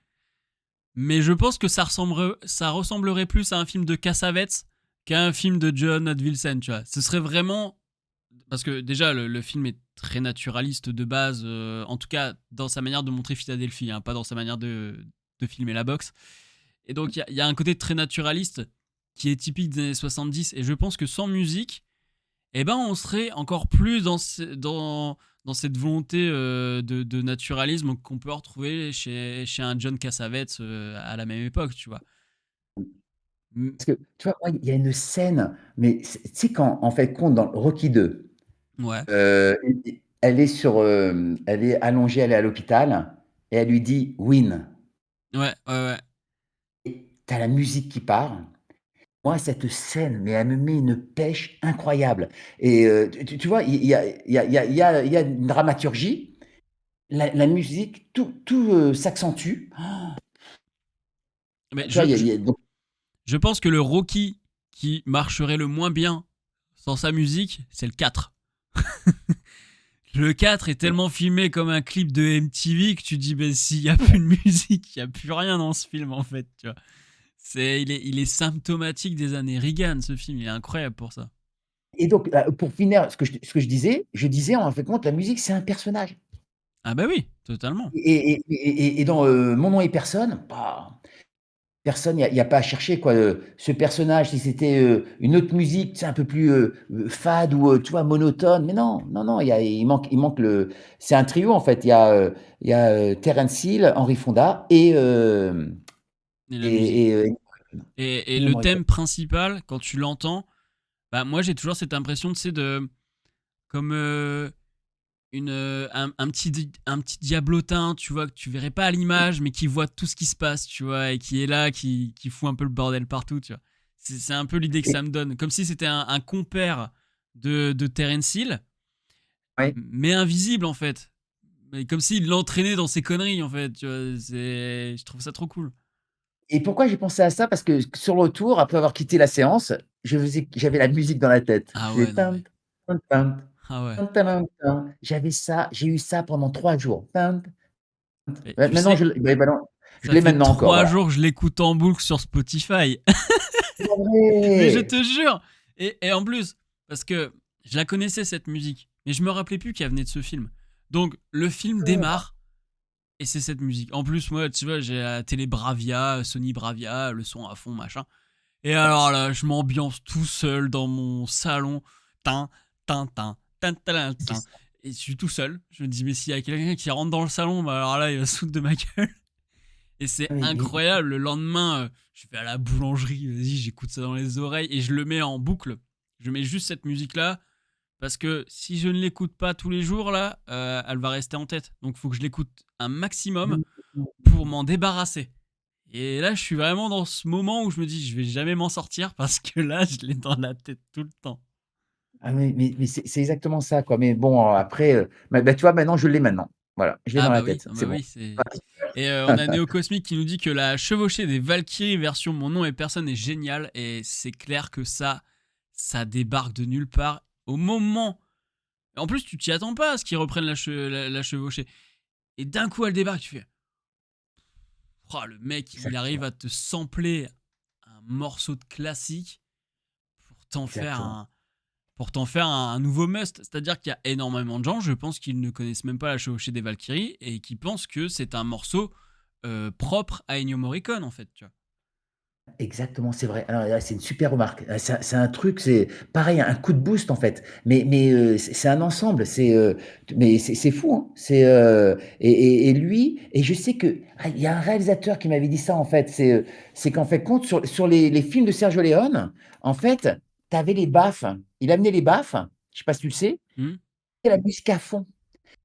mais je pense que ça ressemblerait plus à un film de Cassavetes qu'à un film de John Advilsen, tu vois. Ce serait vraiment... Parce que déjà, le film est très naturaliste de base, en tout cas dans sa manière de montrer Philadelphie, hein, pas dans sa manière de filmer la boxe. Et donc, il y a un côté très naturaliste qui est typique des années 70, et je pense que sans musique, eh ben, on serait encore plus dans cette volonté de naturalisme qu'on peut retrouver chez un John Cassavetes à la même époque, tu vois. Mm. Parce que, tu vois, moi, il y a une scène, mais tu sais quand, en fait, compte dans Rocky 2, Ouais, elle est elle est allongée, elle est à l'hôpital et elle lui dit: «Win» ouais, ouais, ouais. et tu as la musique qui part. Moi, cette scène, mais elle me met une pêche incroyable et tu vois, il y a une dramaturgie, la musique, tout, s'accentue. Mais Tu vois, il y a donc je pense que le Rocky qui marcherait le moins bien sans sa musique, c'est le 4. Le 4 est tellement filmé comme un clip de MTV que tu dis, ben, s'il n'y a plus de musique, il n'y a plus rien dans ce film, en fait, tu vois. Il est symptomatique des années Reagan, ce film, il est incroyable pour ça. et donc pour finir ce que je disais en fait compte la musique c'est un personnage Ah bah oui, totalement. et dans, Mon nom et personne, bah, personne il y a pas à chercher quoi, ce personnage si c'était, une autre musique, tu sais un peu plus, fade ou, tu vois monotone, mais non, non, non, il manque le c'est un trio en fait, il y a, Terence Hill, Henry Fonda Et la musique. et Et Ennio le Morricone. thème principal, quand tu l'entends, bah moi j'ai toujours cette impression, tu sais, de... Comme un petit diablotin, tu vois, que tu verrais pas à l'image, mais qui voit tout ce qui se passe, tu vois, et qui est là, qui fout un peu le bordel partout, tu vois. C'est un peu l'idée que Et ça me donne. Comme si c'était un compère de Terence Hill, ouais. mais invisible en fait. Mais comme s'il l'entraînait dans ses conneries en fait, tu vois. Je trouve ça trop cool. Et pourquoi j'ai pensé à ça? Parce que sur le retour, après avoir quitté la séance, j'avais la musique dans la tête. Ah Je faisais ouais, non tin, mais. tin, tin, Ah ouais. tin, tin, tin. J'avais ça, j'ai eu ça pendant 3 jours. Tin, Et tu maintenant sais, bah, non, je ça l'ai fait maintenant encore, 3 voilà. jours que je l'écoute en boucle sur Spotify. C'est pas Mais je vrai! te jure. Et en plus, parce que je la connaissais cette musique, mais je me rappelais plus qu'elle venait de ce film. Donc le film démarre et c'est cette musique. En plus, moi, tu vois, j'ai la télé Bravia, Sony Bravia, le son à fond, machin. Et alors là, je m'ambiance tout seul dans mon salon. Tin, tin, tin, tin, tin, C'est tin. ça. Et je suis tout seul. Je me dis, mais s'il y a quelqu'un qui rentre dans le salon, bah alors là, il va se foutre de ma gueule. Et c'est Mais incroyable. Le lendemain, je vais à la boulangerie, vas-y, j'écoute ça dans les oreilles et je le mets en boucle. Je mets juste cette musique-là parce que si je ne l'écoute pas tous les jours, là, elle va rester en tête. Donc, il faut que je l'écoute un maximum pour m'en débarrasser. Et là, je suis vraiment dans ce moment où je me dis, je vais jamais m'en sortir parce que là, je l'ai dans la tête tout le temps. ah mais c'est exactement ça, quoi. Mais bon, après, bah, tu vois, maintenant, je l'ai maintenant. Voilà, je l'ai Ah dans la bah tête, c'est bon. oui, c'est... Et on a Néo Cosmic qui nous dit que la chevauchée des Valkyries version Mon nom et personne est géniale. Et c'est clair que ça débarque de nulle part. Au moment... En plus, tu t'y attends pas à ce qu'ils reprennent la chevauchée. Et d'un coup, elle débarque, tu fais... Oh, le mec, il arrive Exactement, à te sampler un morceau de classique pour t'en faire exactement. un nouveau must. C'est-à-dire qu'il y a énormément de gens, je pense, qu'ils ne connaissent même pas la chevauchée des Valkyries et qui pensent que c'est un morceau propre à Ennio Morricone, en fait, tu vois. Exactement, c'est vrai. Alors là, c'est une super remarque. C'est un truc, c'est pareil, un coup de boost en fait. C'est un ensemble. Mais c'est fou, hein. Et lui, et je sais que il y a un réalisateur qui m'avait dit ça en fait. C'est qu'en fait, compte sur les films de Sergio Leone, en fait, tu avais les baffes. Il amenait les baffes. Je sais pas si tu le sais. Hmm. Et la musique à fond.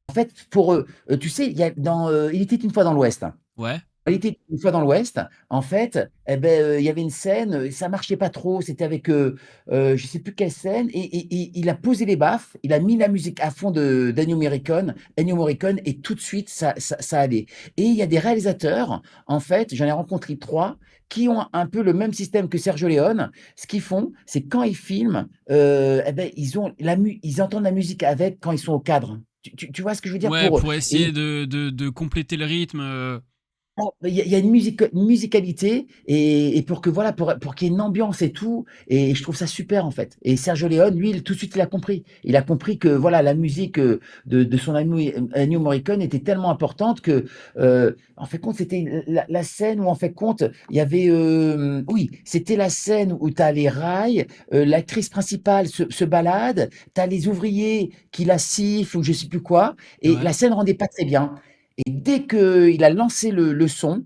En fait, pour eux, tu sais, il y a dans Il était une fois dans l'Ouest. Ouais. Il était une fois dans l'Ouest, en fait, et beh, il y avait une scène, ça marchait pas trop, c'était avec, je sais plus quelle scène et il a posé les baffes, il a mis la musique à fond de Ennio Morricone et tout de suite ça allait et il y a des réalisateurs, en fait, j'en ai rencontré 3 qui ont un peu le même système que Sergio Leone. Ce qu'ils font, c'est quand ils filment, et beh, ils entendent la musique avec quand ils sont au cadre. Tu vois ce que je veux dire? Ouais, Pour, pour essayer et de compléter le rythme. oh, il y a une musicalité et pour que voilà, pour qu'il y ait une ambiance et tout et je trouve ça super, en fait et Sergio Leone, lui, tout de suite, il a compris. Il a compris que voilà, la musique, de son ami Ennio Morricone était tellement importante que, en fait compte, c'était la scène où en fait compte, il y avait, oui, c'était la scène où tu as les rails, l'actrice principale se balade, tu as les ouvriers qui la sifflent ou je sais plus quoi et Ouais. la scène rendait pas très bien. Et dès qu'il a lancé le son,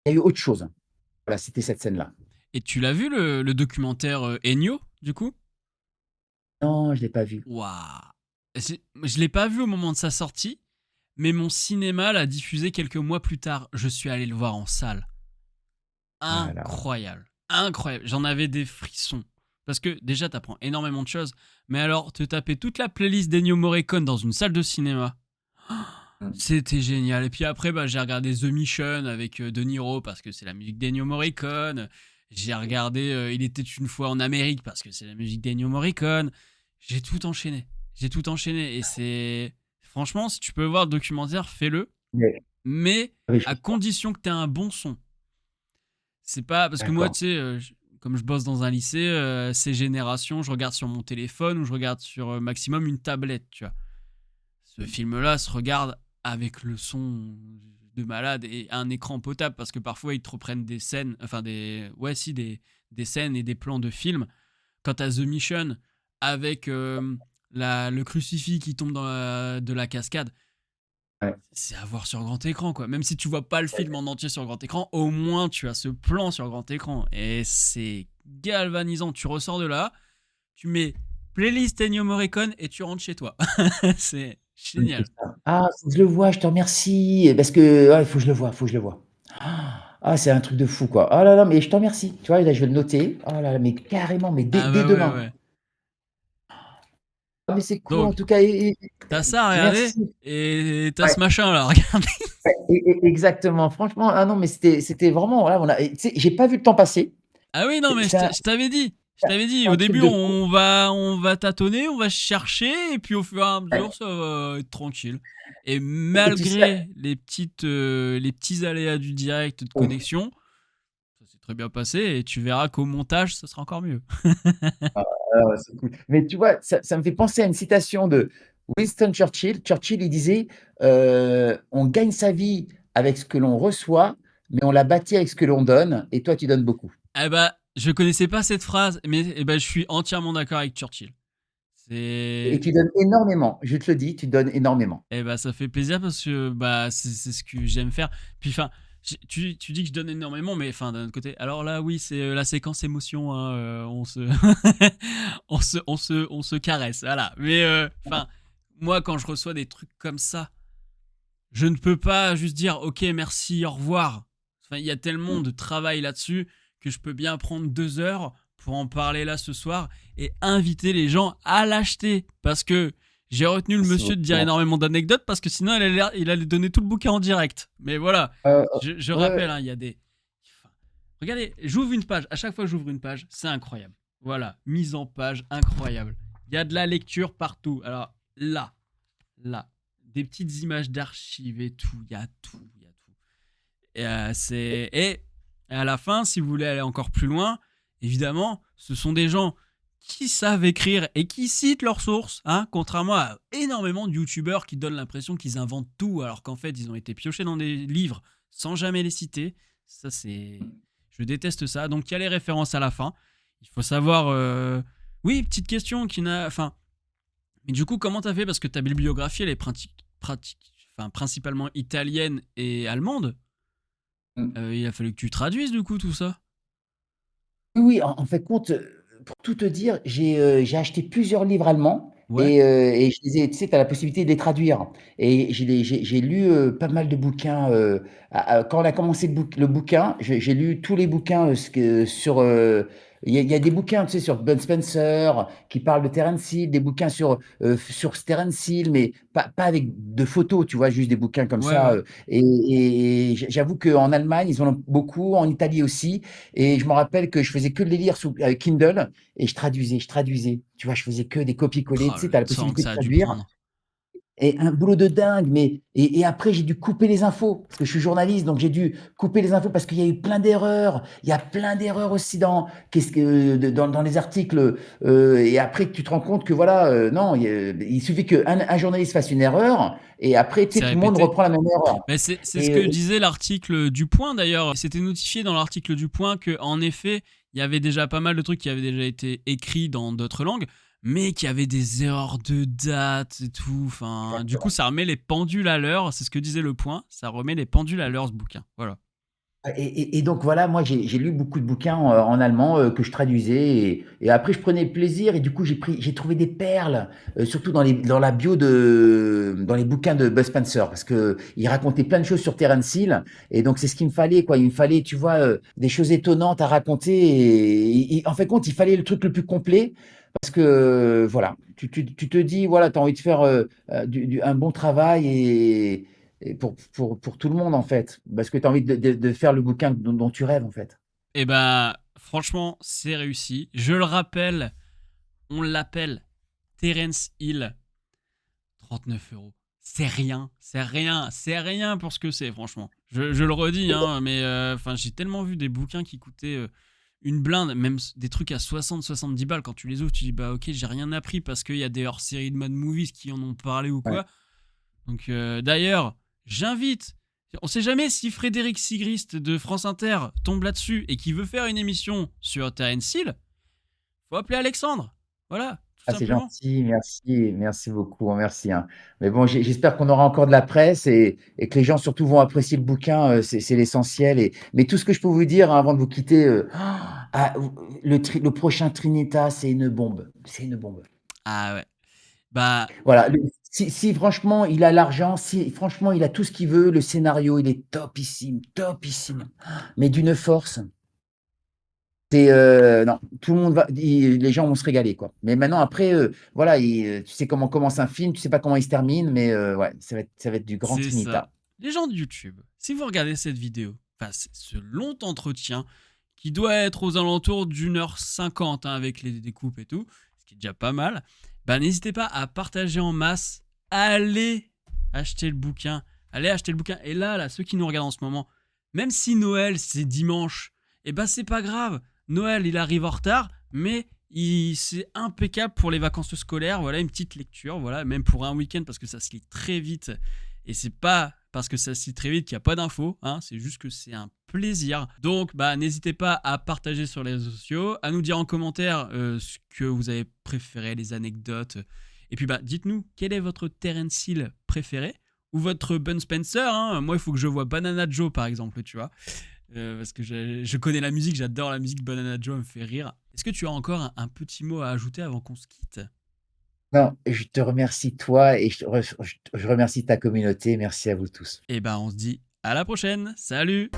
il y a eu autre chose. Voilà, c'était cette scène-là. Et tu l'as vu le documentaire Ennio, du coup? Non, je l'ai pas vu. Waouh. Je l'ai pas vu au moment de sa sortie, mais mon cinéma l'a diffusé quelques mois plus tard. Je suis allé le voir en salle. Oh là là. Incroyable. Incroyable. J'en avais des frissons. Parce que déjà, t'apprends énormément de choses. Mais alors, te taper toute la playlist d'Ennio Morricone dans une salle de cinéma, Mmh. c'était génial. Et puis après, bah, j'ai regardé The Mission avec De Niro parce que c'est la musique d'Ennio Morricone. J'ai regardé Il était une fois en Amérique parce que c'est la musique d'Ennio Morricone. J'ai tout enchaîné. J'ai tout enchaîné. Et c'est. Franchement, si tu peux voir le documentaire, fais-le. Mais Mais oui, je à comprends. condition que tu aies un bon son. C'est pas. Parce que moi, D'accord. tu sais, comme je bosse dans un lycée, ces générations, je regarde sur mon téléphone ou je regarde sur maximum une tablette, tu vois. Ce film-là se regarde avec le son de malade et un écran potable parce que parfois ils te reprennent des scènes, enfin des, ouais si des scènes et des plans de films. Quand t'as The Mission avec le crucifix qui tombe de la cascade, Ouais. c'est à voir sur grand écran quoi. Même si tu vois pas le film en entier sur grand écran, au moins tu as ce plan sur grand écran et c'est galvanisant. Tu ressors de là, tu mets playlist Ennio Morricone et tu rentres chez toi. C'est Oui, c'est génial. ça. Ah, faut que je le voie, je te remercie, parce que ouais, il faut que je le voie, faut que je le voie. Ah, c'est un truc de fou, quoi. Oh là là, mais je te remercie. Tu vois, là, je vais le noter. Oh là là, mais carrément, mais dès Ah dès bah ouais, demain. ouais. Ah, mais c'est cool en Donc, tout cas et t'as ça à regarder merci. et t'as Ouais, ce machin là à regarder. ouais, exactement. Franchement, ah non, mais c'était vraiment voilà, tu sais, j'ai pas vu le temps passer. Ah oui, non, mais C'est un je t'avais dit. Je t'avais dit, c'est au un truc début, de fou. on va tâtonner, on va chercher, et puis au fur et à Ouais mesure, ça va être tranquille. Et et tu sais malgré les petits aléas du direct de connexion, ça s'est très bien passé, et tu verras qu'au montage, ça sera encore mieux. ah ouais, c'est cool. Mais tu vois, ça me fait penser à une citation de Winston Churchill. Churchill, il disait, «On gagne sa vie avec ce que l'on reçoit, mais on la bâtit avec ce que l'on donne» et toi, tu donnes beaucoup. Eh bah, je connaissais pas cette phrase, mais eh ben, je suis entièrement d'accord avec Churchill. Et C'est tu donnes énormément. Je te le dis, tu donnes énormément. Eh bah, ça fait plaisir parce que bah, c'est ce que j'aime faire. Puis enfin, tu dis que je donne énormément, mais enfin d'un autre côté, alors là oui, c'est la séquence émotion, hein, on se on se caresse, voilà. Mais enfin, moi quand je reçois des trucs comme ça, je ne peux pas juste dire ok merci au revoir. Enfin, il y a tellement Mmh. de travail là-dessus que je peux bien prendre 2 heures pour en parler là ce soir et inviter les gens à l'acheter parce que j'ai retenu le Merci monsieur de dire beaucoup. énormément d'anecdotes parce que sinon il allait donner tout le bouquin en direct. Mais voilà, Heu, je ouais, rappelle, ouais. hein, il y a des. Enfin, regardez, j'ouvre une page. À chaque fois que j'ouvre une page, c'est incroyable. Voilà, mise en page incroyable. Il y a de la lecture partout. Alors là, des petites images d'archives et tout. Il y a tout, il y a tout. Et à la fin, si vous voulez aller encore plus loin, évidemment, ce sont des gens qui savent écrire et qui citent leurs sources, hein, contrairement à énormément de youtubeurs qui donnent l'impression qu'ils inventent tout, alors qu'en fait, ils ont été piochés dans des livres sans jamais les citer. Ça, c'est. Je déteste ça. Donc, il y a les références à la fin. Il faut savoir. Oui, petite question qui n'a. Enfin. Mais du coup, comment t'as fait? Parce que ta bibliographie, elle est enfin, principalement italienne et allemande. Mmh. Il a fallu que tu traduises du coup tout ça. Oui, oui, en fait compte, pour tout te dire, j'ai acheté plusieurs livres allemands Ouais, et je les ai tu sais, tu as la possibilité de les traduire et j'ai lu, pas mal de bouquins, quand on a commencé le bouquin, j'ai lu tous les bouquins, ce que sur, il y a des bouquins, tu sais, sur Bud Spencer, qui parlent de Terence Hill, des bouquins sur Terence Hill, mais pas avec de photos, tu vois? Juste des bouquins comme ouais, ça, ouais. et j'avoue qu'en Allemagne, ils en ont beaucoup, en Italie aussi, et je me rappelle que je faisais que de les lire avec Kindle et je traduisais. Tu vois, je faisais que des copier-coller. Oh, Tu sais, le tu as la temps que possibilité de ça a dû traduire prendre. et un boulot de dingue, mais et après j'ai dû couper les infos parce que je suis journaliste, donc j'ai dû couper les infos parce qu'il y a eu plein d'erreurs. Il y a plein d'erreurs aussi dans les articles, et après tu te rends compte que voilà, non, il suffit qu'un journaliste fasse une erreur et après, tu sais, C'est tout le monde répété. reprend la même erreur Mais c'est ce et que disait l'article du Point d'ailleurs. C'était notifié dans l'article du Point que, en effet, il y avait déjà pas mal de trucs qui avaient déjà été écrits dans d'autres langues, mais qu'il y avait des erreurs de date et tout. Enfin, du coup, ça remet les pendules à l'heure. C'est ce que disait le Point. Ça remet les pendules à l'heure, ce bouquin. Voilà. et donc voilà, moi j'ai lu beaucoup de bouquins en allemand que je traduisais et après je prenais plaisir et du coup j'ai trouvé des perles, surtout dans la bio dans les bouquins de Bud Spencer parce que il racontait plein de choses sur Terence Hill et donc c'est ce qu'il me fallait quoi. Il me fallait, tu vois, des choses étonnantes à raconter et en fait compte il fallait le truc le plus complet parce que voilà, tu te dis voilà, tu as envie de faire un bon travail et pour tout le monde en fait, parce que tu as envie de faire le bouquin dont tu rêves en fait. Et bah, franchement, c'est réussi. Je le rappelle, on l'appelle Terence Hill. 39 €. C'est rien, c'est rien, c'est rien pour ce que c'est, franchement. Je le redis, hein, mais enfin, j'ai tellement vu des bouquins qui coûtaient une blinde, même des trucs à 60-70 balles. Quand tu les ouvres, tu dis, bah ok, j'ai rien appris parce qu'il y a des hors-séries de Mad Movies qui en ont parlé ou Ouais. quoi. Donc d'ailleurs, j'invite. On sait jamais si Frédéric Sigrist de France Inter tombe là-dessus et qui veut faire une émission sur Terence Hill. Faut appeler Alexandre. Voilà, tout Ah, c'est simplement. gentil, merci beaucoup, hein, merci, hein. Mais bon, j'espère qu'on aura encore de la presse et que les gens surtout vont apprécier le bouquin, c'est l'essentiel. Mais tout ce que je peux vous dire hein, avant de vous quitter, le prochain Trinita, c'est une bombe, c'est une bombe. Ah ouais. Bah, Voilà, si franchement il a l'argent, si franchement il a tout ce qu'il veut, le scénario il est topissime, topissime, mais d'une force. C'est, non, tout le monde les gens vont se régaler, quoi. Mais maintenant après, voilà, tu sais comment commence un film, tu sais pas comment il se termine, mais ouais, ça va être du grand c'est ça. Trinita. Les gens de YouTube, si vous regardez cette vidéo, enfin ce long entretien qui doit être aux alentours d'1h50 hein, avec les découpes et tout, ce qui est déjà pas mal, bah n'hésitez pas à partager en masse, allez acheter le bouquin, allez acheter le bouquin. Et là, ceux qui nous regardent en ce moment, même si Noël c'est dimanche, et bah c'est pas grave. Noël il arrive en retard, mais c'est impeccable pour les vacances scolaires. Voilà une petite lecture, voilà même pour un week-end parce que ça se lit très vite et c'est pas parce que ça se lit très vite qu'il n'y a pas d'infos, hein, c'est juste que c'est un plaisir. Donc, bah, n'hésitez pas à partager sur les réseaux sociaux, à nous dire en commentaire ce que vous avez préféré, les anecdotes. Et puis, bah, dites-nous quel est votre Terence Hill préféré ou votre Bud Spencer. Hein. Moi, il faut que je vois Banana Joe, par exemple, tu vois. Parce que je connais la musique, j'adore la musique. Banana Joe me fait rire. Est-ce que tu as encore un petit mot à ajouter avant qu'on se quitte? Non, je te remercie toi et je remercie ta communauté. Merci à vous tous. Et bah, on se dit à la prochaine. Salut!